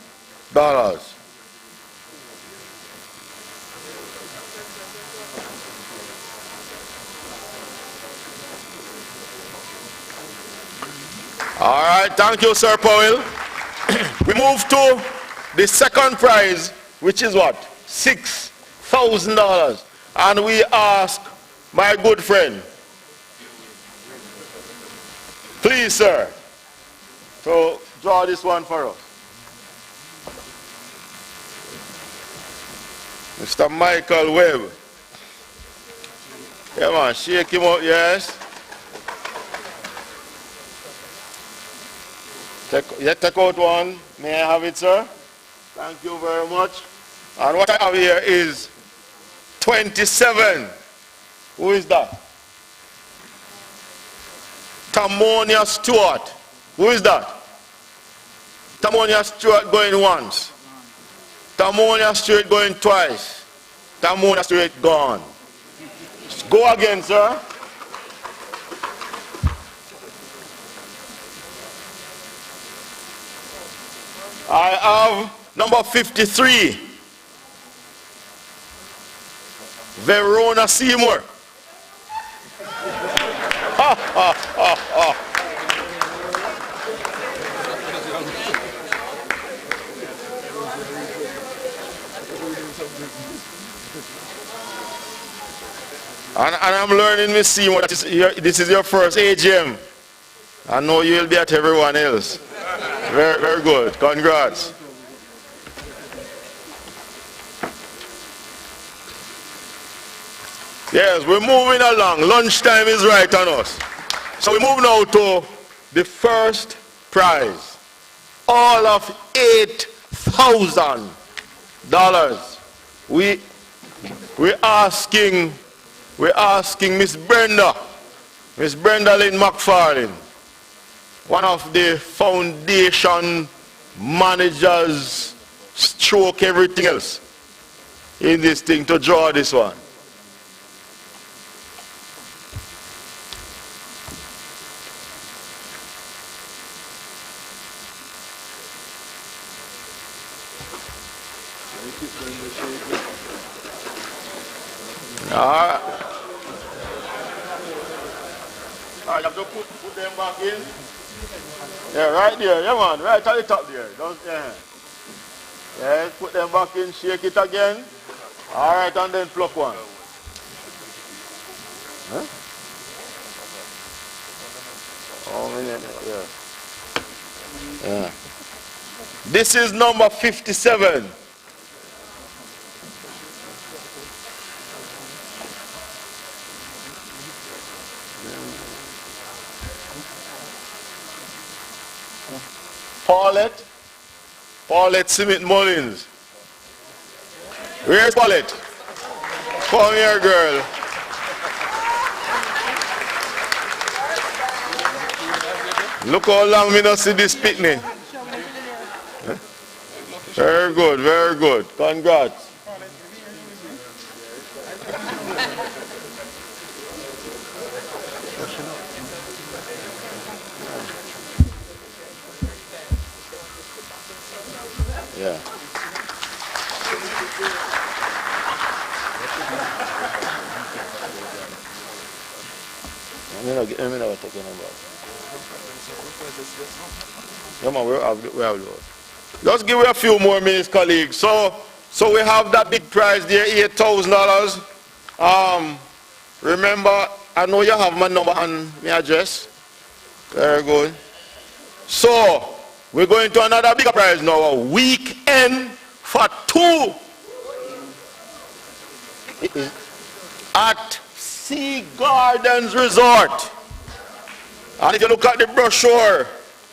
All right, thank you, Sir Powell. We move to the second prize, which is what? $6,000. And we ask my good friend, please, sir, to draw this one for us. Mr. Michael Webb. Yeah, man, shake him up, yes. Take out one. May I have it, sir? Thank you very much. And what I have here is 27. Who is that? Tamonia Stewart. Who is that? Tamonia Stewart going once. Tamonia Stewart going twice. Tamonia Stewart gone. Go again, sir. I have number 53. Verona Seymour. Ha, ha, ha, ha. And I'm learning, Miss Seymour, that this is your first AGM. I know you will be at everyone else. Very, very good. Congrats. Yes, we're moving along. Lunchtime is right on us. So we move now to the first prize. All of $8,000. We're asking Miss Brenda Lynn McFarlane, one of the foundation managers, stroke everything else in this thing, to draw this one. Alright, you have to put them back in. Yeah, right there, yeah man, right at the top there. Don't, yeah, put them back in, shake it again. Alright, and then pluck one. Huh? Oh, yeah. Yeah. This is number 57. Paulette Smith Mullins. Where's Paulette? Come here, girl. Look how long we don't see this picnic. Very good, very good. Congrats. Yeah. Let me know what talking about. Come on, we have Just give me a few more minutes, colleagues. So we have that big prize there, $8,000. Remember, I know you have my number and my address. Very good. So we're going to another bigger prize now, a weekend for two at Sea Gardens Resort. And if you look at the brochure,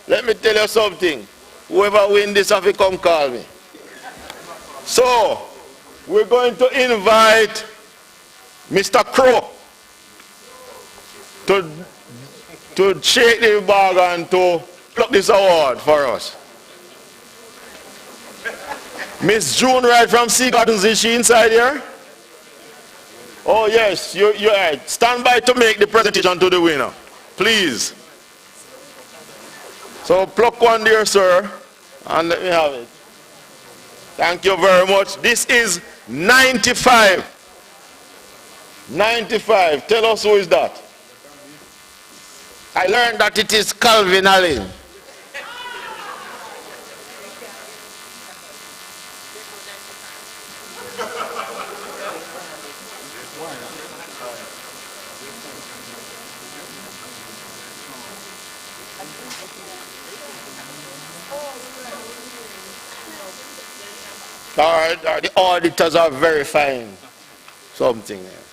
let me tell you something. Whoever wins this, have to come call me. So we're going to invite Mr. Crow to shake the bag and to pluck this award for us. Miss June Wright from Sea Gardens, is she inside here? Oh yes, you're right. Stand by to make the presentation to the winner, please. So pluck one there, sir, and let me have it. Thank you very much. This is 95. 95. Tell us who is that. I learned that it is Calvin Allen. All right, the auditors are verifying something there.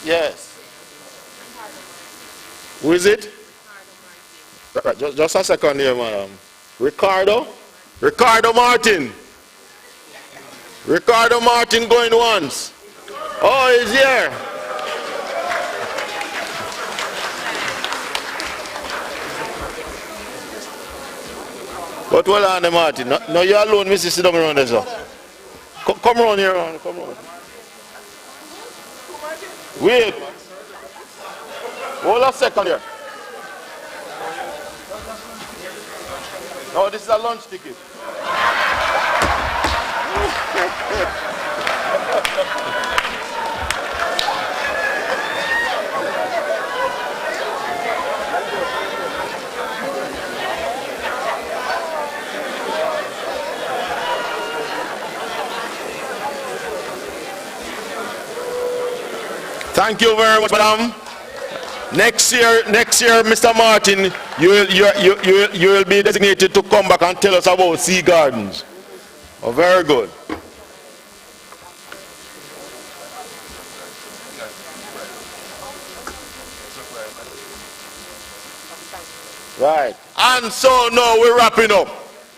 Yes. Who is it? Right, just a second here, madam. Ricardo? Ricardo Martin. Ricardo Martin going once. Oh, he's here. But hold on, Martin. No, you're alone, Mrs. Sit down around there, sir. Come around here, man. Come around. Wait. Hold a second here. No, this is a lunch ticket. Thank you very much, madam. Next year, Mr. Martin, you will be designated to come back and tell us about Sea Gardens. Oh, very good. Right. And so now we're wrapping up.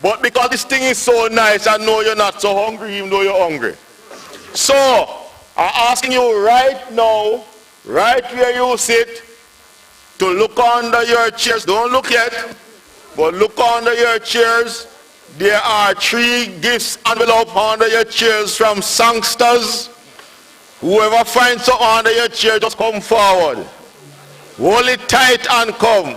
But because this thing is so nice, I know you're not so hungry even though you're hungry. So, I'm asking you right now, right where you sit, to look under your chairs. Don't look yet, but look under your chairs. There are 3 gifts envelopes under your chairs from songsters. Whoever finds something under your chair, just come forward. Hold it tight and come.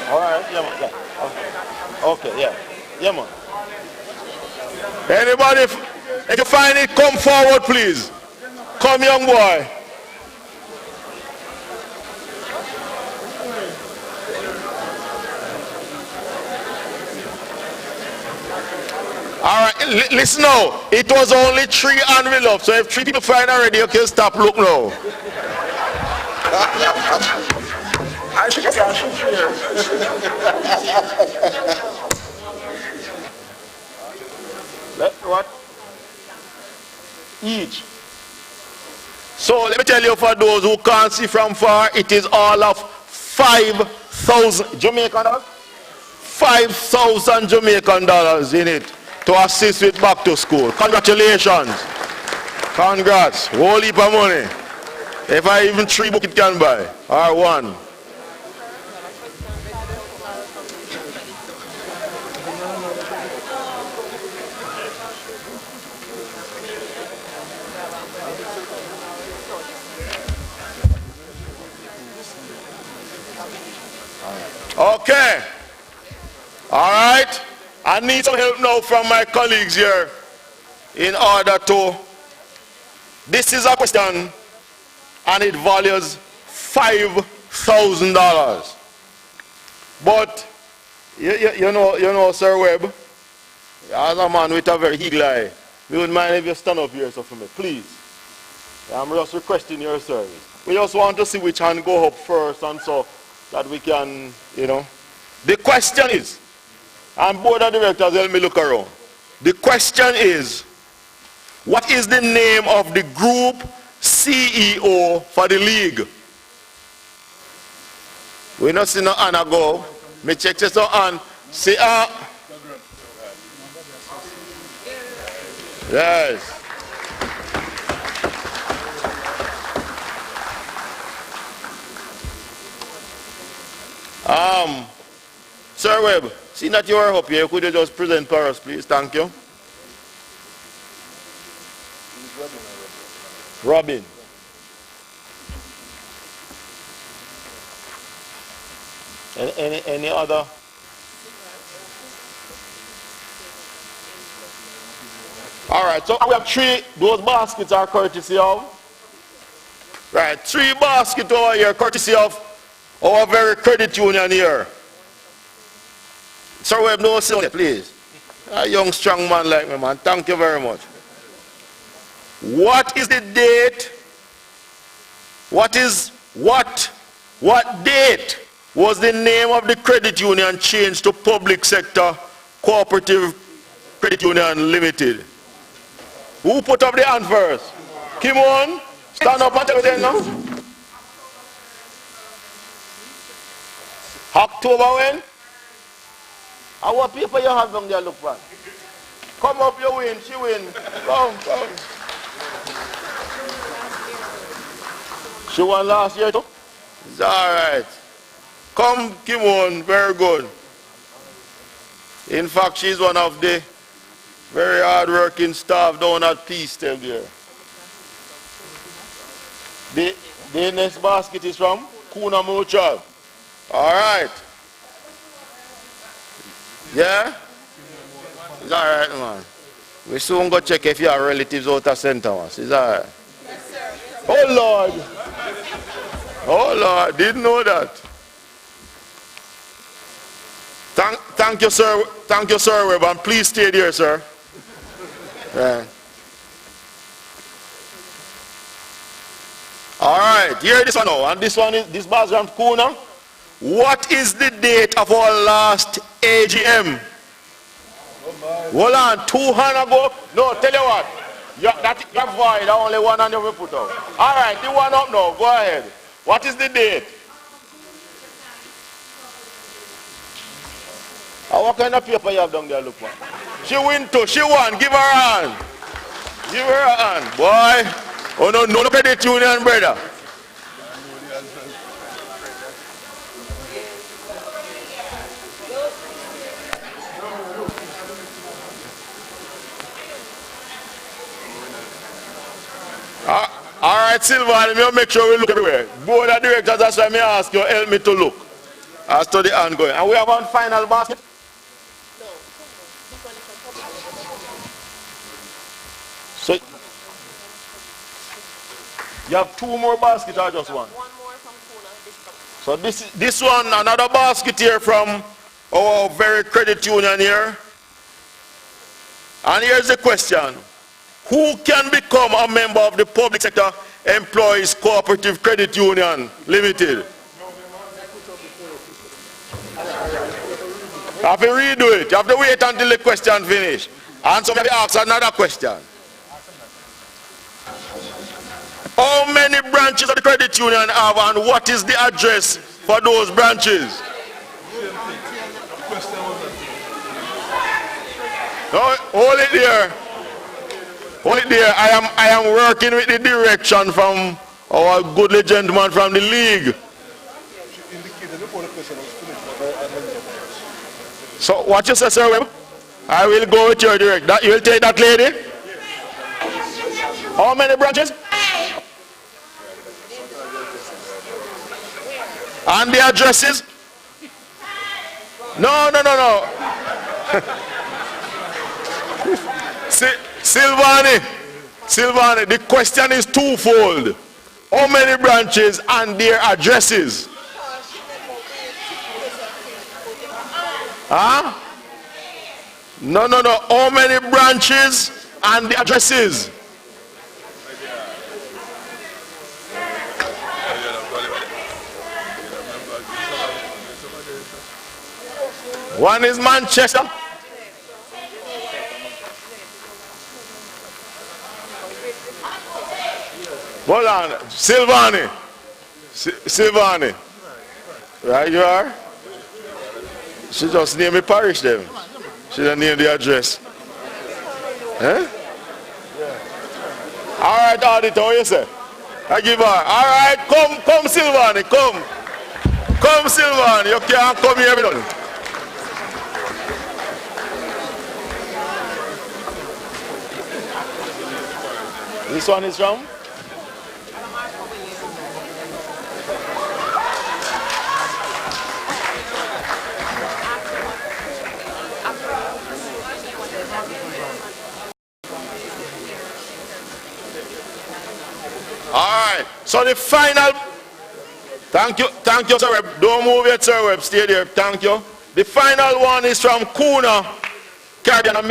All right, yeah, man. Yeah. Okay, yeah. Yeah, man. Anybody, if you find it, come forward, please. Come, young boy. All right, listen now. It was only 3 envelopes, so if 3 people find already, you can stop. Look now. I think I should share. What? Each. So let me tell you, for those who can't see from far, it is all of 5,000 Jamaican dollars. 5,000 Jamaican dollars in it to assist with back to school. Congratulations. Congrats. Whole heap of money. If I even 3 book it can buy. Or 1. Okay. All right. I need some help now from my colleagues here in order to, this is a question and it values $5,000. But you know, Sir Webb, as a man with a very eagle eye, we would mind if you stand up here so for me, please. I'm just requesting your service. We just want to see which hand go up first and so that we can, you know. The question is, and board of directors help me look around. The question is, what is the name of the group CEO for the league? We not see no Anna go. Me check this out and see yes. Sir Webb, seeing that you are up here, could you just present for us, please? Thank you. Robin. Any other? All right, so we have 3, those baskets are courtesy of? Right, 3 baskets over here, courtesy of our very credit union here. Sir, we have no silver, please. A young strong man like me, man. Thank you very much. What is the date? What date was the name of the credit union changed to Public Sector Cooperative Credit Union Limited? Who put up the hand first? Come on, stand up and tell me then now. October when? And what paper you have down there, look for? Come up, you win, she win. Come. She won last year too? It's alright. Come, Kimon, very good. In fact, she's one of the very hard-working staff down at PSECCU there. The next basket is from Kuna Mutual. Alright. Yeah? It's alright, man. We soon go check if you have relatives out of St. Thomas. It's alright. Yes, sir. Oh, Lord. Oh, Lord. Didn't know that. Thank you, sir. Thank you, sir, Webb. And please stay there, sir. Yeah. Alright. Here this one now. And this one is, this bus from Kuna. What is the date of our last AGM? Hold on, 200 ago? No, tell you what. You're void, only one on your put out. Alright, the one up now, go ahead. What is the date? What kind of paper you have down there, look for? She win too, she won, give her a hand. Give her a hand, boy. Oh no credit union, brother. Alright, Silvan, let me make sure we look everywhere. Board of directors, that's why I ask you, help me to look as to the ongoing. And we have one final basket? So, you have two more baskets or just one? One more from Kuna. So this one, another basket here from our very credit union here. And here's the question. Who can become a member of the Public Sector Employees Cooperative Credit Union Limited? You have to redo it. You have to wait until the question finish. And somebody asks another question. How many branches of the credit union have and what is the address for those branches? No, hold it there. Hold it there. I am working with the direction from our goodly gentleman from the league. So what you say, sir, Webb? I will go with your direct. You will take that lady? How many branches? And the addresses? No. Silvani, the question is twofold. How many branches and their addresses? Huh? No. How many branches and the addresses? One is Manchester. Hold on, Silvani. Right you are? She just named me parish them. She didn't name the address. Eh? Alright, Auditor, what you say? I give her. Alright, come Silvani, come. Come Silvani, you can't come here every day. This one is from? Alright, so the final, thank you, sir Webb. Don't move yet, sir Webb, stay there, thank you. The final one is from Kuna Caribbean, and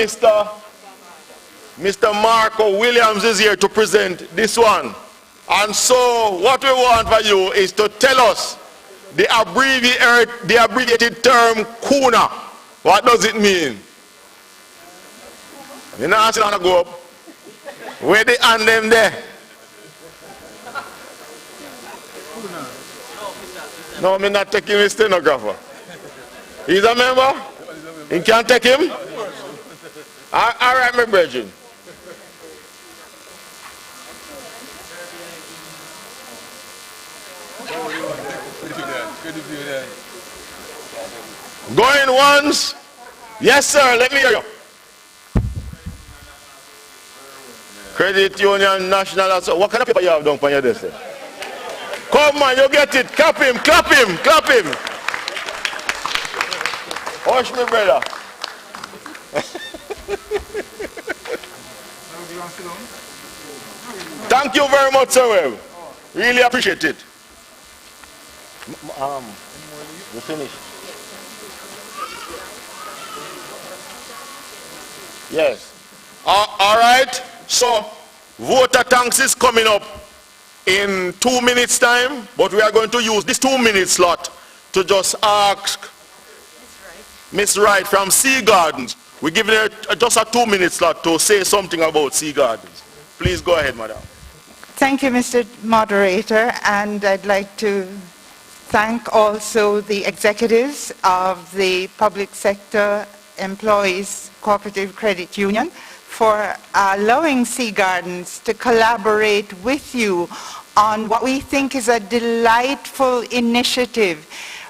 Mr. Marco Williams is here to present this one. And so what we want for you is to tell us the abbreviated term kuna. What does it mean? You know, I'm going to go up. Where they hand them there? No, I'm not taking a stenographer. He's a member? You can't take him? All right, my brethren. Going once? Yes, sir. Let me hear you. Credit Union National. What kind of paper you have done for your desk? Come on, you get it. Clap him, clap him, clap him. Hush me, brother. Thank you very much, sir. Really appreciate it. We finished. Yes. All right. So, voter thanks is coming up in 2 minutes time, but we are going to use this 2 minute slot to just ask Miss Wright from Sea Gardens. We're giving her just a 2 minute slot to say something about Sea Gardens. Please go ahead, madam. Thank you, Mr. Moderator, and I'd like to thank also the executives of the Public Sector Employees Cooperative Credit Union for allowing Sea Gardens to collaborate with you on what we think is a delightful initiative.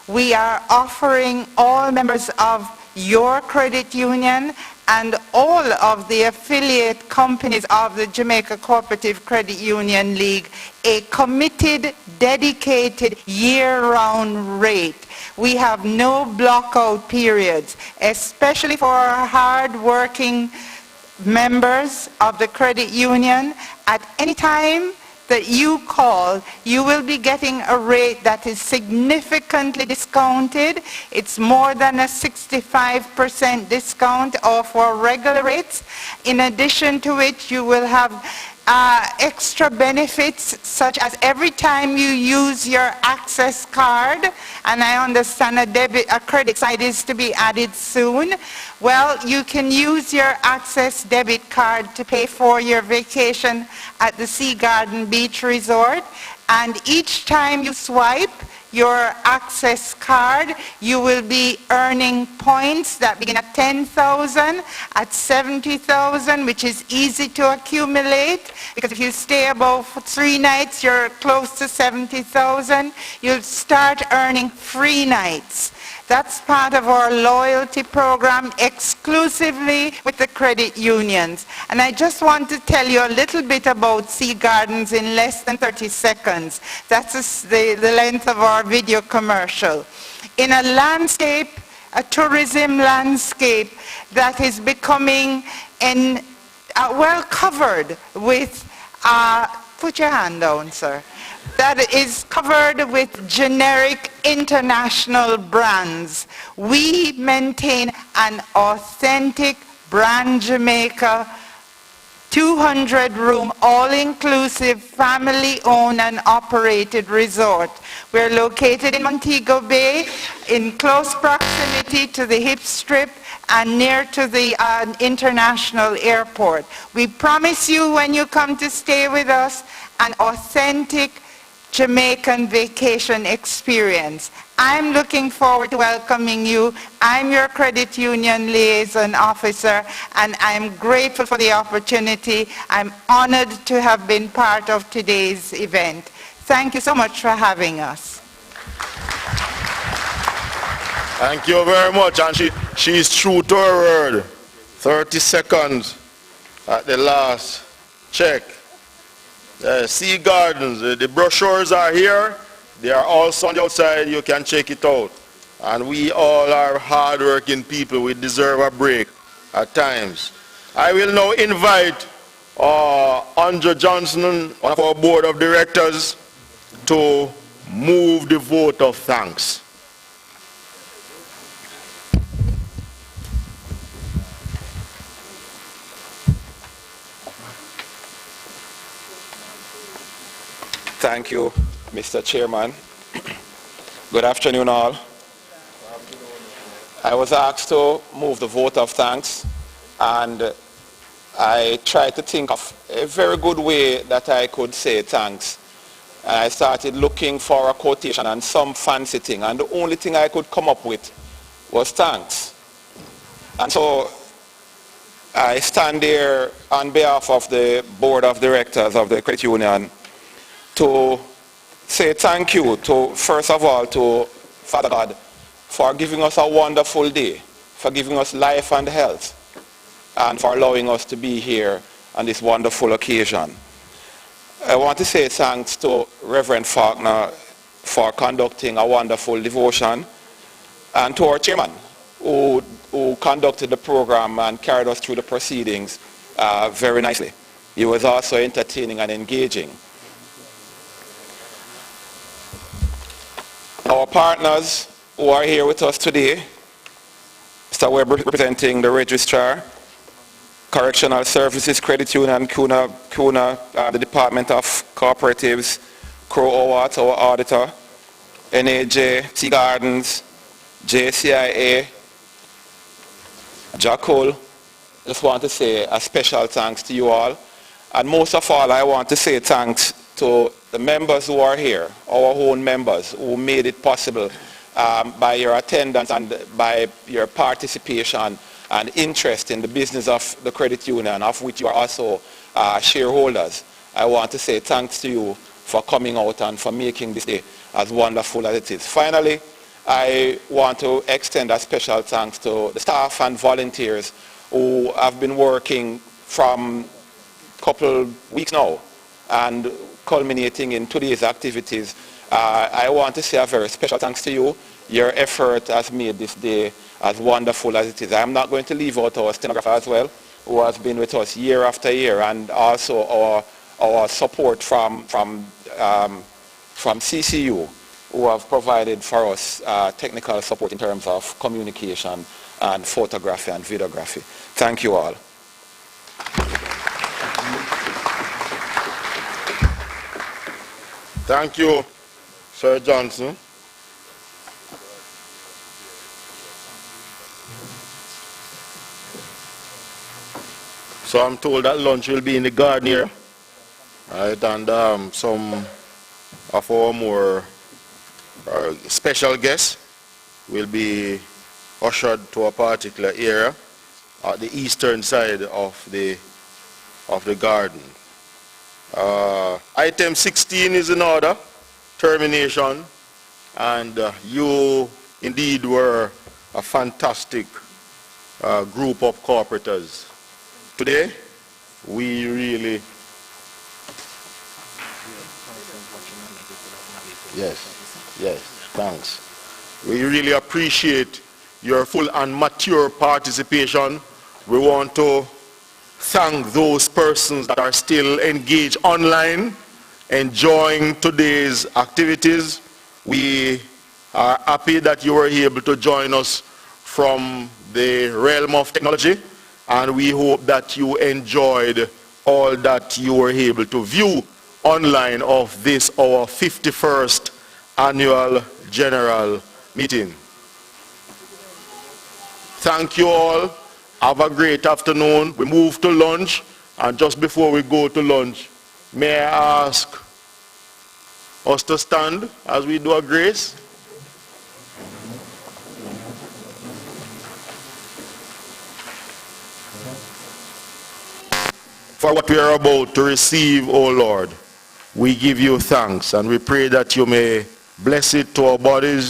We are offering all members of your credit union and all of the affiliate companies of the Jamaica Cooperative Credit Union League a committed, dedicated, year-round rate. We have no blockout periods, especially for our hard-working members of the credit union. At any time that you call, you will be getting a rate that is significantly discounted. It's more than a 65% discount off our regular rates. In addition to which, you will have extra benefits, such as every time you use your access card, and I understand a credit side is to be added soon, well, you can use your access debit card to pay for your vacation at the Sea Garden Beach Resort, and each time you swipe your access card, you will be earning points that begin at 10,000, at 70,000, which is easy to accumulate, because if you stay above 3 nights, you're close to 70,000. You'll start earning free nights. That's part of our loyalty program exclusively with the credit unions. And I just want to tell you a little bit about Sea Gardens in less than 30 seconds. That's the length of our video commercial. In a landscape, a tourism landscape that is becoming well covered with, put your hand down, sir, that is covered with generic international brands. We maintain an authentic brand Jamaica 200-room, all-inclusive, family-owned and operated resort. We're located in Montego Bay, in close proximity to the Hip Strip and near to the international airport. We promise you, when you come to stay with us, an authentic Jamaican vacation experience. I'm looking forward to welcoming you. I'm your credit union liaison officer, and I'm grateful for the opportunity. I'm honored to have been part of today's event. Thank you so much for having us. Thank you very much, and she's true to her word. 30 seconds at the last check. Sea Gardens, the brochures are here. They are also on the outside. You can check it out. And we all are hard-working people. We deserve a break at times. I will now invite Andrew Johnson, one of our board of directors, to move the vote of thanks. Thank you, Mr. Chairman. Good afternoon, all. I was asked to move the vote of thanks, and I tried to think of a very good way that I could say thanks. I started looking for a quotation and some fancy thing, and the only thing I could come up with was thanks. And so I stand here on behalf of the Board of Directors of the Credit Union to say thank you to, first of all, to Father God for giving us a wonderful day, for giving us life and health, and for allowing us to be here on this wonderful occasion. I want to say thanks to Reverend Faulkner for conducting a wonderful devotion, and to our chairman who conducted the program and carried us through the proceedings very nicely. He was also entertaining and engaging. Our partners who are here with us today, Mr. Webb representing the Registrar, Correctional Services Credit Union, CUNA, the Department of Cooperatives, Co-operative, our Auditor, NAJ, Tea Gardens, JCIA, Jackal. I just want to say a special thanks to you all. And most of all, I want to say thanks to the members who are here, our own members who made it possible by your attendance and by your participation and interest in the business of the credit union, of which you are also shareholders. I want to say thanks to you for coming out and for making this day as wonderful as it is. Finally, I want to extend a special thanks to the staff and volunteers who have been working from a couple weeks now and culminating in today's activities. I want to say a very special thanks to you. Your effort has made this day as wonderful as it is. I'm not going to leave out our stenographer as well, who has been with us year after year, and also our support from CCU, who have provided for us technical support in terms of communication and photography and videography. Thank you all. Thank you, Sir Johnson. So I'm told that lunch will be in the garden here, right? And some of our more special guests will be ushered to a particular area at the eastern side of the garden. Item 16 is in order, termination, and you indeed were a fantastic group of cooperators. Today, we really... Yes, thanks. We really appreciate your full and mature participation. We want to thank those persons that are still engaged online, enjoying today's activities. We are happy that you were able to join us from the realm of technology, and we hope that you enjoyed all that you were able to view online of this, our 51st annual general meeting. Thank you all. Have a great afternoon. We move to lunch, and just before we go to lunch, may I ask us to stand as we do a grace? For what we are about to receive, O Lord, we give you thanks, and we pray that you may bless it to our bodies,